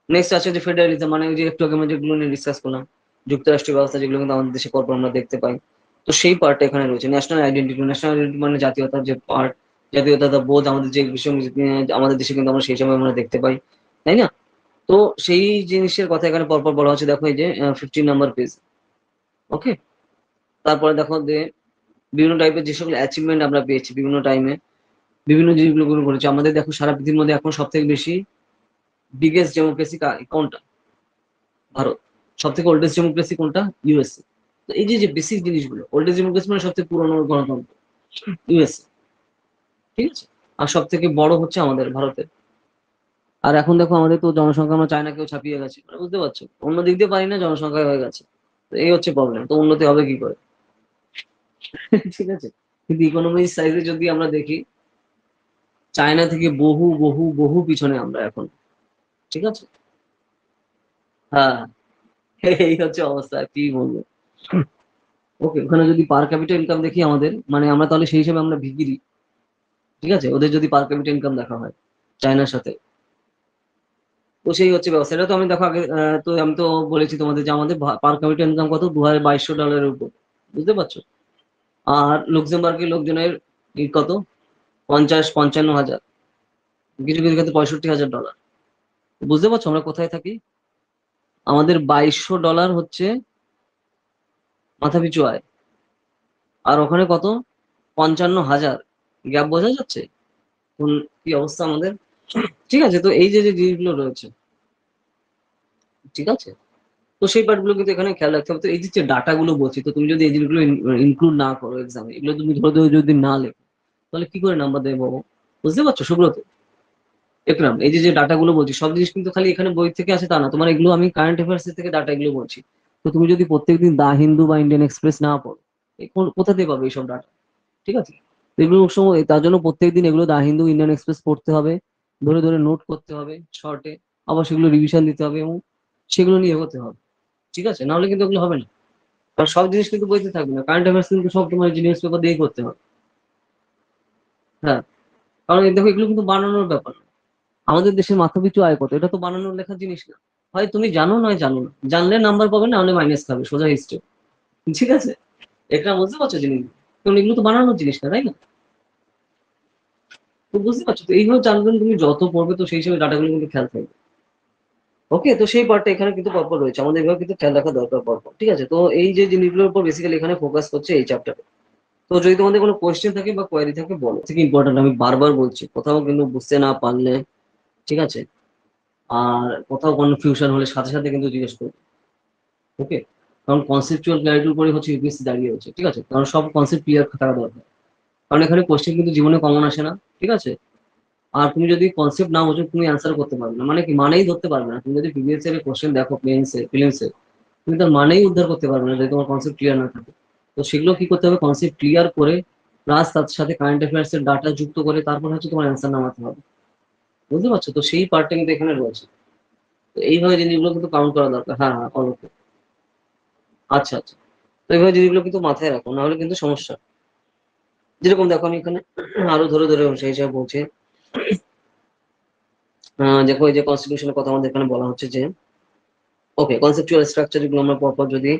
নেক্সট আছে যে ফেডারেলিজম, মানে ওই যে একটু আগে আমরা যেগুলো নিয়ে ডিসকাস করলাম, যুক্তরাষ্ট্রীয় ব্যবস্থা, যেগুলো কিন্তু আমাদের দেশে পরপর আমরা দেখতে পাই। তো সেই পার্টটা এখানে রয়েছে। ন্যাশনাল আইডেন্টিটি, ন্যাশনাল আইডেন্টিটি মানে জাতীয়তার যে পার্ট, জাতীয়তা বোধ আমাদের যে বিষয় আমাদের দেশে কিন্তু আমরা সেই সময় আমরা দেখতে পাই, তাই না? তো সেই জিনিসের কথা এখানে পরপর বলা হচ্ছে। দেখো এই যে 15 নাম্বার পেজ। ওকে, তারপরে দেখো যে বিভিন্ন টাইপের যে সকল অ্যাচিভমেন্ট আমরা পেয়েছি বিভিন্ন টাইমে, বিভিন্ন জিনিসগুলো করেছে আমাদের। দেখো সারা পৃথিবীর মধ্যে এখন সব থেকে বেশি বিগেস্ট ডেমোক্রেসি কোনটা? ভারত। সব থেকে ওল্ডেস্ট ডেমোক্রেসি কোনটা? ইউএসএ। তো এই যে যে বেসিক জিনিসগুলো, ওল্ডেস্ট ডেমোক্রেসি মানে সবথেকে পুরনো গণতন্ত্র ইউএসএ, ঠিক আছে? আর সব থেকে বড় হচ্ছে আমাদের ভারতের। আর এখন দেখো আমাদের তো জনসংখ্যা আমরা চায়নাকেও ছাপিয়ে গেছে, মানে বুঝতে পারছো, অন্য দিক দিয়ে পারি না, জনসংখ্যা হয়ে গেছে। তো এই হচ্ছে প্রবলেম। তো উন্নতি হবে কি করে? ঠিক আছে, কিন্তু ইকোনমি সাইজে যদি আমরা দেখি, চায়না থেকে বহু বহু বহু পিছনে আমরা এখন, ঠিক আছে? হ্যাঁ, এই হচ্ছে অবস্থা, কি বলবো। ওকে, ওখানে যদি পার ক্যাপিটা ইনকাম দেখি আমাদের, মানে আমরা তাহলে সেই হিসেবে আমরা ভিখিরি, ঠিক আছে, ওদের যদি পার ক্যাপিটা ইনকাম দেখা হয় চায়নার সাথে। তো সেই হচ্ছে ব্যবস্থা। এটা তো আমি দেখো আগে তো আমি তো বলেছি তোমাদের যে আমাদের পার ক্যাপিটা ইনকাম কত, $2200 উপর, বুঝতে পারছো? আর লুক্সেমবার্গের লোকজনের কত, 50-55 হাজার, কিছু কিছু ক্ষেত্রে $65,000। বুঝতে পারছো আমরা কোথায় থাকি? আমাদের $2200 হচ্ছে মাথা পিছু আয়, আর ওখানে কত, 55,000। গ্যাপ বোঝা যাচ্ছে কোন কি অবস্থা আমাদের? ঠিক আছে, তো এই যে যে জিনিসগুলো রয়েছে, ঠিক আছে, তো সেই পার্টগুলো কিন্তু এখানে খেয়াল রাখতে হবে। তো এই যে ডাটা গুলো বলছি, তো তুমি যদি এই জিনিসগুলো ইনক্লুড না করো এক্সামে, এগুলো তুমি ধরো ধরে যদি না লেখো, তাহলে কি করে নাম্বার দেবে বাবু? বুঝতে পারছো সুব্রত? একরাম, এই যে যে ডাটা গুলো বলছি, সব জিনিস কিন্তু খালি এখানে বই থেকে আসে তা না, তোমার এগুলো আমি কারেন্ট অ্যাফেয়ার্স থেকে ডাটা এগুলো বলছি। তো তুমি যদি প্রত্যেকদিন দা হিন্দু বা ইন্ডিয়ান এক্সপ্রেস না পড়ো, কোথা থেকে পাবে এইসব ডাটা? ঠিক আছে, তো এগুলো সময় তার জন্য প্রত্যেকদিন এগুলো দা হিন্দু, ইন্ডিয়ান এক্সপ্রেস পড়তে হবে, ধরে ধরে নোট করতে হবে শর্টে, আবার সেগুলো রিভিশন দিতে হবে এবং সেগুলো নিয়ে এগোতে হবে, ঠিক আছে? নাহলে কিন্তু এগুলো হবে না। কারণ সব জিনিস কিন্তু বইতে থাকবে না, কারেন্ট অ্যাফেয়ার্স কিন্তু সব তোমার নিউজ পেপার দিয়েই করতে হবে। হ্যাঁ, কারণ এই দেখো এগুলো কিন্তু বানানোর ব্যাপার না। আমাদের দেশের মাথাপিছু আয় কত, এটা তো বানানোর লেখার জিনিস না। হয় তুমি জানো নয় জানো না, জানলে নাম্বার পাবে, না হলে মাইনাস খাবে, সোজা হিস্ট্রি, ঠিক আছে? এটা বুঝতে পারছো জিনিস? কারণ এগুলো তো বানানোর জিনিস না, তাই না? তো বুঝতে পারছো, তো এইভাবে জানবেন, তুমি যত পড়বে তো সেই হিসেবে ডাটাগুলো কিন্তু খেয়াল থাকবে। ওকে, তো সেই পার্টটা এখানে কিন্তু পরপর রয়েছে, আমাদের এভাবে কিন্তু খেয়াল রাখা দরকার পরপর, ঠিক আছে? তো এই যে জিনিসগুলোর উপর বেসিক্যালি এখানে ফোকাস করছে এই চ্যাপ্টারে। তো যদি তোমাদের কোনো কোয়েশ্চেন থাকে বা কোয়ারি থাকে বলো। থেকে ইম্পর্টেন্ট, আমি বারবার বলছি, কোথাও কিন্তু বুঝতে না পারলে, ঠিক আছে, আর কোথাও কনফিউশন হলে সাথে সাথে কিন্তু জিজ্ঞেস করবে। ওকে, কারণ কনসেপচুয়াল ক্ল্যারিটির উপরে হচ্ছে ইউপিএসসি দাঁড়িয়ে হচ্ছে, ঠিক আছে? কারণ সব কনসেপ্ট ক্লিয়ার থাকা দরকার, কারণ এখানে কোয়েশ্চেন কিন্তু জীবনে কমন আসে না, ঠিক আছে? আর তুমি যদি কনসেপ্ট না বোঝো তুমি অ্যান্সার করতে পারবে না, মানে কি মানেই ধরতে পারবে না। তুমি যদি প্রিভিয়াস এর কোশ্চেন দেখো প্রিলিমসে, তুমি তার মানেই উদ্ধার করতে পারবে না যদি তোমার কনসেপ্ট ক্লিয়ার না থাকে। তো সেগুলো কি করতে হবে, কনসেপ্ট ক্লিয়ার করে প্লাস তার সাথে কারেন্ট অ্যাফেয়ার্স এর ডাটা যুক্ত করে তারপর হচ্ছে তোমার অ্যান্সার নামাতে হবে। বুঝতে পারছো? তো সেই পার্টটা কিন্তু এখানে রয়েছে। তো এইভাবে জিনিসগুলো কিন্তু কাউন্ট করা দরকার। হ্যাঁ হ্যাঁ, অবশ্যই। আচ্ছা। তো এইভাবে জিনিসগুলো কিন্তু মাথায় রাখো, না হলে কিন্তু সমস্যা। যেরকম দেখো আমি এখানে আরো ধরে ধরে সেই হিসাবে বলছি। দেখো এই যে কনস্টিটিউশনের কথা আমাদের এখানে বলা হচ্ছে যে, ওকে, কনসেপচুয়াল স্ট্রাকচার গুলো আমরা পরপর যদি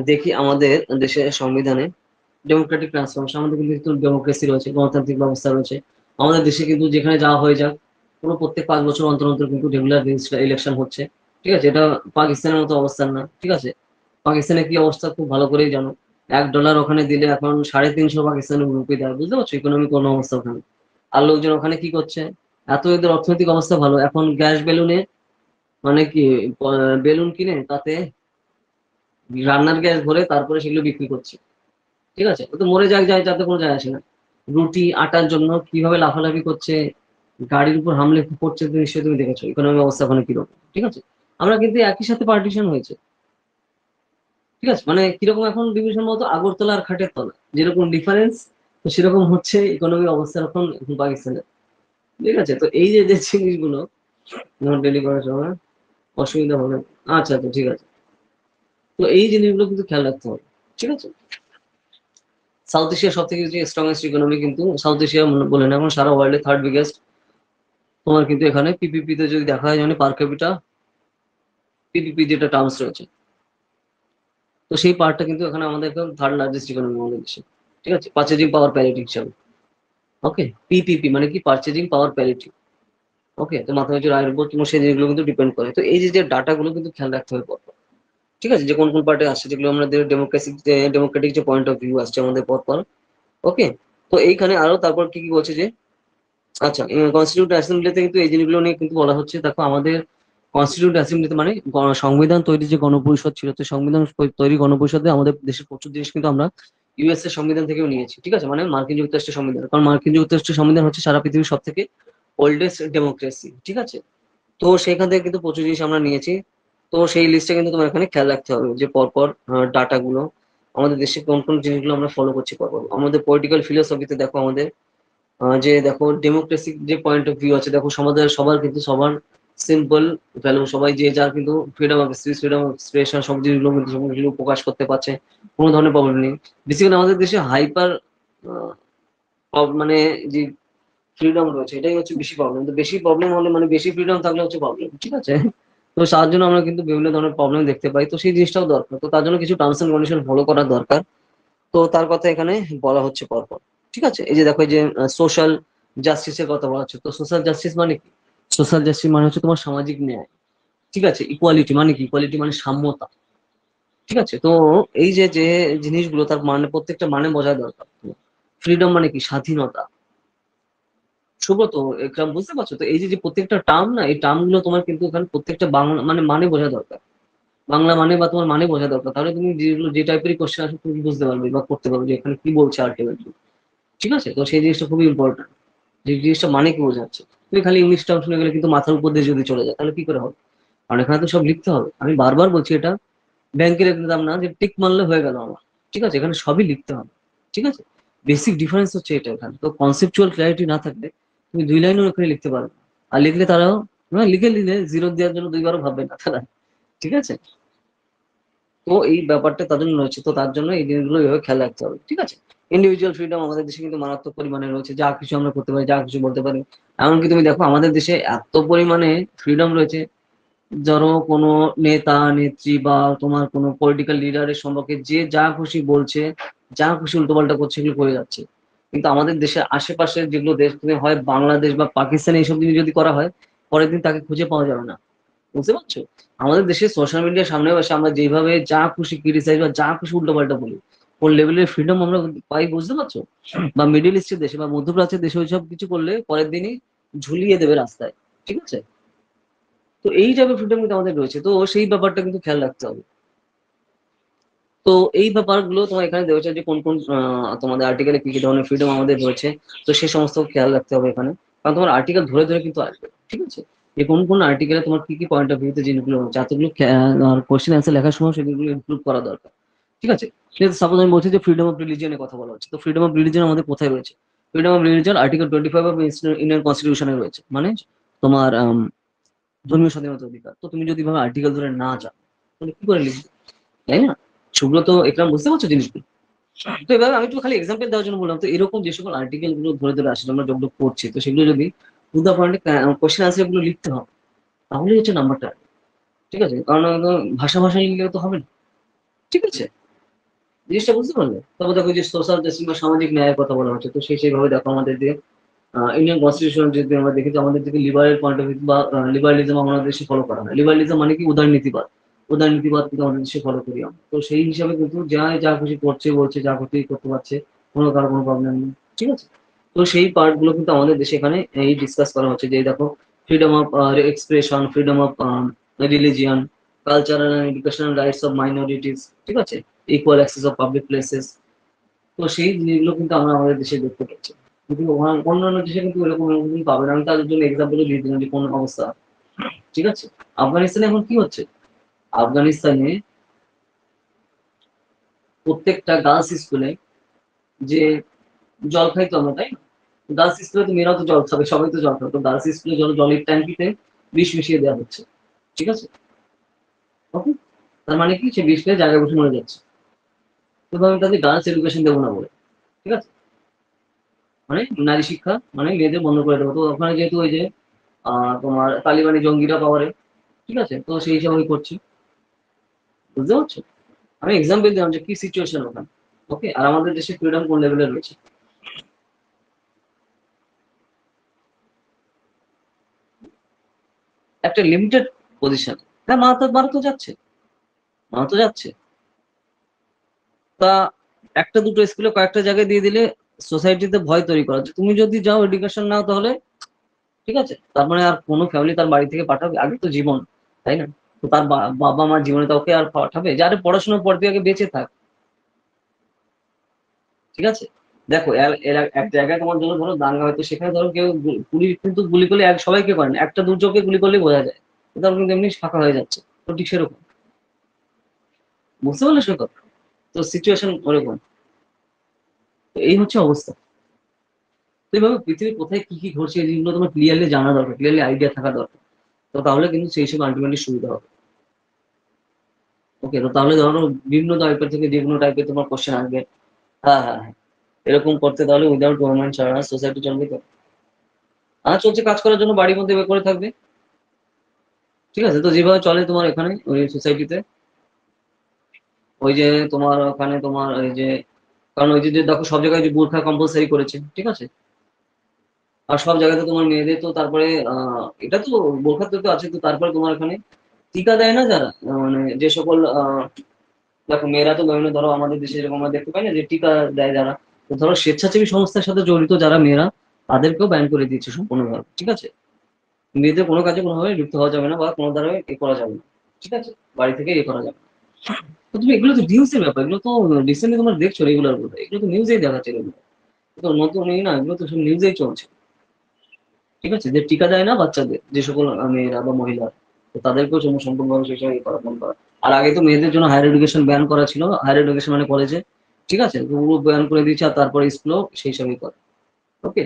দেখি, আমাদের দেশের সংবিধানে ডেমোক্রেটিক ট্রান্সফরমেশন, আমাদের কিন্তু ডেমোক্রেসি রয়েছে, গণতান্ত্রিক ব্যবস্থা রয়েছে। আমাদের দেশে কিন্তু যেখানে যাওয়া হয়ে যাক, কোনো প্রত্যেক 5 বছর অন্তর অন্তর কিন্তু রেগুলার ইলেকশন হচ্ছে, ঠিক আছে? এটা পাকিস্তানের মতো অবস্থান না, ঠিক আছে? পাকিস্তানের কি অবস্থা খুব ভালো করেই জানো। $1 ওখানে দিলে এখন 350 পাকিস্তানের রুপি দেয়, বুঝতে পারছো ইকোনমি কোন অবস্থা ওখানে। আর লোকজন ওখানে কি করছে, এত এদের অর্থনৈতিক অবস্থা ভালো, এখন গ্যাস বেলুনে, মানে কি, বেলুন কিনে তাতে রান্নার গ্যাস ভরে তারপরে সেগুলো বিক্রি করছে, ঠিক আছে? ও তো মরে যায় যায়, যাতে কোনো যায় আসে না। রুটি আটার জন্য কিভাবে লাফালাফি করছে, গাড়ির উপর হামলে পড়ছে, তো নিশ্চয়ই তুমি দেখেছো ইকোনমি অবস্থা ওখানে কিরকম, ঠিক আছে? আমরা কিন্তু একই সাথে পার্টিশন হয়েছে, ঠিক আছে? মানে কিরকম এখন ডিভিশন মতো আগরতলা আর খাটের তলা যেরকম ডিফারেন্স, তো সেরকম হচ্ছে ইকোনমিক অবস্থা এখন এখন পাকিস্তানে, ঠিক আছে? তো এই যে যে জিনিসগুলো ডেলি করার সময় অসুবিধা হবে। আচ্ছা, ঠিক আছে। তো এই জিনিসগুলো কিন্তু খেয়াল রাখতে হবে, ঠিক আছে? সাউথ এশিয়ার সব থেকে যে স্ট্রংগেস্ট ইকোনমি কিন্তু সাউথ এশিয়া বলে না, এখন সারা ওয়ার্ল্ডে থার্ড বিগেস্ট। তোমার কিন্তু এখানে পিপিপি তে যদি দেখা হয়, মানে পার ক্যাপিটা পিপিপি যেটা টার্মস রয়েছে, তো সেই পার্টটা কিন্তু এখানে আমাদের একদম থার্ড লার্জেস্ট ইকোনমি আমাদের দেশে, ঠিক আছে, পার্চেজিং পাওয়ার প্যারিটি হিসাবে। ওকে, পিপিপি মানে কি, পার্চেজিং পাওয়ার প্যারিটি। ওকে, তো মাথা পিছু আয়ের উপর তোমার সেই জিনিসগুলো কিন্তু ডিপেন্ড করে। তো এই যে ডাটাগুলো কিন্তু খেয়াল রাখতে হবে পরপর, ঠিক আছে, যে কোন কোন পার্টে আসছে, যেগুলো আমাদের ডেমোক্রেটিক যে পয়েন্ট অফ ভিউ আসছে আমাদের পরপর। ওকে, তো এইখানে আরো তারপর কি কি বলছে যে, আচ্ছা, কনস্টিটিউট অ্যাসেম্বলিতে কিন্তু এই জিনিসগুলো নিয়ে কিন্তু বলা হচ্ছে। দেখো আমাদের কনস্টিটিউট অ্যাসেম্বলিতে মানে সংবিধান তৈরি যে গণপরিষদ ছিল, তো সংবিধান তৈরি গণপরিষদে আমাদের দেশের প্রচুর জিনিস কিন্তু আমরা ইউএস এর সংবিধান থেকেও নিয়েছি, ঠিক আছে, মানে মার্কিন যুক্তরাষ্ট্রের সংবিধান। কারণ মার্কিন যুক্তরাষ্ট্রের সংবিধান হচ্ছে সারা পৃথিবীর সব থেকে ওল্ডেস্ট ডেমোক্রেসি, ঠিক আছে। তো সেখান থেকে কিন্তু প্রচুর জিনিস আমরা নিয়েছি। তো সেই লিস্টটা কিন্তু তোমার এখানে খেয়াল রাখতে হবে যে পরপর ডাটা গুলো আমাদের দেশে কোন কোন জিনিসগুলো আমরা ফলো করছি পরপর। আমাদের পলিটিক্যাল ফিলোসফিতে দেখো আমাদের যে দেখো ডেমোক্রেসিক যে পয়েন্ট অফ ভিউ আছে, দেখো সমাজের সবার কিন্তু সবার সিম্পল ভ্যালু, সবাই যে যার কিন্তু freedom of speech, freedom of expression, সব জিনিসগুলো কিন্তু সব কিছু প্রকাশ করতে পারছে, কোনো ধরনের প্রবলেম নেই। বেসিক্যালি আমাদের দেশে হাইপার মানে যে ফ্রিডম রয়েছে, এটাই হচ্ছে বেশি প্রবলেম। তো বেশি প্রবলেম হলে মানে বেশি ফ্রিডম থাকলে হচ্ছে প্রবলেম, ঠিক আছে। তো তার জন্য আমরা কিন্তু বিভিন্ন ধরনের প্রবলেম দেখতে পাই, তো সেই জিনিসটাও দরকার। তো তার জন্য কিছু টার্মস এন্ড কন্ডিশন ফলো করা দরকার। তো তার কথা এখানে বলা হচ্ছে পরপর, ঠিক আছে। এই যে দেখো, এই যে সোশ্যাল জাস্টিসের কথা বলা হচ্ছে, তো সোশ্যাল জাস্টিস মানে কি? সোশ্যাল জাস্টিস মানে হচ্ছে তোমার সামাজিক ন্যায়, ঠিক আছে। ইকুয়ালিটি মানে কি? ইকুয়ালিটি মানে সাম্যতা, ঠিক আছে। তো এই যে যে জিনিসগুলো, তার মানে প্রত্যেকটা মানে বোঝা দরকার। ফ্রিডম মানে কি? স্বাধীনতা। সুব্রত, একদম বুঝতে পারছো তো? এই যে যে প্রত্যেকটা টার্ম না, এই টার্ম গুলো তোমার কিন্তু এখানে প্রত্যেকটা বাংলা মানে বোঝা দরকার। বাংলা মানে বা তোমার মানে বোঝা দরকার, তাহলে তুমি যেগুলো যে টাইপের কোশ্চেন আসবে তুমি বুঝতে পারবে বা করতে পারবে যে এখানে কি বলছে আলটিমেটলি, ঠিক আছে। তো সেই জিনিসটা খুবই ইম্পর্টেন্ট, যে জিনিসটা মানে কি বোঝাচ্ছে। তুমি খালি ইংলিশ টার্ম শুনে গেলে কিন্তু মাথার উপর দিয়ে যদি চলে যায় তাহলে কি করে হবে? কারণ এখানে তো সব লিখতে হবে। আমি বারবার বলছি, এটা ব্যাংকের এক্সাম না যে টিক মারলে হয়ে গেল আমার, ঠিক আছে। এখানে সবই লিখতে হবে, ঠিক আছে। বেসিক ডিফারেন্স হচ্ছে এটা। এখানে তো কনসেপচুয়াল ক্ল্যারিটি না থাকলে তুমি দুই লাইনও এখানে লিখতে পারবে না। আর লিখলে তারাও লিখে নিলে জিরো দেওয়ার জন্য দুইবারও ভাববে না তারা, ঠিক আছে। তো এই ব্যাপারটা তাদের জন্য রয়েছে, তো তার জন্য এই জিনিসগুলো এইভাবে খেয়াল রাখতে হবে, ঠিক আছে। ইন্ডিভিজুয়াল ফ্রিডম আমাদের দেশে কিন্তু মারাত্মক পরিমাণে রয়েছে, যা কিছু আমরা করতে পারি, যা কিছু বলতে পারি। এমনকি তুমি দেখো আমাদের দেশে এত পরিমাণে ফ্রিডম রয়েছে, ধরো কোনো নেতা নেত্রী বা তোমার কোনো পলিটিক্যাল লিডারের সম্পর্কে যে যা খুশি বলছে, যা খুশি উল্টোপাল্টা করছে, এগুলো করে যাচ্ছে। কিন্তু আমাদের দেশের আশেপাশে যেগুলো দেশ, তুমি হয় বাংলাদেশ বা পাকিস্তান, এইসব জিনিস যদি করা হয়, পরের দিন তাকে খুঁজে পাওয়া যাবে না, বুঝতে পারছো? আমাদের দেশে সোশ্যাল মিডিয়ার সামনে বসে আমরা যেভাবে যা খুশি ক্রিটিসাইজ বা যা খুশি উল্টোপাল্টা বলি, কোন লেভেলের ফ্রিডম আমরা পাই, বুঝতে পারছো? বা মিডিল ইস্টের দেশে বা মধ্যপ্রাচ্যের দেশে ওইসব কিছু করলে পরের দিনই ঝুলিয়ে দেবে রাস্তায়, ঠিক আছে। তো এই টাইপের ফ্রিডম কিন্তু আমাদের রয়েছে, তো সেই ব্যাপারটা কিন্তু খেয়াল রাখতে হবে। তো এই ব্যাপারগুলো তোমার এখানে দেওয়া হচ্ছে যে কোন কোন তোমাদের আর্টিকেলে কি কি ধরনের ফ্রিডম আমাদের রয়েছে। তো সেই সমস্ত খেয়াল রাখতে হবে এখানে, কারণ তোমার আর্টিকেল ধরে ধরে কিন্তু আসবে, ঠিক আছে। যে কোন কোন আর্টিকেলে তোমার কি কি পয়েন্ট অফ ভিউতে জিনিসগুলো রয়েছে, এতগুলো কোশ্চেন অ্যান্সার লেখার সময় সেগুলো ইনক্লুড করা দরকার, ঠিক আছে। সাপোজ আমি বলছি যে ফ্রিডম অফ রিলিজিয়নের কথা বলা হচ্ছে, তো ফ্রিডম অফ রিলিজিয়ন আমাদের কোথায় রয়েছে? Freedom of religion article 25 of Indian কনস্টিটিউশনে রয়েছে, মানে তোমার ধর্মীয় স্বাধীনতার অধিকার। তো তুমি যদি ভাবে আর্টিকেল ধরে না যাও, তাহলে কি করে লিখবে, তাই না? সেগুলো তো একরাম বুঝতে পারছো জিনিসগুলো। তো এবার আমি তো খালি এক্সাম্পল দেওয়ার জন্য বললাম। তো এরকম যে সকল আর্টিকেল গুলো ধরে ধরে আসলে আমরা যেগুলো পড়ছি, তো সেগুলো যদি টু দা পয়েন্টে কোশ্চেন আনসার গুলো লিখতে হবে, তাহলেই হচ্ছে নাম্বারটা, ঠিক আছে। কারণ একদম ভাষা ভাষা লিখলেও তো হবে না, ঠিক আছে। জিনিসটা বুঝতে পারলে? তারপর দেখো যে সোশ্যাল জাস্টিস বা সামাজিক ন্যায়ের কথা বলা হচ্ছে, তো সেইভাবে দেখো আমাদের যে ইন্ডিয়ান কনস্টিটিউশন যদি আমরা দেখি, তো আমাদের দিকে লিবারেল পয়েন্ট অফ ভিউ বা লিবারালিজম আমাদের দেশে ফলো করা হয়। লিবারালিজম মানে কি? উদারনীতিবাদ। উদারনীতিবাদ কিন্তু আমাদের দেশে ফলো করি আমরা। তো সেই হিসাবে কিন্তু যা যা খুশি করছে বলছে, যা খুশি করতে পারছে, কোনো কারো কোনো প্রবলেম নেই, ঠিক আছে। তো সেই পার্ট গুলো কিন্তু আমাদের দেশে এখানে এই ডিসকাস করা হচ্ছে, যে দেখো freedom of expression, freedom of religion, cultural and educational rights of minorities, ঠিক আছে, equal access of public places. তো সেই জিনিসগুলো কিন্তু আমরা আমাদের দেশে দেখতে পাচ্ছি, কিন্তু অন্যান্য দেশে কিন্তু এরকম এরকম কিন্তু পাবে না। আমি তাদের জন্য এক্সাম্পল দিয়ে দিলাম যে কোন অবস্থা, ঠিক আছে। আফগানিস্তানে এখন কি হচ্ছে? আফগানিস্তানে প্রত্যেকটা গার্লস স্কুলে যে জল খাইতো আমরা, তাই না? গার্লস স্কুলে তো মেয়েরাও তো জল খাবে, সবাই তো জল খাবে, তো গার্লস স্কুলে জলের ট্যাঙ্কিতে বিষ মিশিয়ে দেওয়া হচ্ছে, ঠিক আছে। ওকে, তার মানে কি? সে বিষ খেয়ে জায়গায় বসে মরে যাচ্ছে। তো আমি তাদের গার্লস এডুকেশন দেবো না বলে, ঠিক আছে, মানে নারী শিক্ষা মানে মেয়েদের বন্ধ করে দেবো। তো ওখানে যেহেতু ওই যে তোমার তালিবানি জঙ্গিরা পাওয়ারে, ঠিক আছে, তো সেই হিসাবে আমি করছি, বুঝতে পারছো? আমি এক্সাম্পল দিলাম যে কি সিচুয়েশন ওখানে। ওকে, আর আমাদের দেশে ফ্রিডম কোন লেভেলে রয়েছে। একটা লিমিটেড পজিশন। হ্যাঁ, মারা তো যাচ্ছে, মারা তো যাচ্ছে। তা একটা দুটো স্কুলে কয়েকটা জায়গায় দিয়ে দিলে সোসাইটিতে ভয় তৈরি করা হচ্ছে। তুমি যদি যাও এডুকেশন নাও তাহলে ঠিক আছে, তার মানে আর কোনো ফ্যামিলি তার বাড়ি থেকে পাঠাবে? আগে তো জীবন, তাই না? তো তার বাবা মার জীবনে তো ওকে আর পাঠাবে? যারে পড়াশোনার পর দিয়ে আগে বেঁচে থাক, ঠিক আছে। দেখো এর এক জায়গায় তোমার জন্য ধরো দাঙ্গা হয়তো, সেখানে ধরো কেউ পুলিশ কিন্তু গুলি করলে এক সবাইকে করেন, একটা দুজনকে গুলি করলে বোঝা যায়, তারপর কিন্তু এমনি ফাঁকা হয়ে যাচ্ছে। তো ঠিক সেরকম, বুঝতে পারলে সেরকম। তো সিচুয়েশন ওরকম। তো এই হচ্ছে অবস্থা। তো এইভাবে পৃথিবীর কোথায় কি কি ঘটছে এই জিনিসগুলো তোমার ক্লিয়ারলি জানা দরকার, ক্লিয়ারলি আইডিয়া থাকা দরকার। তো তাহলে কিন্তু সেই সব আলটিমেটলি সুবিধা হবে। ওকে, তো তাহলে ধরো বিভিন্ন টাইপের থেকে যে কোনো টাইপের তোমার কোশ্চেন আসবে। হ্যাঁ হ্যাঁ হ্যাঁ, এরকম করতে তাহলে উইদাউট গভর্নমেন্ট ছাড়া সোসাইটি চলবে তো? চলছে, কাজ করার জন্য বাড়ির মধ্যে বের করে থাকবে। ঠিক আছে, তো যেভাবে চলে তোমার এখানে ওই সোসাইটিতে, ওই যে তোমার ওখানে তোমার ওই যে, কারণ ওই যে দেখো সব জায়গায় যে বোরখা কম্পালসারি করেছে, ঠিক আছে। আর সব জায়গাতে তোমার মেয়েদের তো তারপরে এটা তো বোরখা তো আছে, তো তারপরে তোমার এখানে টিকা দেয় না যারা, মানে যে সকল দেখো মেয়েরা তো বিভিন্ন, ধরো আমাদের দেশে যেরকম আমরা দেখতে পাই না যে টিকা দেয় যারা, তো ধরো স্বেচ্ছাসেবী সংস্থার সাথে জড়িত যারা মেয়েরা, তাদেরকেও ব্যান করে দিয়েছে সম্পূর্ণভাবে, ঠিক আছে। মেয়েদের কোনো কাজে কোনোভাবে যুক্ত হওয়া যাবে না বা কোনো দ্বারা এ করা যাবে না, ঠিক আছে। বাড়ি থেকে এ করা যাবে না। তো তুমি এগুলো তো নিউজের ব্যাপার, এগুলো তো রিসেন্টলি তোমার দেখছো রেগুলার বলতে, এগুলো তো নিউজেই দেখাচ্ছে, এগুলো তো নতুন এই না, এগুলো তো সব নিউজেই চলছে। ঠিক আছে, যে টিকা দেয় না বাচ্চাদের যে সকল মেয়েরা বা মহিলা, তো তাদেরকেও সম্পূর্ণভাবে সেই সময় করা বন্ধ করা। আর আগে তো মেয়েদের জন্য হায়ার এডুকেশন ব্যান করা ছিল, হায়ার এডুকেশন মানে কলেজে, ঠিক আছে, তো পুরো ব্যান করে দিয়েছে, আর তারপরে স্কুলও সেই হিসাবেই করে। ওকে,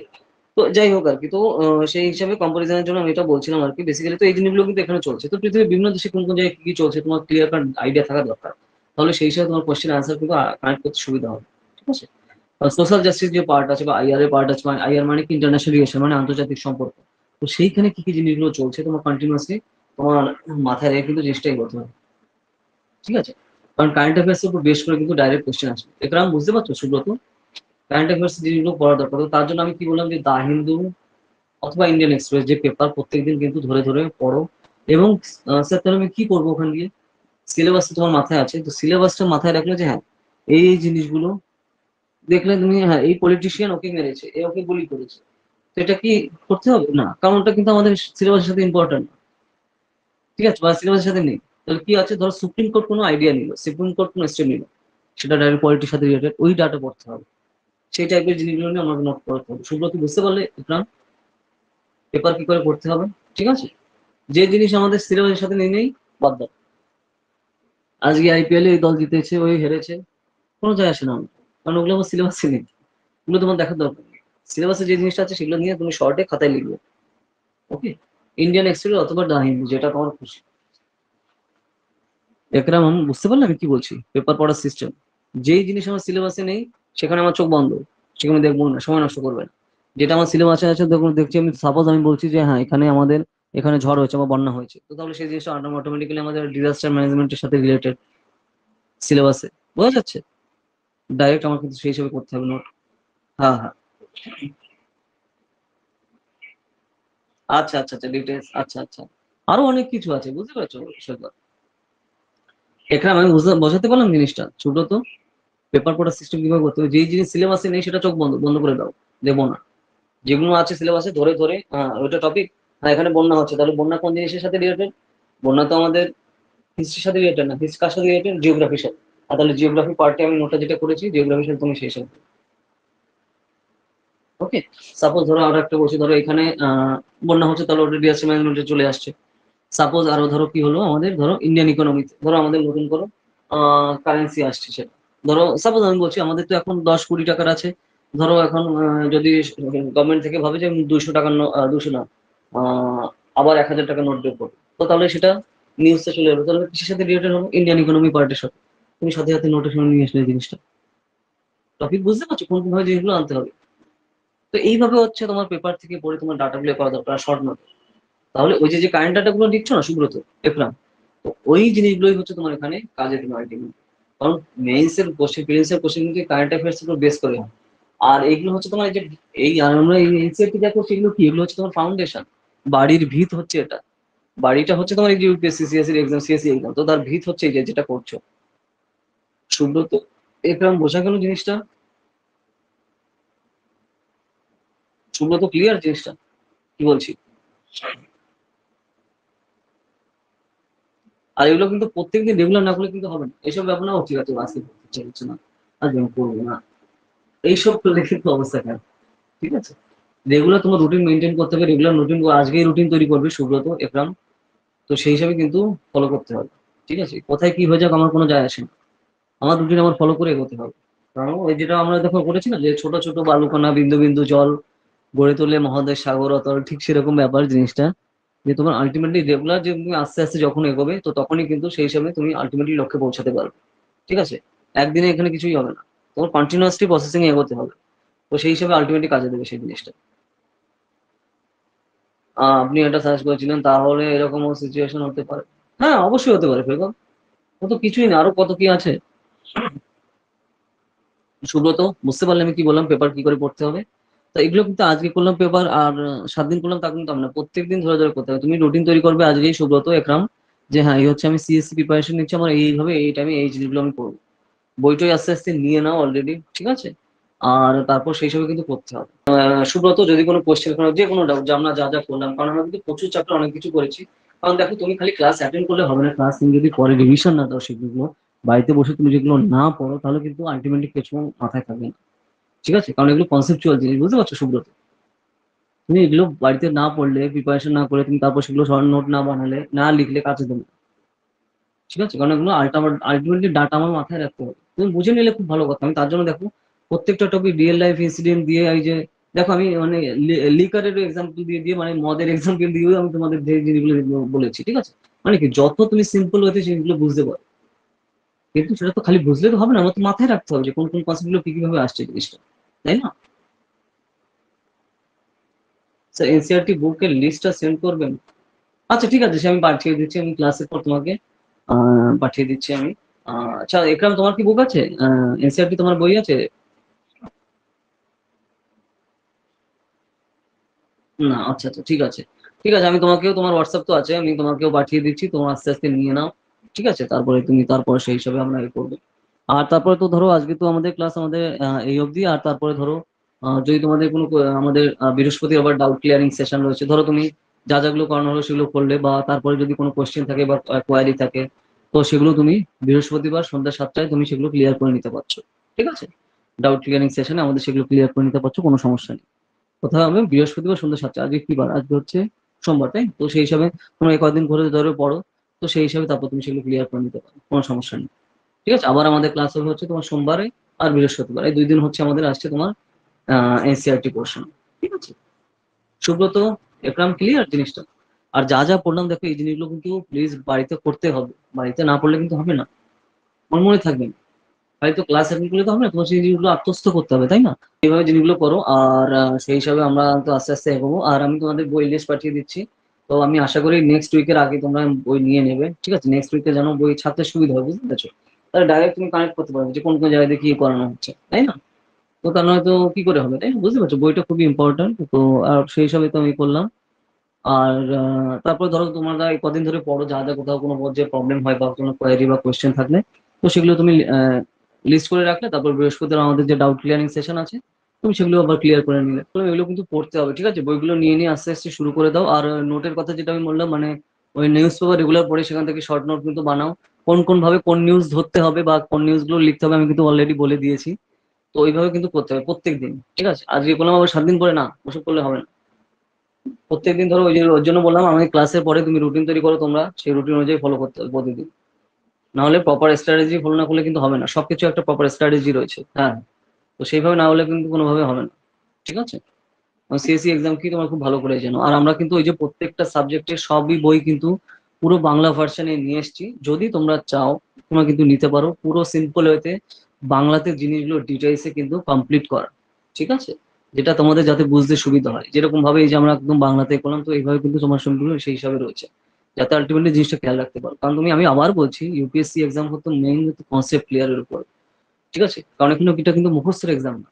তো যাই হোক আর কি, তো সেই হিসাবে কম্পারিজনের জন্য আমি এটা বলছিলাম আর কি। বেসিক্যালি তো এই জিনিসগুলো কিন্তু এখানে চলছে, তো পৃথিবীর বিভিন্ন দেশে কোন কোন জায়গায় কি কি চলছে তোমার ক্লিয়ার কাট আইডিয়া থাকা দরকার। তাহলে সেই হিসাবে তোমার কোশ্চেন আনসার কিন্তু কানেক্ট করতে সুবিধা হবে, ঠিক আছে। সোশ্যাল জাস্টিস যে পার্ট আছে বা আইআর এর পার্ট আছে, মানে আইআর মানে কি ইন্টারন্যাশনাল রিলেশন, মানে আন্তর্জাতিক সম্পর্ক। তো সেইখানে কি কি জিনিসগুলো চলছে তোমার কন্টিনিউয়াসলি তোমার মাথায় রেখে কিন্তু চেষ্টাই করতে হবে, ঠিক আছে। কারণ কারেন্ট অ্যাফেয়ার্স এর উপর বেশ করে কিন্তু ডাইরেক্ট কোশ্চেন আসবে, এটা আমি বুঝতে পারছো সুব্রত। কারেন্ট অ্যাফেয়ার্স জিনিসগুলো পড়া দরকার, তো তার জন্য আমি কি বললাম যে দা হিন্দু অথবা ইন্ডিয়ান এক্সপ্রেস যে পেপার প্রত্যেকদিন কিন্তু ধরে ধরে পড়ো। এবং স্যার তাহলে আমি কি করবো ওখান দিয়ে? সিলেবাসটা তোমার মাথায় আছে, তো সিলেবাসটা মাথায় রাখলে যে হ্যাঁ এই জিনিসগুলো দেখলে তুমি, হ্যাঁ এই পলিটিশিয়ান ওকে মেরেছে, এ ওকে গুলি করেছে, তো এটা কি করতে হবে না? কারণ ওটা কিন্তু আমাদের সিলেবাসের সাথে ইম্পর্টেন্ট, ঠিক আছে, বা সিলেবাসের সাথে নেই। তাহলে কি আছে, ধরো সুপ্রিম কোর্ট কোনো আইডিয়া নিল, সুপ্রিম কোর্ট কোনো স্টেপ নিল, সেটা ডাইরেক্ট পলিটির সাথে রিলেটেড, ওই ডাটা পড়তে হবে। সেই টাইপের জিনিসগুলো নিয়ে আমাকে নোট করতে হবে। সুব্রত বুঝতে পারলে ইকরাম, পেপার কি করে পড়তে হবে, ঠিক আছে। যে জিনিস আমাদের সিলেবাসের সাথে নেই বাদ দাও। আজকে আইপিএল এই দল জিতেছে ওই হেরেছে, কোনো যায় আসে না আমার। কারণ ওগুলো আমার সিলেবাসে নেই, ওগুলো তোমার দেখার দরকার নেই। সিলেবাসে যে জিনিসটা আছে সেগুলো নিয়ে তুমি শর্টে খাতায় লিখবে। ওকে, ইন্ডিয়ান এক্সপ্রেস অথবা দা হিন্দু, যেটা তোমার খুশি। একরাম, আমি বুঝতে পারলাম আমি কি বলছি। পেপার পড়ার সিস্টেম, যেই জিনিস আমার সিলেবাসে নেই সেখানে আমার চোখ বন্ধ, সেখানে দেখবো না, সময় নষ্ট করবে না। যেটা আমার সিলেবাসে আছে দেখুন দেখছি আমি, সাপোজ আমি বলছি যে হ্যাঁ এখানে আমাদের এখানে ঝড় হয়েছে বা বন্যা হয়েছে, তো তাহলে সেই জিনিসটা অটোমেটিক্যালি আমাদের ডিজাস্টার ম্যানেজমেন্টের সাথে রিলেটেড সিলেবাসে, বোঝা যাচ্ছে। ডাইরেক্ট আমার কিন্তু সেই হিসেবে করতে হবে নোট। হ্যাঁ হ্যাঁ, আচ্ছা আচ্ছা আচ্ছা, ডিটেলস, আচ্ছা আচ্ছা। আরো অনেক কিছু আছে, বুঝতে পারছো সৈকত। এখানে আমি বোঝাতে পারলাম জিনিসটা ছোট তো। পেপার পড়ার সিস্টেম কিভাবে করতে হবে, যেই জিনিস সিলেবাসে নেই সেটা চোখ বন্ধ বন্ধ করে দাও, দেবো না। যেগুলো আছে সিলেবাসে ধরে ধরে, ওইটা টপিক, হ্যাঁ এখানে বন্যা হচ্ছে, তাহলে বন্যা কোন জিনিসের সাথে রিলেটেড? বন্যা তো আমাদের হিস্ট্রির সাথে রিলেটেড না, হিস্ট্রি কার সাথে রিলেটেড? জিওগ্রাফির সাথে। আর তাহলে জিওগ্রাফি পার্টে আমি নোটটা যেটা করেছি জিওগ্রাফির সাথে তুমি সেই সাথে। ওকে, সাপোজ ধরো আরো একটা বলছি, ধরো এখানে বন্যা হচ্ছে, তাহলে ওটা ডিজাস্টার ম্যানেজমেন্টে চলে আসছে। সাপোজ আরো ধরো কি হলো আমাদের, ধরো ইন্ডিয়ান ইকোনমিতে ধরো আমাদের নতুন কোনো কারেন্সি আসছে, সেটা ধরো সাপোজ আমি বলছি আমাদের তো এখন 10 কোটি টাকার আছে। ধরো এখন যদি গভর্নমেন্ট থেকে ভাবে যে 200 টাকার 200 না, আহ, আবার 1000 টাকার নোট বের করবো, তো তাহলে সেটা নিউজে চলে যাবে, তাহলে কিসের সাথে রিলেটেড হবে? ইন্ডিয়ান ইকোনমি পার্টের সাথে। তুমি সাথে সাথে নোটের সঙ্গে নিয়ে আসলে এই জিনিসটা, টপিক বুঝতে পারছো কোন কোন ভাবে জিনিসগুলো আনতে হবে। তো এইভাবে হচ্ছে তোমার পেপার থেকে পড়ে তোমার ডাটাগুলো করা দরকার, শর্ট নোট। তাহলে ওই যে কারেন্ট ডাটা গুলো দিচ্ছ না সুব্রত, একরাম, তো ওই জিনিসগুলোই হচ্ছে তোমার এখানে কাজে দেবে আলটিমেটলি। কারণ মেইনস এর কোশ্চেন, প্রিলিমস এর কোশ্চেন কিন্তু কারেন্ট অ্যাফেয়ার্স এর উপর বেস করে হয়। আর এইগুলো হচ্ছে তোমার এই যে এই আমরা এই এনসিইআরটি যা করছি এগুলো কি, এগুলো হচ্ছে তোমার ফাউন্ডেশন, বাড়ির ভিত হচ্ছে এটা। বাড়িটা হচ্ছে তোমার এই যে UPSC CSE exam, CSC exam, তো তার ভিত হচ্ছে এই যে যেটা করছো সুব্রত। একরাম বোঝা গেল জিনিসটা? সুব্রত ক্লিয়ার জিনিসটা কি বলছি? আর এগুলো কিন্তু প্রত্যেকদিন রেগুলার না করলে কিন্তু হবে না। এইসব ব্যাপার না, ও ঠিক আছে আজকে করতে ইচ্ছা করছে না, আজকে আমি করবো না, এইসব করলে কিন্তু অবস্থা খারাপ। ঠিক আছে, রেগুলার তোমার রুটিন মেনটেন করতে হবে, রেগুলার রুটিন, আজকেই রুটিন তৈরি করবে সুব্রত, একরাম, তো সেই হিসাবে কিন্তু ফলো করতে হবে। ঠিক আছে, কোথায় কি হয়ে যাক আমার কোনো যায় আসে না, আমার রুটিন আমার ফলো করে এগোতে হবে। কারণ ওই যেটা আমরা দেখো করেছি না, যে ছোট ছোট বালুকণা বিন্দু বিন্দু জল গড়ে তোলে মহাদেশ সাগর অতল, ঠিক সেরকম ব্যাপার জিনিসটা, যে তোমার আলটিমেটলি রেগুলার যে তুমি আস্তে আস্তে যখন এগোবে, তো তখনই কিন্তু সেই হিসাবে তুমি আলটিমেটলি লক্ষ্যে পৌঁছাতে পারবে। ঠিক আছে, একদিনে এখানে কিছুই হবে না, তোমার কন্টিনিউয়াসলি প্রসেসিং এগোতে হবে, তো সেই হিসাবে আলটিমেটলি কাজে দেবে সেই জিনিসটা। আপনি এটা সার্চ করেছিলেন, তাহলে এরকমও সিচুয়েশন হতে পারে। হ্যাঁ অবশ্যই হতে পারে ফেরকম, ও তো কিছুই না, আরো কত কি আছে। সুব্রত, বুঝতে পারলে আমি কি বললাম, পেপার কি করে পড়তে হবে? তো এগুলো কিন্তু আজকে করলাম পেপার, আর 7 দিন করলাম তা কিন্তু হবে না, প্রত্যেকদিন ধরে ধরে করতে হবে। তুমি রুটিন তৈরি করবে আজকেই সুব্রত, একরাম, যে হ্যাঁ এই হচ্ছে আমি সিএসসি প্রিপারেশন নিচ্ছি, আমার এইভাবে এই টাইমে এই জিনিসগুলো আমি করবো। বইটই আস্তে আস্তে নিয়ে নাও অলরেডি, ঠিক আছে, আর তারপর সেই হিসাবে কিন্তু করতে হবে। সুব্রত, যদি কোনো কোশ্চেন, কোনো যে কোনো ডাউট, যে আমরা যা যা করলাম, কারণ আমরা কিন্তু প্রচুর চ্যাপ্টার অনেক কিছু করেছি। কারণ দেখো তুমি খালি ক্লাস অ্যাটেন্ড করলে হবে না, ক্লাস তুমি যদি পরে রিভিশন না দাও সেগুলো, বাড়িতে বসে তুমি যেগুলো না পড়ো, তাহলে কিন্তু আলটিমেটলি কিছু মাথায় থাকবে না। ঠিক আছে, কারণ এগুলো কনসেপচুয়াল জিনিস, বুঝতে পারছো সুব্রত? তুমি এগুলো বাড়িতে না পড়লে, প্রিপারেশন না করে, তুমি তারপর সেগুলো শর্ট নোট না বানালে, না লিখলে কাছে দেবে না। ঠিক আছে, কারণ এগুলো আলটিমেটলি ডাটা আমার মাথায় রাখতে হবে, তুমি বুঝে নিলে খুব ভালো কথা। আমি তার জন্য দেখো প্রত্যেকটা টপিক রিয়েল লাইফ ইনসিডেন্ট দিয়ে, এই যে দেখো আমি মানে লিকারের এক্সাম্পল দিয়ে দিয়ে, মানে মদের এক্সাম্পল দিয়ে আমি তোমাদের যে জিনিসগুলো বলেছি। ঠিক আছে, মানে কি যত তুমি সিম্পল হতে জিনিসগুলো বুঝতে পারো, কিন্তু সেটা তো খালি বুঝলে তো হবে না, আমার তো মাথায় রাখতে হবে যে কোন কোন কনসেপ্ট গুলো কি কিভাবে আসছে জিনিসটা, তাই না? স্যার এনসিআরটি বুকের লিস্টটা সেন্ড করবেন? আচ্ছা ঠিক আছে, সে আমি পাঠিয়ে দিচ্ছি, আমি ক্লাসের পর তোমাকে পাঠিয়ে দিচ্ছি আমি। আচ্ছা একরাম, তোমার কি বুক আছে? এনসিআরটি তোমার বই আছে? না, আচ্ছা আচ্ছা ঠিক আছে, ঠিক আছে, আমি তোমাকেও, তোমার হোয়াটসঅ্যাপ তো আছে, আমি তোমাকেও পাঠিয়ে দিচ্ছি, তোমার আস্তে আস্তে নিয়ে নাও। ঠিক আছে, তারপরে তুমি তারপরে সেই হিসাবে আমরা এ করবো। আর তারপরে তো ধরো আজকে তো আমাদের ক্লাস আমাদের এই অবধি, আর তারপরে ধরো যদি তোমাদের কোনো আমাদের বৃহস্পতি আবার ডাউট ক্লিয়ারিং সেশন রয়েছে, ধরো তুমি যা যাগুলো করানো হলো সেগুলো করলে, বা তারপরে যদি কোনো কোশ্চেন থাকে বা কোয়ারি থাকে, তো সেগুলো তুমি বৃহস্পতিবার সন্ধ্যা 7টায় তুমি সেগুলো ক্লিয়ার করে নিতে পারছো। ঠিক আছে, ডাউট ক্লিয়ারিং সেশনে আমাদের সেগুলো ক্লিয়ার করে নিতে পারছো, কোনো সমস্যা নেই। কোথাও হবে বৃহস্পতিবার সন্ধ্যা 7টায়, আজকে কি বার, আজকে হচ্ছে সোমবার, তাই তো সেই হিসাবে তোমরা এই কদিন ঘুরে ধরে পড়ো, তো সেই হিসাবে তারপর তুমি সেগুলো ক্লিয়ার করে নিতে পারো, কোনো সমস্যা নেই। ঠিক আছে, আবার আমাদের ক্লাস হবে হচ্ছে তোমার সোমবারে আর বৃহস্পতিবার, এই 2 দিন হচ্ছে আমাদের আসছে তোমার এনসিআরটি পোর্শন। ঠিক আছে সুব্রত, একরাম, ক্লিয়ার জিনিসটা? আর যা যা পড়লাম দেখো এই জিনিসগুলো কিন্তু প্লিজ বাড়িতে করতে হবে, বাড়িতে না পড়লে কিন্তু হবে না, আমার মনে থাকবে না। হয়তো ক্লাস অ্যাটেন্ড করলে তো হবে না, তোমার সেই জিনিসগুলো আত্মস্থ করতে হবে, তাই না? এইভাবে জিনিসগুলো করো, আর সেই হিসাবে আমরা তো আস্তে আস্তে এগোবো। আর আমি তোমাদের বই লিস্ট পাঠিয়ে দিচ্ছি, তো আমি আশা করি নেক্সট উইকের আগে তোমরা বই নিয়ে নেবে। ঠিক আছে, নেক্সট উইকে যেন বই ছাড়তে সুবিধা হবে, বুঝতে পারছো? তাহলে ডাইরেক্ট তুমি কানেক্ট করতে পারবে যে কোন কোন জায়গায় দিয়ে কি করানো হচ্ছে, তাই না? তো তা নয় তো কি করে হবে, তাই না? বুঝতে পারছো, বইটা খুবই ইম্পর্টেন্ট তো। আর সেই হিসাবে তো আমি করলাম। আর তারপরে ধরো তোমরা এই কদিন ধরে পড়ো, যা যা কোথাও কোনো পর্যায়ে প্রবলেম হয় বা কোনো কোয়ারি বা কোয়েশ্চেন থাকলে, তো সেগুলো তুমি লিস্ট করে রাখলে, তারপর বৃহস্পতিবার আমাদের যে ডাউট ক্লিয়ারিং সেশন আছে, তুমি সেগুলো আবার ক্লিয়ার করে নিলে। তো এগুলো কিন্তু পড়তে হবে, ঠিক আছে, বইগুলো নিয়ে নিয়ে আস্তে আস্তে শুরু করে দাও। আর নোটের কথা যেটা আমি বললাম, মানে ওই নিউজ পেপার রেগুলার পড়ে সেখান থেকে শর্ট নোট কিন্তু বানাও, কোন কোন ভাবে কোন নিউজ ধরতে হবে বা কোন নিউজ গুলো লিখতে হবে, আমি কিন্তু অলরেডি বলে দিয়েছি। তো ওইভাবে কিন্তু করতে হবে প্রত্যেক দিন। ঠিক আছে, আজকে করলাম আবার 7 দিন পরে না, ওসব করলে হবে না। প্রত্যেকদিন ধরো ওই যে ওর জন্য বললাম, আমি ক্লাসের পরে তুমি রুটিন তৈরি করো, তোমরা সেই রুটিন অনুযায়ী ফলো করতে হবে প্রতিদিন। না হলে প্রপার স্ট্র্যাটেজি ফলো না করলে কিন্তু হবে না, সবকিছু একটা প্রপার স্ট্র্যাটেজি রয়েছে, হ্যাঁ, তো সেইভাবে না হলে কিন্তু কোনোভাবে হবে না। ঠিক আছে, সিএসসি এক্সাম কি তোমার খুব ভালো করে জানো। আর আমরা কিন্তু ওই যে প্রত্যেকটা সাবজেক্টের সবই বই কিন্তু পুরো বাংলা ভার্সনে নিয়ে এসেছি, যদি তোমরা চাও তোমরা কিন্তু নিতে পারো, পুরো সিম্পল ওয়েতে বাংলাতে জিনিসগুলো ডিটেলসে কিন্তু কমপ্লিট করা। ঠিক আছে, যেটা তোমাদের যাতে বুঝতে সুবিধা হয়, যেরকম ভাবে এই যে আমরা একদম বাংলাতে করলাম, তো এইভাবে কিন্তু তোমার সবগুলো সেই হিসাবে রয়েছে, যাতে আলটিমেটলি জিনিসটা খেয়াল রাখতে পারো। কারণ আমি আবার বলছি, ইউপিএসসি এক্সাম হতো মেইন কনসেপ্ট ক্লিয়ারের উপর, ঠিক আছে? কারণ এখানে এটা কিন্তু মুখস্থের এক্সাম না,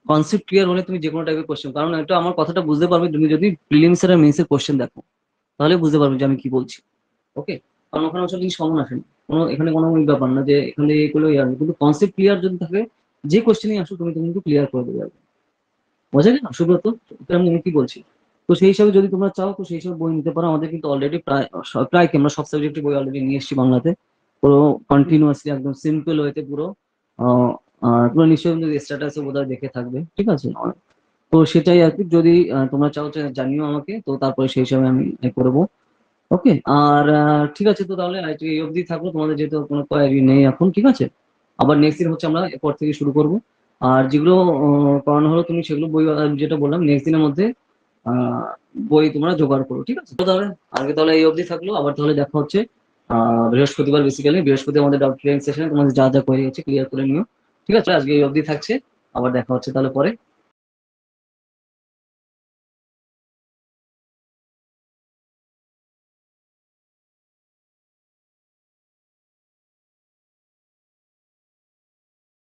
কনসেপ্ট ক্লিয়ার হলে তুমি যে কোনো টাইপের কোশ্চেন, কারণ এটা আমার কথাটা বুঝতে পারবে তুমি যদি প্রিলিমস আর মেন্সের কোশ্চেন দেখো, তাহলে বুঝতে পারবে যে আমি কি বলছি। ওকে, কারণ ওখানে ওসব জিনিস কমন আসেনি, কোনো এখানে কোনো ওই ব্যাপার না যে এখানে এগুলো ইয়ার, কিন্তু কনসেপ্ট ক্লিয়ার যদি থাকে, যে কোশ্চেনই আসো তুমি তুমি কিন্তু ক্লিয়ার করে দেবে। বোঝা গেল সুব্রত? এটা আমি কি বলছি? তো সেই হিসাবে যদি তোমরা চাও, তো সেই হিসাবে বই নিতে পারো। আমাদের কিন্তু অলরেডি প্রায় কি আমরা সব সাবজেক্টের বই অলরেডি নিয়ে এসেছি বাংলাতে, পুরো কন্টিনিউয়াসলি একদম সিম্পল ওয়েতে পুরো। আহ, তোমরা নিশ্চয়ই স্ট্যাটাসে বোধহয় দেখে থাকবে, ঠিক আছে? তো সেটাই আর কি, যদি তোমরা চাও জানিও আমাকে, তো তারপরে সেই হিসাবে আমি করবো। ওকে, আর ঠিক আছে, তো তাহলে আজকে এই অবধি থাকলো, তোমাদের যেহেতু কোনো কোয়ারি নেই এখন, ঠিক আছে? আবার নেক্সট দিন হচ্ছে আমরা এরপর থেকে শুরু করব। আর যেগুলো করানো হলো তুমি সেগুলো বই, যেটা বললাম নেক্সট দিনের মধ্যে আহ বই তোমরা জোগাড় করো, ঠিক আছে? তো তাহলে আজকে তাহলে এই অবধি থাকলো, আবার তাহলে দেখা হচ্ছে বৃহস্পতিবার। বেসিক্যালি বৃহস্পতি আমাদের ডাউট ক্লিয়ারিং সেশনে তোমাদের যা যা কোয়েরি আছে ক্লিয়ার করে নিও, ঠিক আছে? আজকে এই অবধি থাকছে, আবার দেখা হচ্ছে তাহলে পরে।